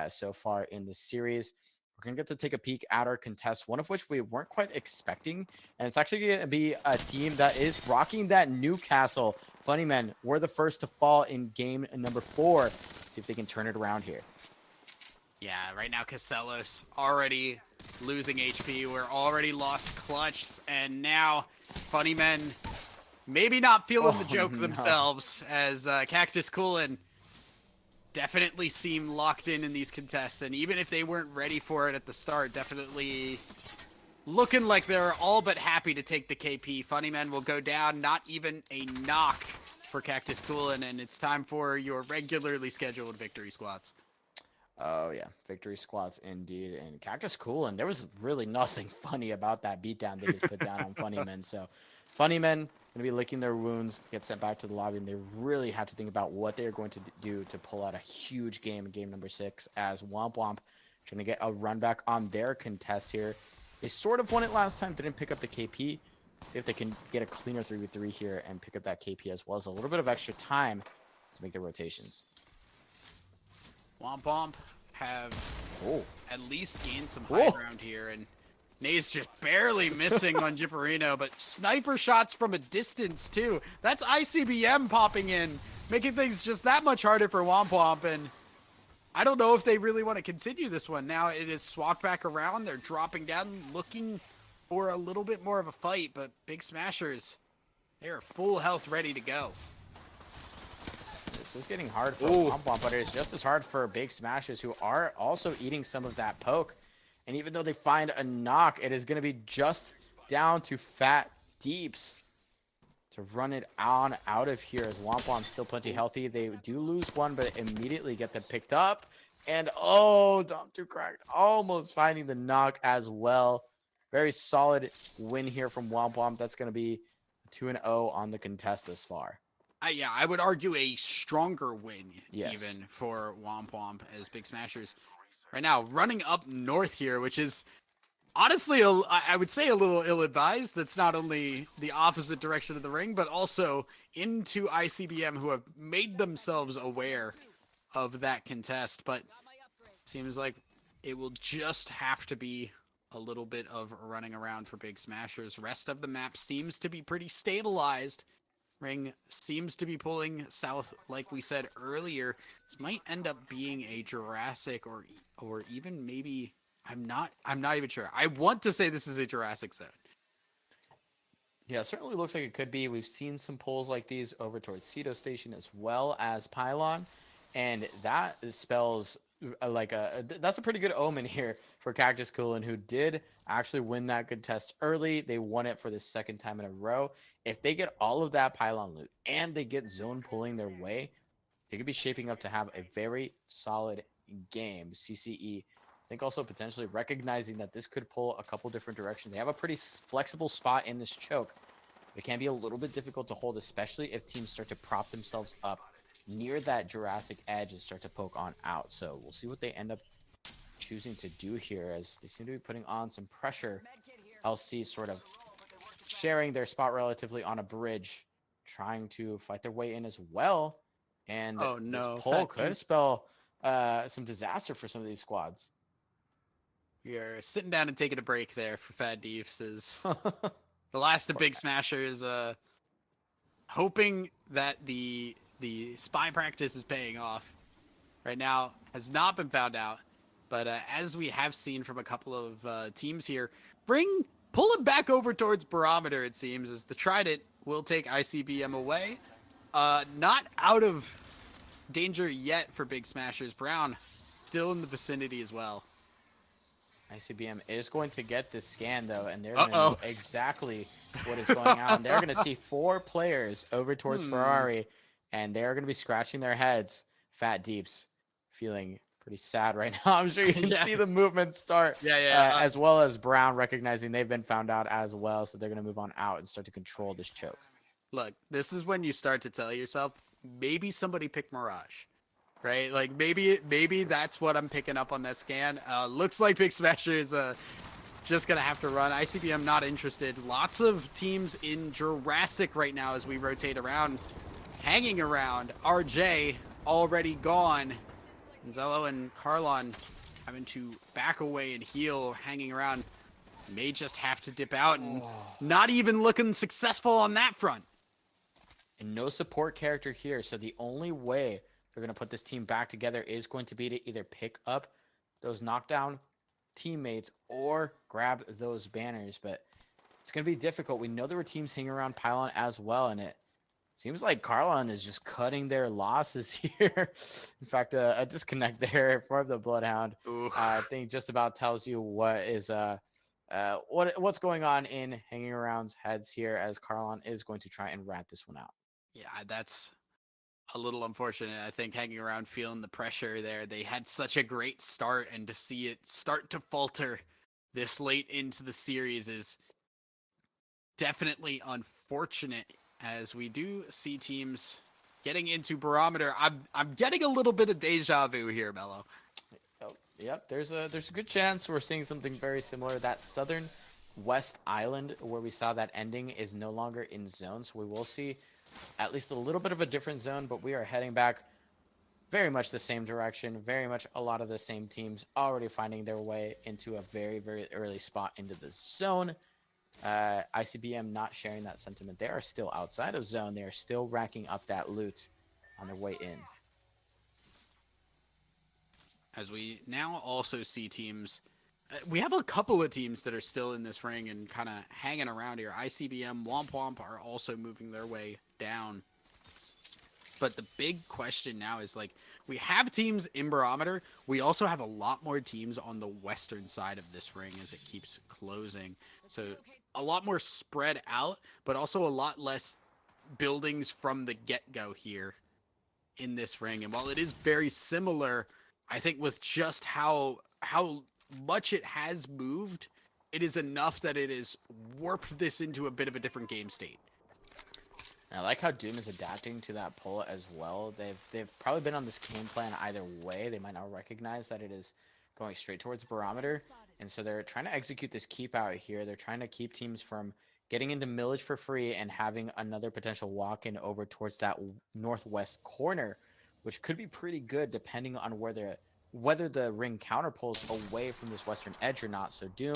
so far in the series. We're going to get to take a peek at our contests, one of which we weren't quite expecting. And it's actually going to be a team that is rocking that Newcastle. Funny Men were the first to fall in game number 4. Let's see if they can turn it around here. Yeah, right now Casellos already losing HP. We're already lost Clutch. And now Funny Men maybe not feeling the joke themselves as Cactus Coolin definitely seem locked in these contests, and even if they weren't ready for it at the start, definitely looking like they're all but happy to take the KP. Funny Men will go down, not even a knock for Cactus Coolin, and it's time for your regularly scheduled victory squats. Oh yeah, victory squats indeed. And Cactus Coolin, there was really nothing funny about that beatdown they just put down on Funny Men. So Funny Men going to be licking their wounds, get sent back to the lobby, and they really have to think about what they are going to do to pull out a huge game in game number 6, as Womp Womp trying to get a run back on their contest here. They sort of won it last time, didn't pick up the KP. See if they can get a cleaner 3v3 here and pick up that KP, as well as a little bit of extra time to make their rotations. Womp Womp have at least gained some high ground here, and Nae's just barely missing on Gipperino, but sniper shots from a distance too. That's ICBM popping in, making things just that much harder for Womp Womp, and I don't know if they really want to continue this one. Now it is swapped back around. They're dropping down, looking for a little bit more of a fight, but Big Smashers, they are full health, ready to go. This is getting hard for Womp Womp, but it is just as hard for Big Smashers, who are also eating some of that poke. And even though they find a knock, it is going to be just down to Fat Deeps to run it on out of here, as Womp Womp's still plenty healthy. They do lose one, but immediately get them picked up. And oh, Dom 2 cracked, almost finding the knock as well. Very solid win here from Womp. That's going to be 2-0 on the contest thus far. Yeah, I would argue a stronger win Yes. even for Womp as Big Smashers right now running up north here, which is honestly, I would say a little ill-advised. That's not only the opposite direction of the ring, but also into ICBM, who have made themselves aware of that contest. But seems like it will just have to be a little bit of running around for Big Smashers. Rest of the map seems to be pretty stabilized. Ring seems to be pulling south, like we said earlier. This might end up being a Jurassic or even maybe I'm not even sure. I want to say this is a Jurassic zone. Yeah, it certainly looks like it could be. We've seen some pulls like these over towards Ceto Station as well as Pylon, and that spells that's a pretty good omen here for Cactus Coolen, who did actually win that good test early. They won it for the second time in a row. If they get all of that Pylon loot and they get zone pulling their way, they could be shaping up to have a very solid game. CCE, I think, also potentially recognizing that this could pull a couple different directions. They have a pretty flexible spot in this choke. It can be a little bit difficult to hold, especially if teams start to prop themselves up near that Jurassic edge and start to poke on out. So we'll see what they end up choosing to do here, as they seem to be putting on some pressure. LC sort of sharing their spot relatively on a bridge, trying to fight their way in as well. And Oh this no, pull could spell some disaster for some of these squads. We are sitting down and taking a break there for Fat Deefs. Is the last of Big Smashers, hoping that the spy practice is paying off. Right now has not been found out, but as we have seen from a couple of teams here, pull it back over towards Barometer. It seems as the Trident will take ICBM away. Not out of danger yet for Big Smashers. Brown still in the vicinity as well. ICBM is going to get this scan, though, and they're going to know exactly what is going on. They're going to see 4 players over towards Ferrari, and they're going to be scratching their heads. Fat Deeps feeling pretty sad right now. I'm sure you can see the movement start. As well as Brown recognizing they've been found out as well, so they're going to move on out and start to control this choke. Look, this is when you start to tell yourself, maybe somebody picked Mirage. Right? Like, maybe that's what I'm picking up on that scan. Looks like Big Smasher is just going to have to run. ICBM not interested. Lots of teams in Jurassic right now as we rotate around, hanging around. RJ already gone. Zello and Carlon having to back away and heal, hanging around. May just have to dip out and not even looking successful on that front. And no support character here, so the only way they're going to put this team back together is going to be to either pick up those knockdown teammates or grab those banners. But it's going to be difficult. We know there were teams hanging around Pylon as well, and it seems like Carlon is just cutting their losses here. In fact, a disconnect there for the Bloodhound. I think just about tells you what is what's going on in hanging around's heads here, as Carlon is going to try and rat this one out. Yeah, that's a little unfortunate. I think hanging around feeling the pressure there. They had such a great start, and to see it start to falter this late into the series is definitely unfortunate, as we do see teams getting into Barometer. I'm getting a little bit of deja vu here, Mello. Oh, yep, there's a good chance we're seeing something very similar. That southern west island where we saw that ending is no longer in zone, so we will see at least a little bit of a different zone, but we are heading back very much the same direction. Very much a lot of the same teams already finding their way into a very, very early spot into the zone. ICBM not sharing that sentiment. They are still outside of zone. They are still racking up that loot on their way in. As we now also see teams, we have a couple of teams that are still in this ring and kind of hanging around here. ICBM, Womp are also moving their way down. But the big question now is, like, we have teams in Barometer. We also have a lot more teams on the western side of this ring as it keeps closing. So a lot more spread out, but also a lot less buildings from the get-go here in this ring. And while it is very similar I think with just how much it has moved, it is enough that it has warped this into a bit of a different game state. And I like how Doom is adapting to that pull as well. They've probably been on this game plan either way. They might not recognize that it is going straight towards Barometer, and so they're trying to execute this keep out here. They're trying to keep teams from getting into Millage for free and having another potential walk-in over towards that northwest corner, which could be pretty good depending on whether the ring counter pulls away from this western edge or not. So Doom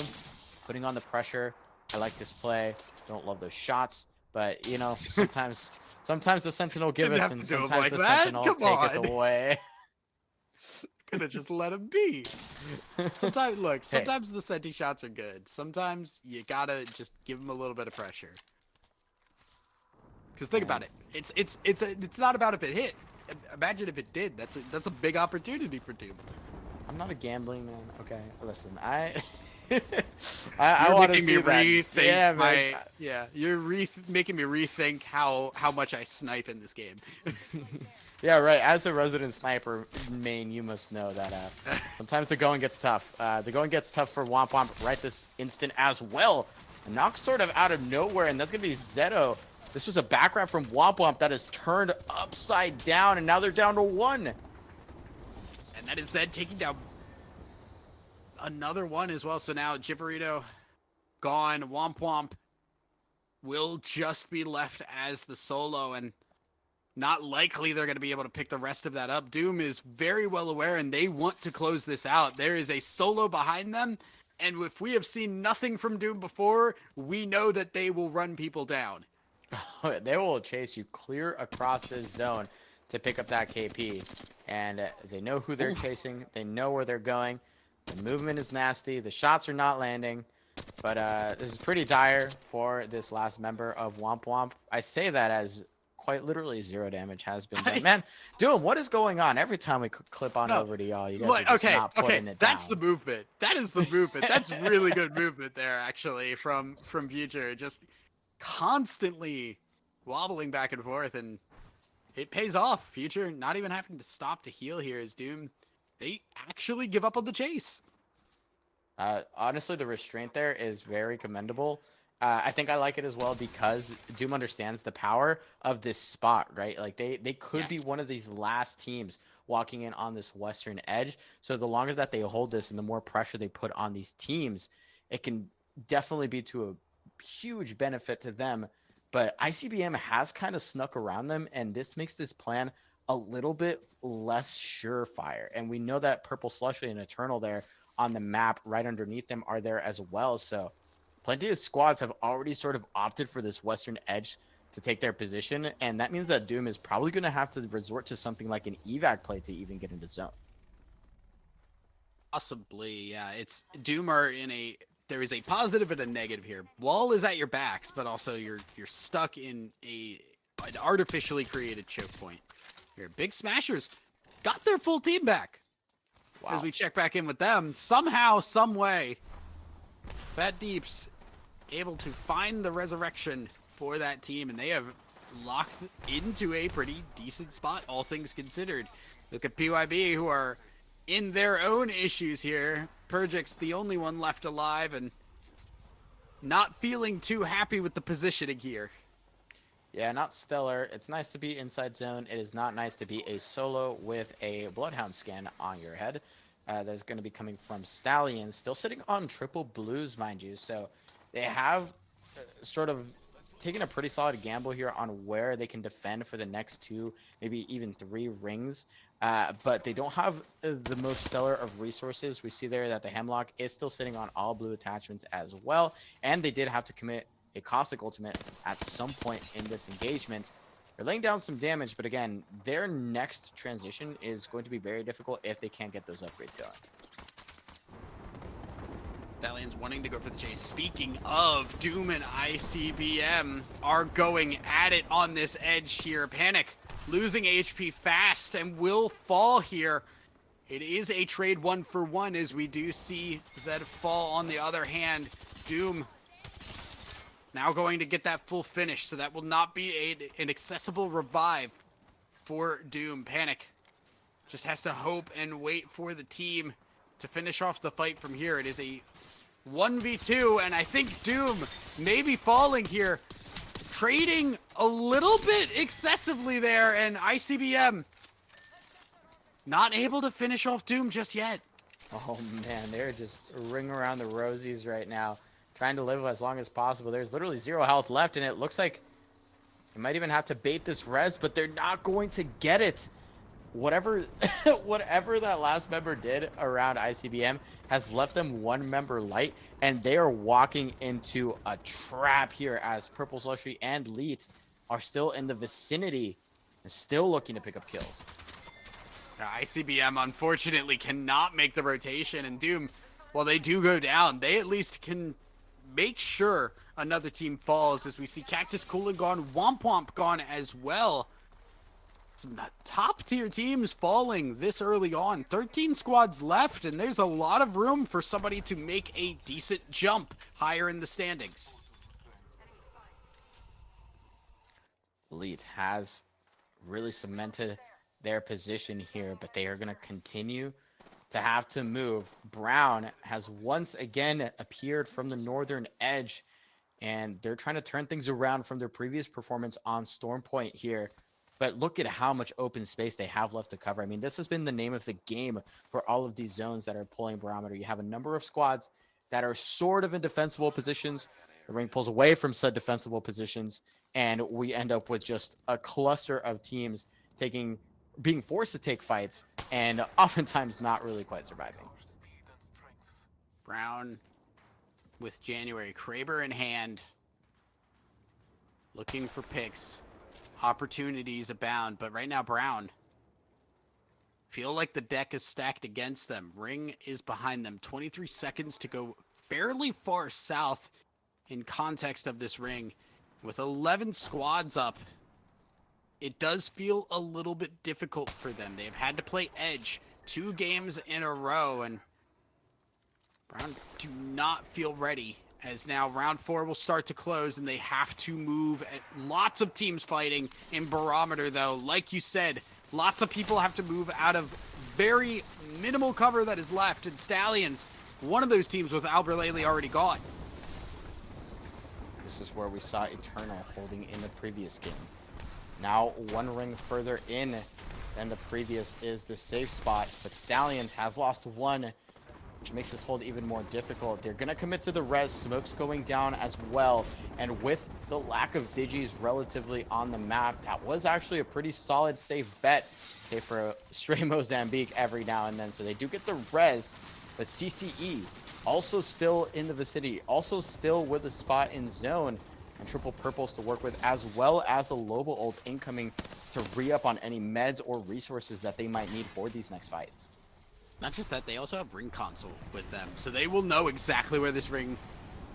putting on the pressure. I like this play. Don't love those shots. But, you know, sometimes the Sentinel giveth have and to do 'em sometimes like the that? Sentinel Come taketh on. away. Could have just let him be. Sometimes, look, sometimes the senti shots are good. Sometimes you gotta just give him a little bit of pressure. Because think about it, it's not about if it hit. Imagine if it did. That's a big opportunity for Doom. I'm not a gambling man. Okay, listen, I You're want to making see me that. rethink. Yeah, man. You're making me rethink how much I snipe in this game. Yeah, right. As a resident sniper main, you must know that sometimes the going gets tough. The going gets tough for Womp Womp right this instant as well. A knock sort of out of nowhere, and that's gonna be Zeto. This was a background from Womp Womp that is turned upside down, and now they're down to 1. And that is Zed taking down another one as well. So now Jipperito gone. Womp Womp will just be left as the solo, and not likely they're going to be able to pick the rest of that up. Doom is very well aware, and they want to close this out. There is a solo behind them, and if we have seen nothing from Doom before, we know that they will run people down. They will chase you clear across this zone to pick up that KP. And they know who they're chasing. They know where they're going. The movement is nasty. The shots are not landing. But this is pretty dire for this last member of Womp Womp. I say that as quite literally 0 damage has been done. Man, Doom, what is going on? Every time we clip on over to y'all, you guys are just not putting it that's down. the movement. That is the movement. That's really good movement there, actually, from Future. Just constantly wobbling back and forth, and it pays off. Future not even having to stop to heal here as Doom, they actually give up on the chase. Honestly, the restraint there is very commendable. I think I like it as well because Doom understands the power of this spot, right? Like they could be one of these last teams walking in on this western edge. So the longer that they hold this and the more pressure they put on these teams, it can definitely be to a huge benefit to them. But ICBM has kind of snuck around them, and this makes this plan a little bit less surefire. And we know that Purple Slushy and Eternal there on the map right underneath them are there as well. So plenty of squads have already sort of opted for this western edge to take their position, and that means that Doom is probably going to have to resort to something like an evac play to even get into zone. Possibly, yeah. It's Doom are in a there is a positive and a negative here. Wall is at your backs, but also you're stuck in an artificially created choke point. Your big smashers got their full team back. Wow. As we check back in with them, somehow, some way, Fat Deeps able to find the resurrection for that team, and they have locked into a pretty decent spot, all things considered. Look at PYB, who are in their own issues here. Purgic's the only one left alive, and not feeling too happy with the positioning here. Yeah, not stellar. It's nice to be inside zone. It is not nice to be a solo with a Bloodhound scan on your head. There's going to be coming from Stallions, still sitting on triple blues, mind you. So they have sort of taken a pretty solid gamble here on where they can defend for the next 2, maybe even 3 rings. But they don't have the most stellar of resources. We see there that the Hemlock is still sitting on all blue attachments as well. And they did have to commit a Caustic Ultimate at some point in this engagement. They're laying down some damage, but again, their next transition is going to be very difficult if they can't get those upgrades going. Stallions wanting to go for the chase. Speaking of, Doom and ICBM are going at it on this edge here. Panic losing HP fast and will fall here. It is a trade 1-for-1 as we do see Zed fall. On the other hand, Doom now going to get that full finish, so that will not be an accessible revive for Doom. Panic just has to hope and wait for the team to finish off the fight from here. It is a 1v2, and I think Doom may be falling here. Trading a little bit excessively there, and ICBM not able to finish off Doom just yet. Oh man, they're just ringing around the rosies right now, trying to live as long as possible. There's literally 0 health left, and it looks like they might even have to bait this res, but they're not going to get it. Whatever that last member did around ICBM has left them 1 member light, and they are walking into a trap here as Purple Slushy and Leet are still in the vicinity and still looking to pick up kills. ICBM unfortunately cannot make the rotation, and Doom, while they do go down, they at least can make sure another team falls, as we see Cactus Cooling gone, Womp Womp gone as well. Some top tier teams falling this early on. 13 squads left, and there's a lot of room for somebody to make a decent jump higher in the standings. Elite has really cemented their position here, but they are going to continue to have to move. Brown has once again appeared from the northern edge, and they're trying to turn things around from their previous performance on Storm Point here. But look at how much open space they have left to cover. I mean, this has been the name of the game for all of these zones that are pulling Barometer. You have a number of squads that are sort of in defensible positions. The ring pulls away from said defensible positions, and we end up with just a cluster of teams being forced to take fights and oftentimes not really quite surviving. Brown with January Kraber in hand, looking for picks. Opportunities abound, but right now Brown feel like the deck is stacked against them. Ring is behind them. 23 seconds to go fairly far south in context of this ring. With 11 squads up, it does feel a little bit difficult for them. They've had to play Edge 2 games in a row, and Brown do not feel ready, as now round 4 will start to close, and they have to move. Lots of teams fighting in Barometer, though. Like you said, lots of people have to move out of very minimal cover that is left, and Stallions, one of those teams with Alberlele already gone. This is where we saw Eternal holding in the previous game. Now 1 ring further in than the previous is the safe spot, but Stallions has lost 1, which makes this hold even more difficult. They're going to commit to the res. Smoke's going down as well. And with the lack of digis relatively on the map, that was actually a pretty solid safe bet, save for a stray Mozambique every now and then. So they do get the res, but CCE also still in the vicinity, also still with a spot in zone, and triple purples to work with, as well as a Lobo ult incoming to re-up on any meds or resources that they might need for these next fights. Not just that, they also have ring console with them, so they will know exactly where this ring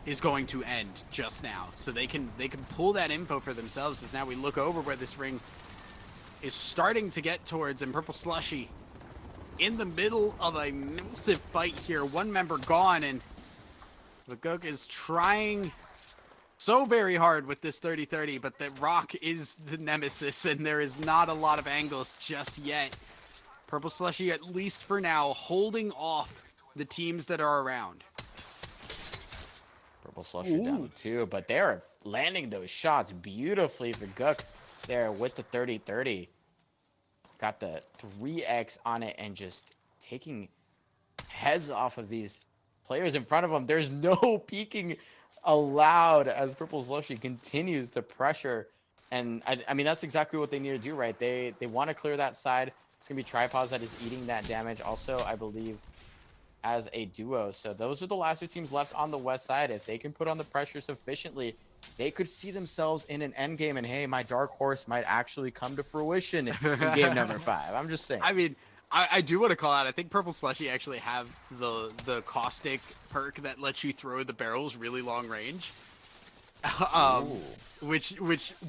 is going to end just now. So they can pull that info for themselves, as now we look over where this ring is starting to get towards, and Purple Slushy in the middle of a massive fight here. 1 member gone, and Vagok is trying so very hard with this 30-30, but the rock is the nemesis, and there is not a lot of angles just yet. Purple Slushy, at least for now, holding off the teams that are around. Purple Slushy down 2, but they're landing those shots beautifully. Vaguk there with the 30-30. Got the 3x on it and just taking heads off of these players in front of them. There's no peeking allowed as Purple Slushy continues to pressure. And I mean, that's exactly what they need to do, right? They want to clear that side. It's going to be Tripods that is eating that damage. Also, I believe, as a duo. So those are the last 2 teams left on the west side. If they can put on the pressure sufficiently, they could see themselves in an end game. And hey, my dark horse might actually come to fruition in game number 5. I'm just saying. I mean, I do want to call out, I think Purple Slushy actually have the caustic perk that lets you throw the barrels really long range. Which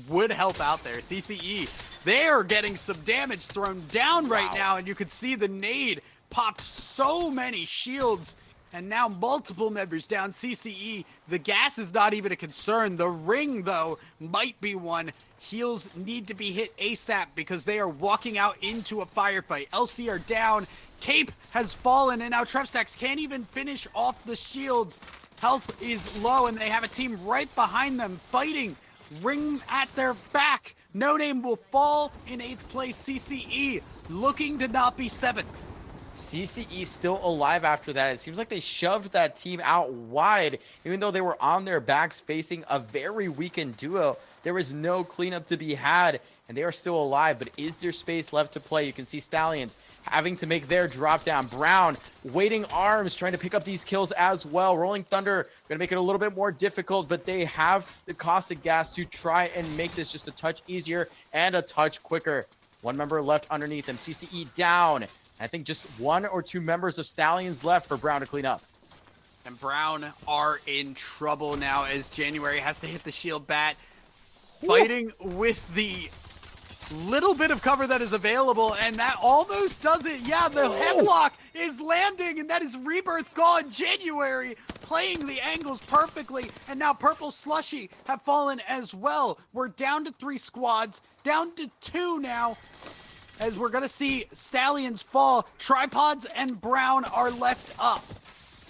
would help out there. CCE, they are getting some damage thrown down right now, and you could see the nade popped so many shields And now multiple members down CCE. The gas is not even a concern. The ring, though, might be one. Heals need to be hit ASAP because they are walking out into a firefight. LC are down. Cape has fallen, and now Trepstacks can't even finish off the shields. Health is low, and they have a team right behind them fighting. Ring at their back. No Name will fall in 8th place. CCE looking to not be 7th. CCE still alive after that. It seems like they shoved that team out wide, even though they were on their backs facing a very weakened duo. There was no cleanup to be had, and they are still alive. But is there space left to play? You can see Stallions having to make their drop down. Brown waiting arms, trying to pick up these kills as well. Rolling Thunder going to make it a little bit more difficult, but they have the caustic gas to try and make this just a touch easier and a touch quicker. One member left underneath them. CCE down. I think just 1 or 2 members of Stallions left for Brown to clean up. And Brown are in trouble now as January has to hit the shield bat. Fighting with the little bit of cover that is available, and that almost does it. Yeah, the hemlock is landing, and that is Rebirth gone. January playing the angles perfectly, and now Purple Slushy have fallen as well. We're down to 3 squads, down to 2 now, as we're going to see Stallions fall. Tripods and Brown are left up.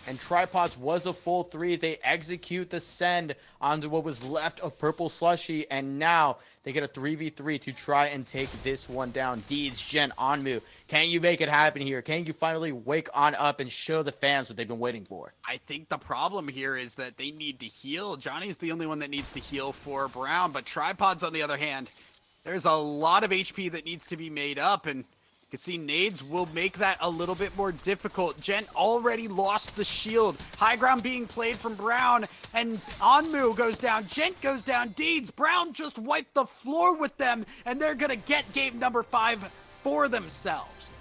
And Tripods was a full 3. They execute the send onto what was left of Purple Slushy, and now they get a 3v3 to try and take this one down. Deeds, Jen, Onmu, can you make it happen here? Can you finally wake on up and show the fans what they've been waiting for? I think the problem here is that they need to heal. Johnny's the only one that needs to heal for Brown, but Tripods, on the other hand, there's a lot of HP that needs to be made up, and you can see nades will make that a little bit more difficult. Gent already lost the shield. High ground being played from Brown, and Onmu goes down. Gent goes down. Deeds, Brown just wiped the floor with them, and they're going to get game number 5 for themselves.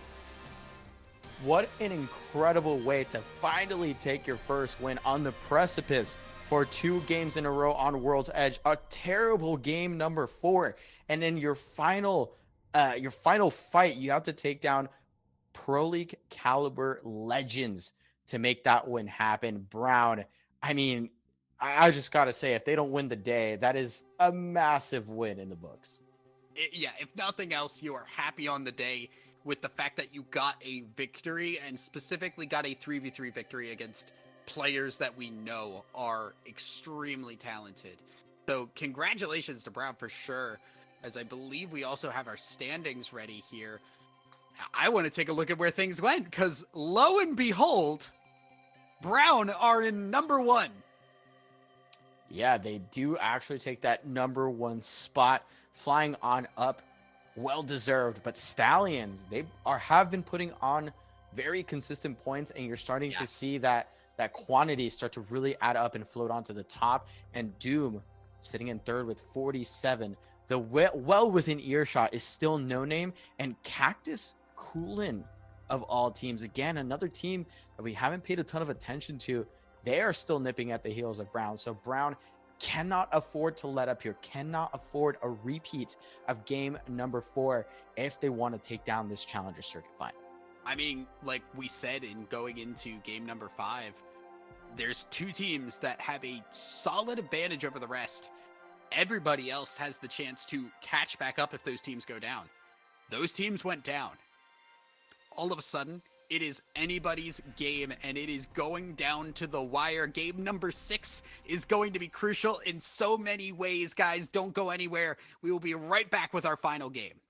What an incredible way to finally take your first win on the precipice for 2 games in a row on World's Edge. A terrible game number 4. And in your final fight, you have to take down Pro League caliber legends to make that win happen. Brown, I mean, I just got to say, if they don't win the day, that is a massive win in the books. Yeah, if nothing else, you are happy on the day with the fact that you got a victory, and specifically got a 3v3 victory against players that we know are extremely talented. So congratulations to Brown for sure, as I believe we also have our standings ready here. I want to take a look at where things went, because lo and behold, Brown are in number 1. Yeah, they do actually take that number 1 spot, flying on up. Well deserved. But Stallions, they have been putting on very consistent points, and you're starting to see that quantity start to really add up and float onto the top. And Doom sitting in 3rd with 47. The well within earshot is still No Name, and Cactus Coolin of all teams. Again, another team that we haven't paid a ton of attention to. They are still nipping at the heels of Brown. So Brown cannot afford to let up here, cannot afford a repeat of game number 4 if they want to take down this Challenger Circuit final. I mean, like we said in going into game number 5, there's 2 teams that have a solid advantage over the rest. Everybody else has the chance to catch back up if those teams go down. Those teams went down. All of a sudden, it is anybody's game, and it is going down to the wire. Game number 6 is going to be crucial in so many ways, guys. Don't go anywhere. We will be right back with our final game.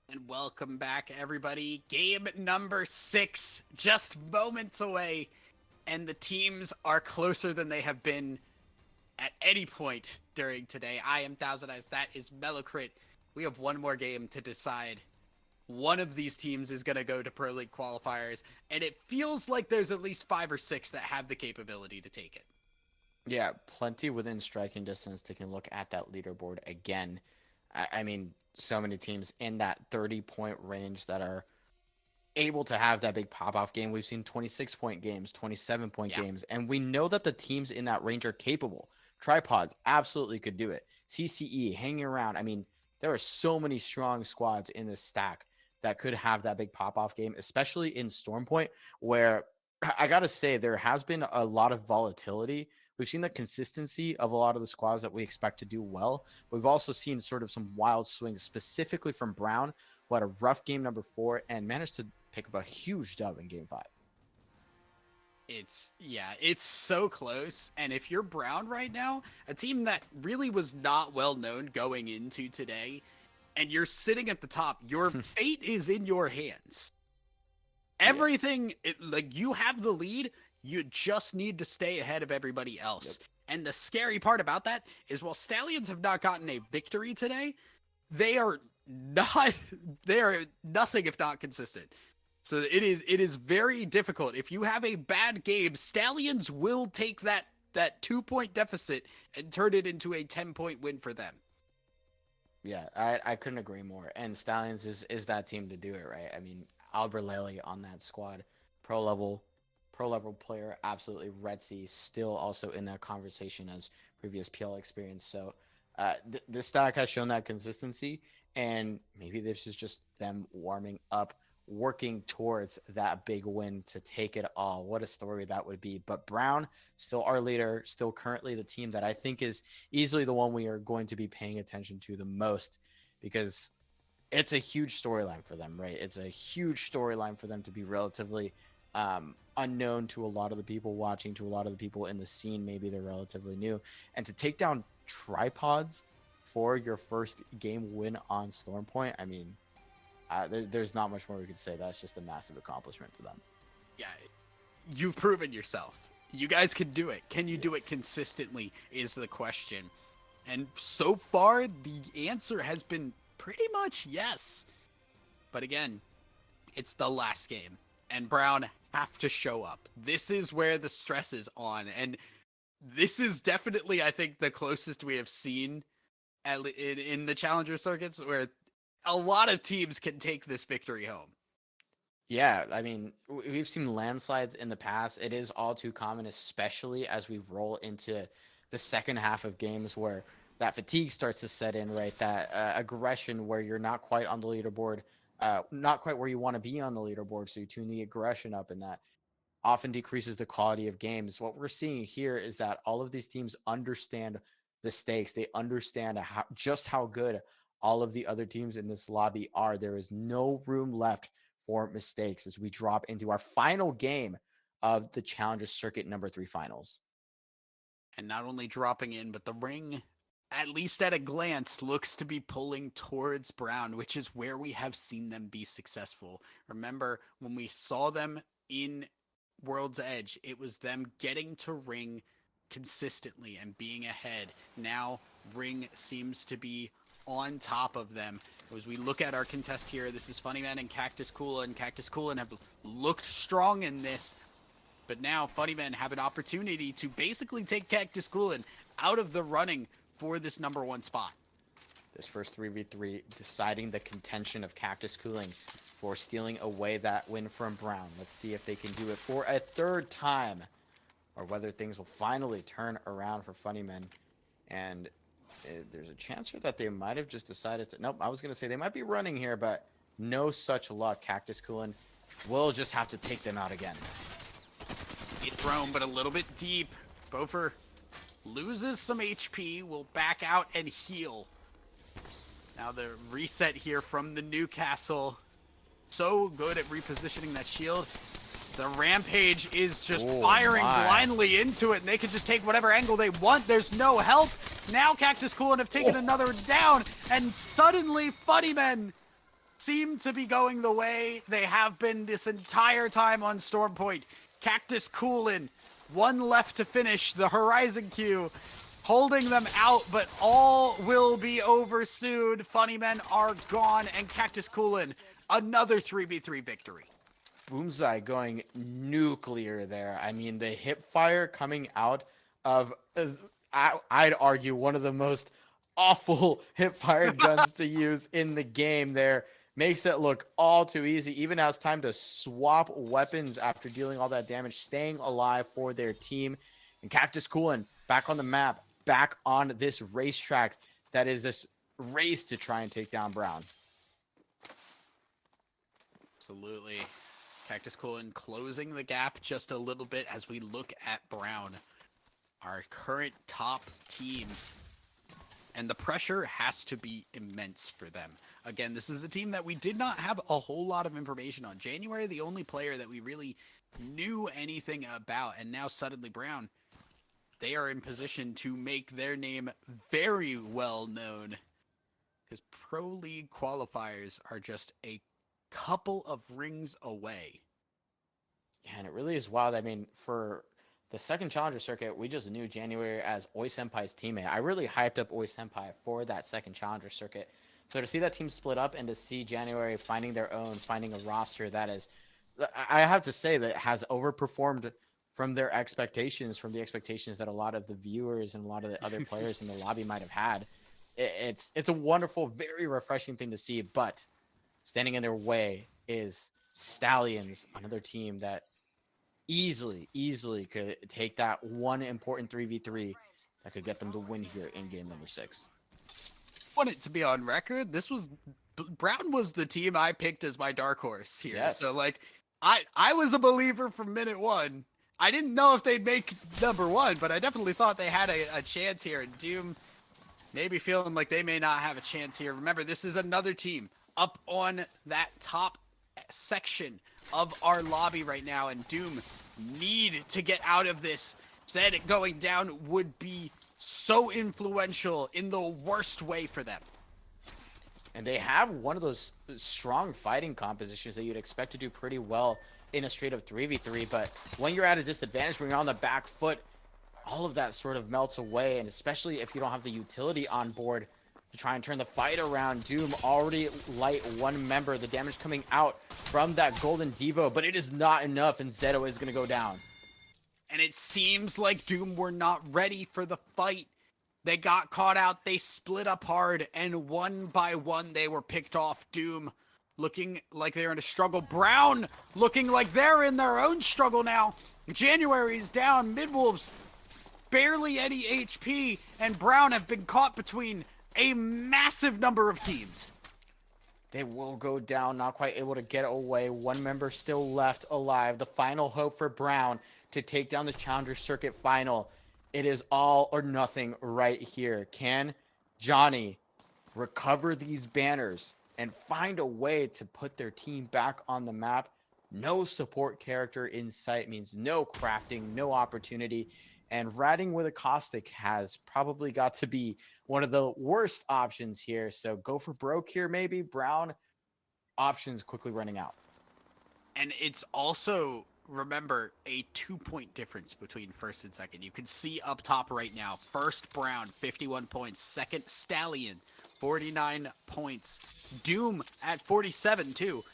And welcome back, everybody. Game number 6, just moments away, and the teams are closer than they have been at any point during today. I am Thousand Eyes. That is Mellocrit. We have one more game to decide. One of these teams is going to go to Pro League qualifiers, and it feels like there's at least 5 or 6 that have the capability to take it. Yeah, plenty within striking distance to can look at that leaderboard again. I mean, so many teams in that 30-point range that are able to have that big pop-off game. We've seen 26-point games, 27-point games, and we know that the teams in that range are capable. Tripods absolutely could do it. CCE hanging around. I mean, there are so many strong squads in this stack that could have that big pop-off game, especially in Stormpoint, where I got to say there has been a lot of volatility. We've seen the consistency of a lot of the squads that we expect to do well. We've also seen sort of some wild swings, specifically from Brown, who had a rough game number 4 and managed to pick up a huge dub in game 5. It's so close. And if you're Brown right now, a team that really was not well known going into today, and you're sitting at the top, your fate is in your hands. Everything, like, you have the lead, you just need to stay ahead of everybody else. Yep. And the scary part about that is while Stallions have not gotten a victory today, they are nothing if not consistent. So it is very difficult. If you have a bad game, Stallions will take that 2-point deficit and turn it into a 10-point win for them. Yeah, I couldn't agree more. And Stallions is that team to do it, right? I mean, Albert Lely on that squad, pro level player, absolutely. Retzi still also in that conversation as previous PL experience. So this stack has shown that consistency, and maybe this is just them warming up, working towards that big win to take it all. What a story that would be. But Brown, still our leader, still currently the team that I think is easily the one we are going to be paying attention to the most, because it's a huge storyline for them, right? It's a huge storyline for them to be relatively unknown to a lot of the people watching, to a lot of the people in the scene. Maybe they're relatively new. And to take down Tripods for your first game win on Stormpoint, I mean, there's not much more we could say. That's just a massive accomplishment for them. Yeah, you've proven yourself. You guys can do it. Can you do it consistently is the question. And so far, the answer has been pretty much yes. But again, it's the last game, and Brown have to show up. This is where the stress is on, and this is definitely, I think, the closest we have seen in the Challenger circuits, where a lot of teams can take this victory home. Yeah, I mean, we've seen landslides in the past. It is all too common, especially as we roll into the second half of games where that fatigue starts to set in, right? That aggression where you're not quite on the leaderboard, not quite where you want to be on the leaderboard. So you tune the aggression up, and that often decreases the quality of games. What we're seeing here is that all of these teams understand the stakes. They understand just how good all of the other teams in this lobby are. There is no room left for mistakes as we drop into our final game of the Challenger Circuit number 3 finals. And not only dropping in, but the ring, at least at a glance, looks to be pulling towards Brown, which is where we have seen them be successful. Remember, when we saw them in World's Edge, it was them getting to ring consistently and being ahead. Now, ring seems to be on top of them. As we look at our contest here, this is Funnyman and Cactus Coolin. Cactus Coolin have looked strong in this, but now Funnyman have an opportunity to basically take Cactus Coolin out of the running for this number 1 spot. This first 3v3 deciding the contention of Cactus Cooling for stealing away that win from Brown. Let's see if they can do it for a 3rd time, or whether things will finally turn around for Funnyman. And there's a chance here that they might have just decided to... Nope, I was going to say they might be running here, but no such luck. Cactus Cooling will just have to take them out again. It's thrown, but a little bit deep. Bofer loses some HP, will back out and heal. Now the reset here from the Newcastle. So good at repositioning that shield. The Rampage is just firing blindly into it, and they can just take whatever angle they want. There's no help. Now Cactus Coolin have taken another down, and suddenly Funnymen seem to be going the way they have been this entire time on Storm Point. Cactus Coolin, 1 left to finish the Horizon Q, holding them out, but all will be over soon. Funnymen are gone, and Cactus Coolin, another 3v3 victory. Boomzai going nuclear there. I mean, the hip fire coming out of, I'd argue, one of the most awful hip fire guns to use in the game there. Makes it look all too easy. Even now it's time to swap weapons after dealing all that damage, staying alive for their team. And Cactus Coolin back on the map, back on this racetrack that is this race to try and take down Brown. Absolutely. Cactus Coolin closing the gap just a little bit as we look at Brown, our current top team. And the pressure has to be immense for them. Again, this is a team that we did not have a whole lot of information on. January, the only player that we really knew anything about, and now suddenly Brown, they are in position to make their name very well known, because Pro League qualifiers are just a couple of rings away. Yeah, and it really is wild. I mean, for the second Challenger Circuit, we just knew January as Oi Senpai's teammate. I really hyped up Oi Senpai for that second Challenger Circuit. So to see that team split up and to see January finding their own, finding a roster that is, I have to say, that has overperformed from their expectations, from the expectations that a lot of the viewers and a lot of the other players in the lobby might have had. It's a wonderful, very refreshing thing to see, but standing in their way is Stallions, another team that easily could take that one important 3v3 that could get them to win here in game number 6. Want it to be on record, Brown was the team I picked as my dark horse here. Yes. So like I was a believer from minute 1. I didn't know if they'd make number 1, but I definitely thought they had a chance here. And Doom maybe feeling like they may not have a chance here. Remember, this is another team up on that top section of our lobby right now, and Doom need to get out of this. Said it going down would be so influential in the worst way for them. And they have one of those strong fighting compositions that you'd expect to do pretty well in a straight up 3v3, but when you're at a disadvantage, when you're on the back foot, all of that sort of melts away, and especially if you don't have the utility on board to try and turn the fight around. Doom already light 1 member, the damage coming out from that Golden Devo, but it is not enough, and Zeto is going to go down. And it seems like Doom were not ready for the fight. They got caught out, they split up hard, and one by one they were picked off. Doom looking like they're in a struggle. Brown looking like they're in their own struggle now. January's down, Midwolves barely any HP, and Brown have been caught between a massive number of teams. They will go down, not quite able to get away. 1 member still left alive. The final hope for Brown to take down the Challenger Circuit final. It is all or nothing right here. Can Johnny recover these banners and find a way to put their team back on the map No support character in sight means no crafting, no opportunity. And ratting with a caustic has probably got to be one of the worst options here. So go for broke here, maybe. Brown options quickly running out. And it's also, remember, a 2-point difference between first and second. You can see up top right now, first Brown, 51 points. Second Stallion, 49 points. Doom at 47 too.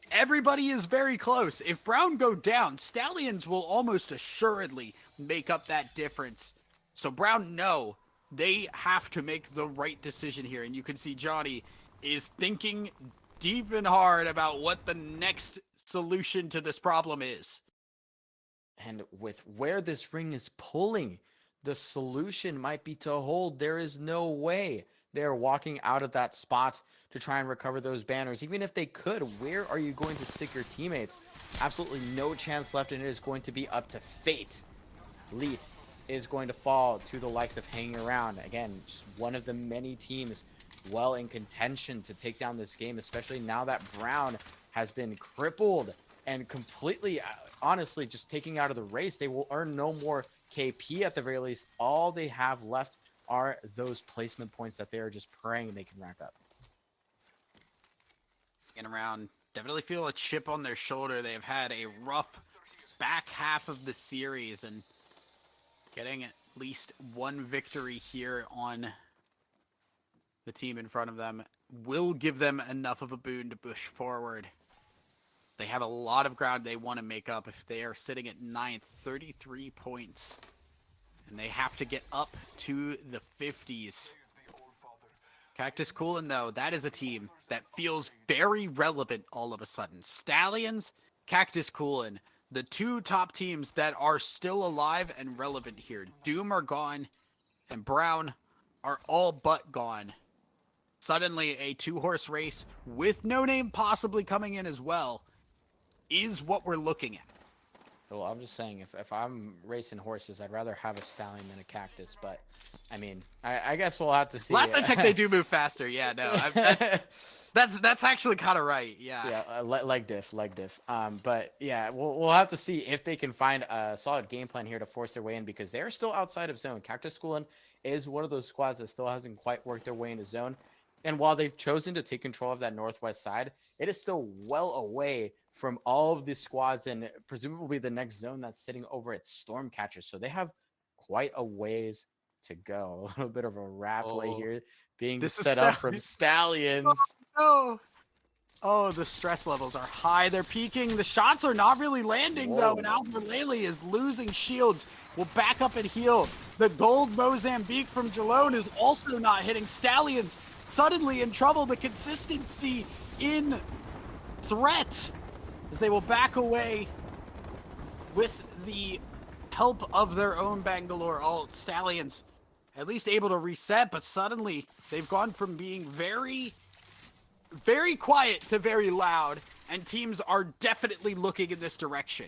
Everybody is very close. If Brown go down, Stallions will almost assuredly make up that difference. So Brown, no, they have to make the right decision here. And you can see Johnny is thinking deep and hard about what the next solution to this problem is. And with where this ring is pulling, the solution might be to hold. There is no way they're walking out of that spot to try and recover those banners. Even if they could, where are you going to stick your teammates? Absolutely no chance left, and it is going to be up to fate. Leet is going to fall to the likes of hanging around. Again, just one of the many teams well in contention to take down this game, especially now that Brown has been crippled and completely, honestly, just taking out of the race. They will earn no more KP at the very least. All they have left are those placement points that they are just praying they can rack up. And around, definitely feel a chip on their shoulder. They've had a rough back half of the series, and getting at least one victory here on the team in front of them will give them enough of a boon to push forward. They have a lot of ground they want to make up if they are sitting at 9th, 33 points. And they have to get up to the 50s. Cactus Coolin, though, that is a team that feels very relevant all of a sudden. Stallions, Cactus Coolin, the two top teams that are still alive and relevant here. Doom are gone, and Brown are all but gone. Suddenly, a two-horse race with No Name possibly coming in as well is what we're looking at. Well, I'm just saying, if I'm racing horses, I'd rather have a stallion than a cactus. But, I mean, I guess we'll have to see. Last I checked, they do move faster. Yeah, no, that's actually kind of right. Yeah. Yeah, leg diff. But yeah, we'll have to see if they can find a solid game plan here to force their way in, because they're still outside of zone. Cactus Schoolin is one of those squads that still hasn't quite worked their way into zone. And while they've chosen to take control of that northwest side, it is still well away from all of the squads and presumably the next zone that's sitting over at Stormcatcher. So they have quite a ways to go. A little bit of a rap play here being set up from Stallions. Oh, the stress levels are high. They're peaking. The shots are not really landing, though, and Alphalele is losing shields. Will back up and heal. The gold Mozambique from Jalone is also not hitting. Stallions suddenly in trouble. The consistency in threat as they will back away with the help of their own Bangalore. All Stallions at least able to reset, but suddenly they've gone from being very quiet to very loud, and teams are definitely looking in this direction.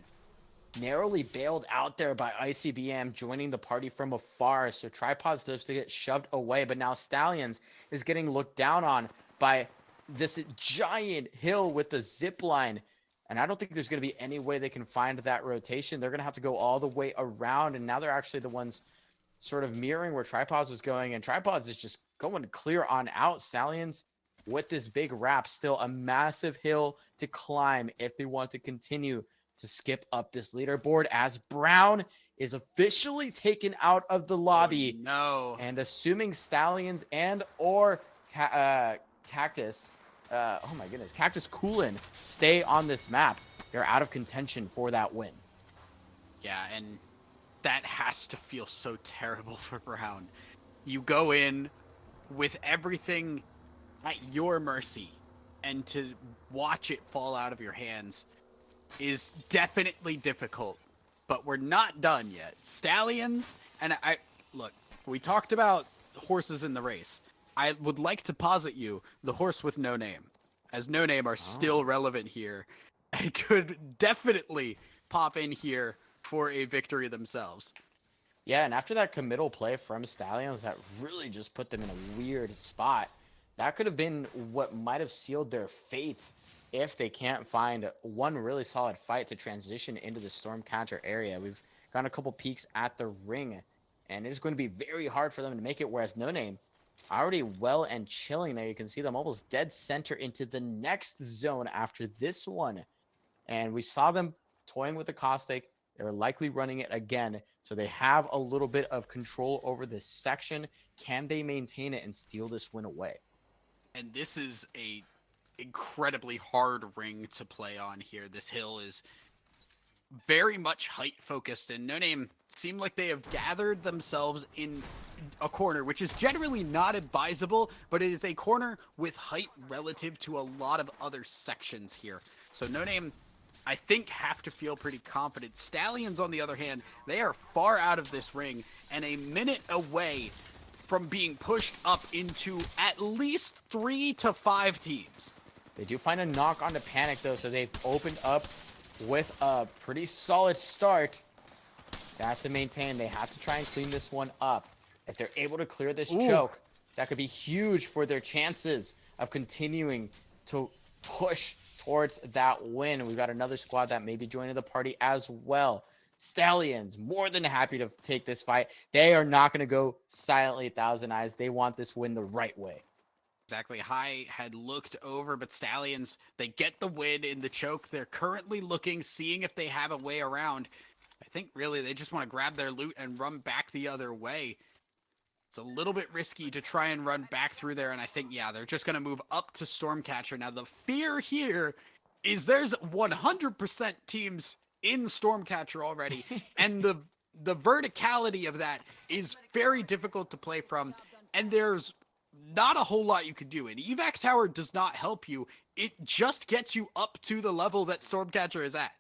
Narrowly bailed out there by ICBM, joining the party from afar. So Tripods does to get shoved away, but now Stallions is getting looked down on by this giant hill with the zip line. And I don't think there's going to be any way they can find that rotation. They're going to have to go all the way around, and now they're actually the ones sort of mirroring where Tripods was going, and Tripods is just going clear on out. Stallions with this big wrap, still a massive hill to climb if they want to continue to skip up this leaderboard, as Brown is officially taken out of the lobby. Oh, no. And assuming Stallions and or Cactus, oh my goodness, Cactus Coolin stay on this map, they're out of contention for that win. Yeah, and that has to feel so terrible for Brown. You go in with everything at your mercy, and to watch it fall out of your hands is definitely difficult, but we're not done yet. Stallions, and I look, we talked about horses in the race. I would like to posit you the horse with No Name, as No Name are still relevant here and could definitely pop in here for a victory themselves. Yeah, and after that committal play from Stallions that really just put them in a weird spot, that could have been what might have sealed their fate if they can't find one really solid fight to transition into the Stormcatcher area. We've gotten a couple peeks at the ring, and it's going to be very hard for them to make it, whereas No Name already well and chilling there. You can see them almost dead center into the next zone after this one. And we saw them toying with the caustic. They're likely running it again, so they have a little bit of control over this section. Can they maintain it and steal this win away? And this is a incredibly hard ring to play on here. This hill is very much height focused, and No Name seem like they have gathered themselves in a corner, which is generally not advisable, but it is a corner with height relative to a lot of other sections here. So No Name, I think, have to feel pretty confident. Stallions, on the other hand, they are far out of this ring and a minute away from being pushed up into at least 3 to 5 teams. They do find a knock on the Panic, though, so they've opened up with a pretty solid start. They have to maintain. They have to try and clean this one up. If they're able to clear this choke, that could be huge for their chances of continuing to push towards that win. We've got another squad that may be joining the party as well. Stallions, more than happy to take this fight. They are not going to go silently 1,000 eyes. They want this win the right way. Exactly. High had looked over, but Stallions, they get the win in the choke. They're currently looking, seeing if they have a way around. I think really they just want to grab their loot and run back the other way. It's a little bit risky to try and run back through there, and I think, yeah, they're just going to move up to Stormcatcher. Now, the fear here is there's 100% teams in Stormcatcher already, and the verticality of that is very difficult to play from, and there's not a whole lot you can do. An evac tower does not help you. It just gets you up to the level that Stormcatcher is at.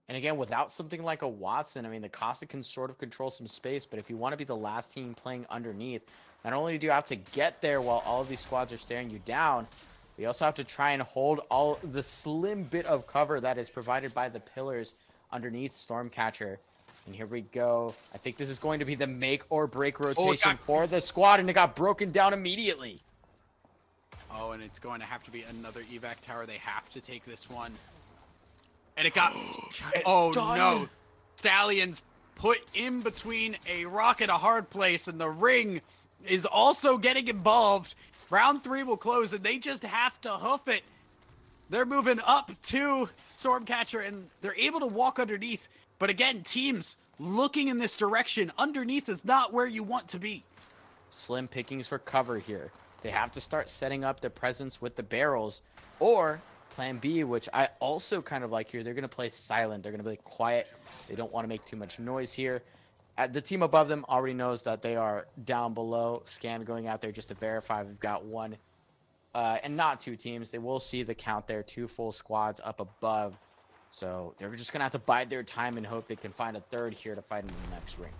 And again, without something like a Watson, I mean, the Caustic can sort of control some space, but if you want to be the last team playing underneath, not only do you have to get there while all of these squads are staring you down, you also have to try and hold all the slim bit of cover that is provided by the pillars underneath Stormcatcher. And here we go. I think this is going to be the make or break rotation for the squad, and it got broken down immediately. Oh, and it's going to have to be another evac tower. They have to take this one. And it got... oh, done. no. Stallions put in between a rock and a hard place, and the ring is also getting involved. Round 3 will close, and they just have to hoof it. They're moving up to Stormcatcher, and they're able to walk underneath. But again, teams looking in this direction, underneath is not where you want to be. Slim pickings for cover here. They have to start setting up their presence with the barrels, or plan B, which I also kind of like here. They're going to play silent. They're going to play quiet. They don't want to make too much noise here. The team above them already knows that they are down below. Scan going out there just to verify we've got one and not 2 teams. They will see the count there, 2 full squads up above. So they're just going to have to bide their time and hope they can find a third here to fight in the next ring.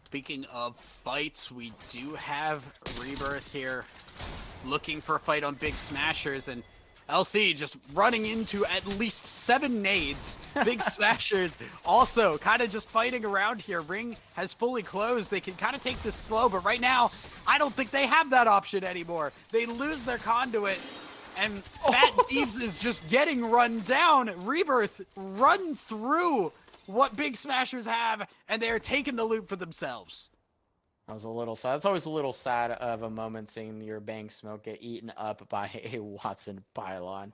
Speaking of fights, we do have Rebirth here looking for a fight on Big Smashers, and LC just running into at least 7 nades. Big Smashers also kind of just fighting around here. Ring has fully closed. They can kind of take this slow, but right now, I don't think they have that option anymore. They lose their conduit, and Fat Thieves is just getting run down. Rebirth run through what Big Smashers have, and they're taking the loot for themselves. That was a little sad. It's always a little sad of a moment seeing your Bang Smoke get eaten up by a Watson pylon.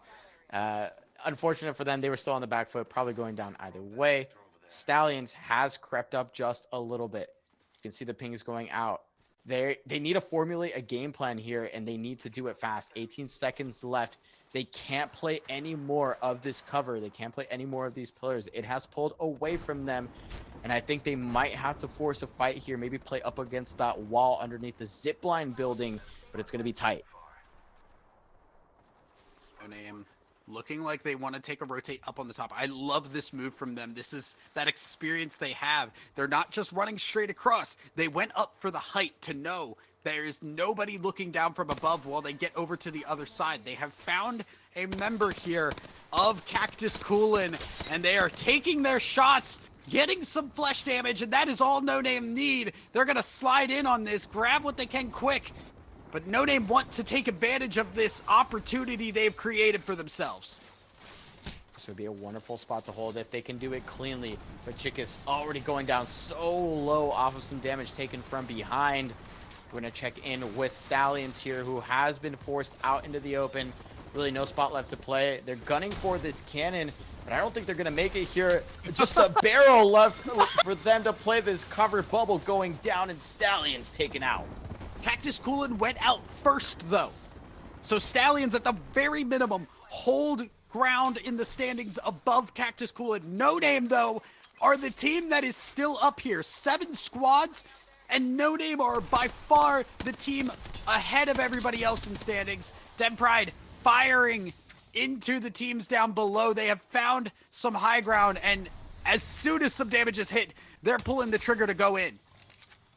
Unfortunate for them, they were still on the back foot, probably going down either way. Stallions has crept up just a little bit. You can see the pings going out. They need to formulate a game plan here, and they need to do it fast. 18 seconds left. They can't play any more of this cover. They can't play any more of these pillars. It has pulled away from them, and I think they might have to force a fight here, maybe play up against that wall underneath the zipline building, but it's going to be tight. No Name looking like they want to take a rotate up on the top. I love this move from them. This is that experience they have. They're not just running straight across. They went up for the height to know there is nobody looking down from above while they get over to the other side. They have found a member here of Cactus Coolin, and they are taking their shots, getting some flesh damage, and that is all No Name need. They're going to slide in on this, grab what they can quick. But No Name want to take advantage of this opportunity they've created for themselves. This would be a wonderful spot to hold if they can do it cleanly. But Chicas already going down so low off of some damage taken from behind. We're going to check in with Stallions here, who has been forced out into the open. Really no spot left to play. They're gunning for this cannon, but I don't think they're going to make it here. Just a barrel left for them to play this covered bubble going down, and Stallions taken out. Cactus Coolin went out first, though. So Stallions, at the very minimum, hold ground in the standings above Cactus Coolin. No Name, though, are the team that is still up here. 7 squads, and No Name are by far the team ahead of everybody else in standings. Dem Pride firing into the teams down below. They have found some high ground, and as soon as some damage is hit, they're pulling the trigger to go in.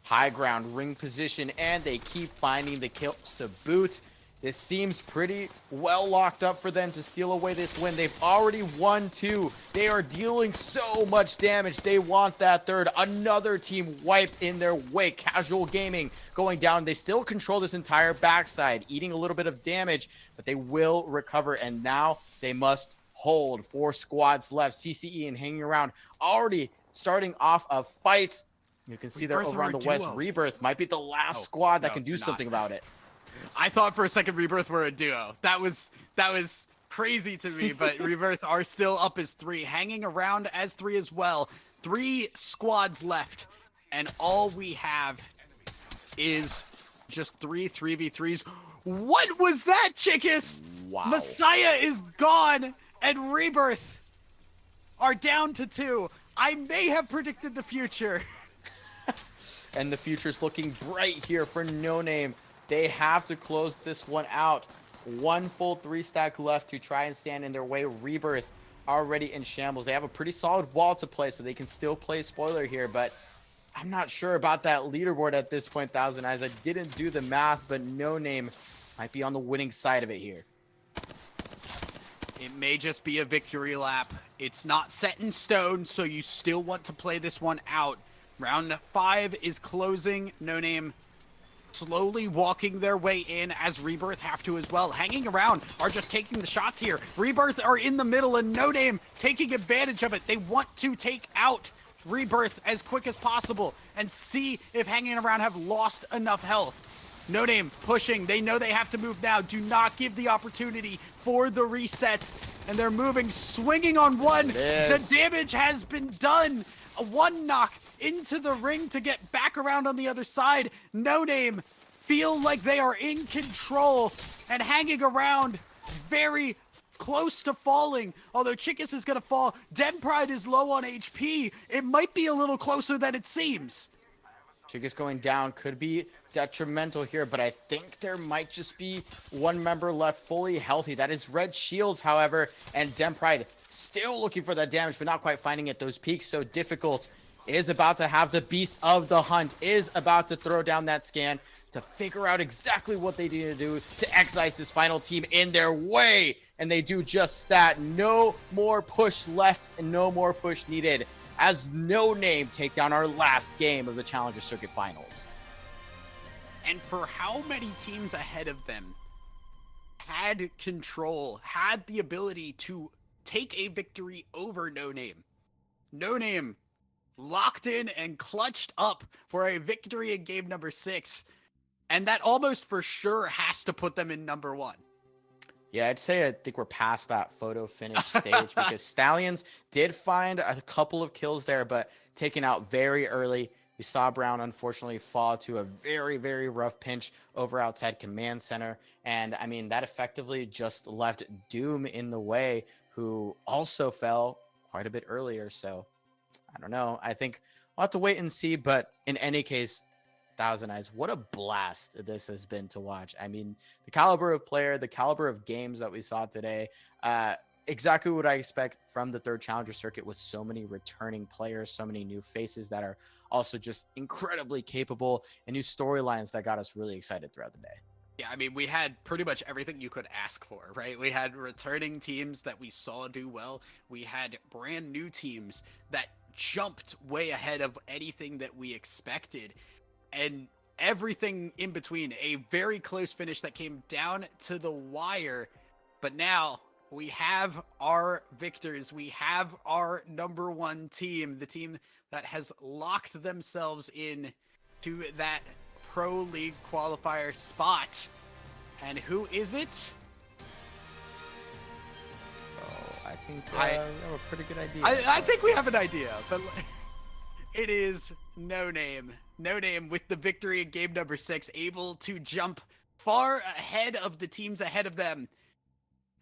High ground, ring position, and they keep finding the kills to boot. This seems pretty well locked up for them to steal away this win. They've already won 2. They are dealing so much damage. They want that third. Another team wiped in their wake. Casual Gaming going down. They still control this entire backside, eating a little bit of damage, but they will recover, and now they must hold. 4 squads left. CCE and hanging around, already starting off a fight. You can see they're over on the west. Rebirth might be the last squad that can do something about it. I thought for a second Rebirth were a duo. That was crazy to me, but Rebirth are still up as 3, hanging around as 3 as well. 3 squads left, and all we have is just 3 3v3s. What was that, Chickas? Wow. Messiah is gone, and Rebirth are down to 2. I may have predicted the future. And the future's looking bright here for No Name. They have to close this one out. 1 full 3-stack left to try and stand in their way. Rebirth already in shambles. They have a pretty solid wall to play, so they can still play spoiler here, but I'm not sure about that leaderboard at this point, Thousand Eyes. I didn't do the math, but No Name might be on the winning side of it here. It may just be a victory lap. It's not set in stone, so you still want to play this one out. Round 5 is closing. No Name slowly walking their way in, as Rebirth have to as well. Hanging around, are just taking the shots here. Rebirth are in the middle, and No Name taking advantage of it. They want to take out Rebirth as quick as possible and see if Hanging Around have lost enough health. No Name pushing. They know they have to move now. Do not give the opportunity for the resets. And they're moving, swinging on 1. The damage has been done. A 1 knock into the ring to get back around on the other side. No Name feel like they are in control and Hanging Around very close to falling. Although Chickas is going to fall. Dem Pride is low on HP. It might be a little closer than it seems. Chickas going down could be detrimental here, but I think there might just be 1 member left fully healthy. That is Red Shields, however, and Dem Pride still looking for that damage, but not quite finding it. Those peaks so difficult. Is about to have the Beast of the Hunt, is about to throw down that scan to figure out exactly what they need to do to excise this final team in their way. And they do just that. No more push left and no more push needed, as No Name take down our last game of the Challenger Circuit Finals. And for how many teams ahead of them had control, had the ability to take a victory over No Name. No Name locked in and clutched up for a victory in game number 6. And that almost for sure has to put them in number 1. Yeah, I think we're past that photo finish stage because Stallions did find a couple of kills there, but taken out very early. We saw Brown unfortunately fall to a very, very rough pinch over outside command center. And I mean, that effectively just left Doom in the way, who also fell quite a bit earlier. So I don't know. I think we'll have to wait and see. But in any case, Thousand Eyes, what a blast this has been to watch. I mean, the caliber of player, the caliber of games that we saw today, exactly what I expect from the third Challenger Circuit, with so many returning players, so many new faces that are also just incredibly capable, and new storylines that got us really excited throughout the day. Yeah, I mean, we had pretty much everything you could ask for, right? We had returning teams that we saw do well. We had brand new teams that jumped way ahead of anything that we expected. And everything in between. A very close finish that came down to the wire. But now we have our victors. We have our number one team, the team that has locked themselves in to that Pro League qualifier spot. And who is it? Oh, I think I have a pretty good idea. I think we have an idea, but it is No Name. No Name with the victory in game number 6, able to jump far ahead of the teams ahead of them.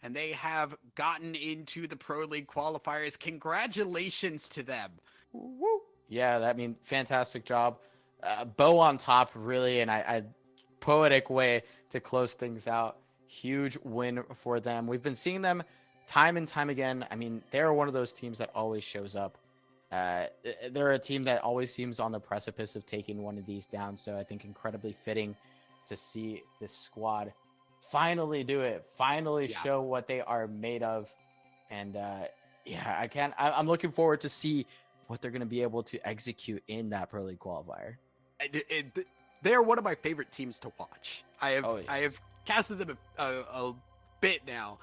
And they have gotten into the Pro League qualifiers. Congratulations to them. Woo. Yeah, I mean, fantastic job. Bow on top, really, and I poetic way to close things out. Huge win for them. We've been seeing them time and time again. I mean, they're one of those teams that always shows up. They're a team that always seems on the precipice of taking one of these down. So I think incredibly fitting to see this squad finally do it, finally show what they are made of. And yeah, I'm looking forward to see what they're going to be able to execute in that Pro League qualifier. They're one of my favorite teams to watch. I have casted them a bit now,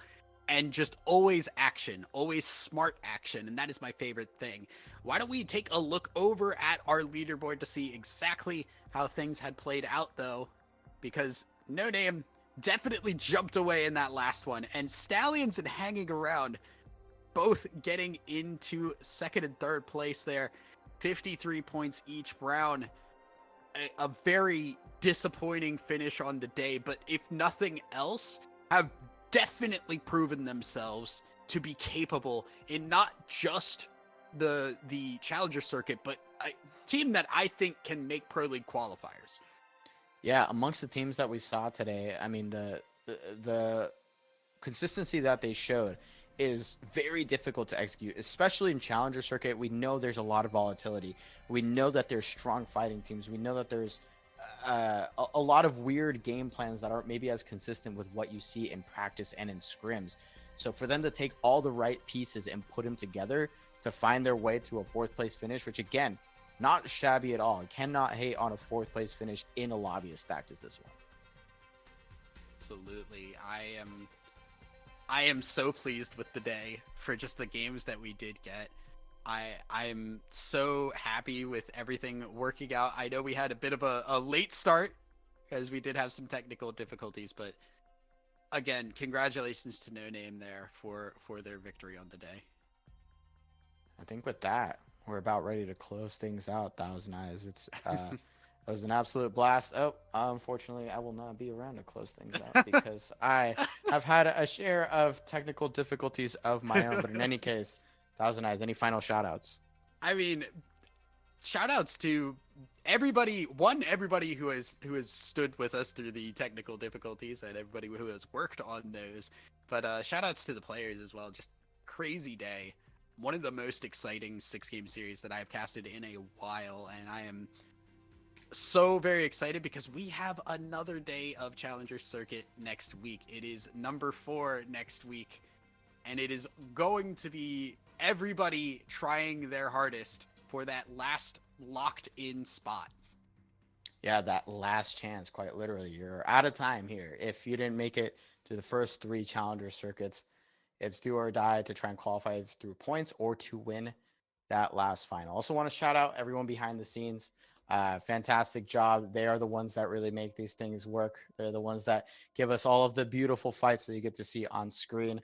and just always action, always smart action, and that is my favorite thing. Why don't we take a look over at our leaderboard to see exactly how things had played out, though, because No Name definitely jumped away in that last one, and Stallions and Hanging Around both getting into second and third place there, 53 points each. Brown, a very disappointing finish on the day, but if nothing else, have definitely proven themselves to be capable in not just the Challenger circuit, but a team that I think can make Pro League qualifiers. Yeah, amongst the teams that we saw today, I mean, the consistency that they showed is very difficult to execute, especially in Challenger circuit. We know there's a lot of volatility. We know that there's strong fighting teams. We know that there's a lot of weird game plans that aren't maybe as consistent with what you see in practice and in scrims. So for them to take all the right pieces and put them together to find their way to a 4th place finish, which again, not shabby at all. Cannot hate on a 4th place finish in a lobby as stacked as this one. Absolutely. I am so pleased with the day for just the games that we did get. I'm so happy with everything working out. I know we had a bit of a late start because we did have some technical difficulties, but again, congratulations to No Name there for their victory on the day. I think with that, we're about ready to close things out. Thousand Eyes. It was an absolute blast. Oh, unfortunately, I will not be around to close things out because I have had a share of technical difficulties of my own. But in any case, Thousand Eyes, any final shout outs? I mean, shout outs to everybody who has stood with us through the technical difficulties, and everybody who has worked on those. But shout outs to the players as well. Just crazy day. One of the most exciting 6-game series that I've casted in a while, and I am so very excited because we have another day of Challenger Circuit next week. It is number 4 next week, and it is going to be everybody trying their hardest for that last locked in spot. Yeah, that last chance, quite literally. You're out of time here. If you didn't make it to the first 3 Challenger Circuits, it's do or die to try and qualify through points or to win that last final. Also want to shout out everyone behind the scenes. Fantastic job. They are the ones that really make these things work. They're the ones that give us all of the beautiful fights that you get to see on screen.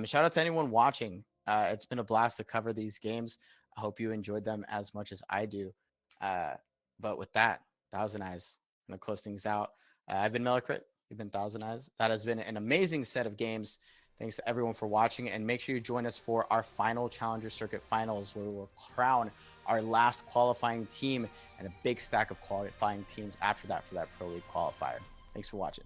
Shout out to anyone watching. It's been a blast to cover these games. I hope you enjoyed them as much as I do. But with that, Thousand Eyes, I'm going to close things out. I've been Melacrit. You've been Thousand Eyes. That has been an amazing set of games. Thanks to everyone for watching, and make sure you join us for our final Challenger Circuit finals, where we'll crown our last qualifying team and a big stack of qualifying teams after that for that Pro League qualifier. Thanks for watching.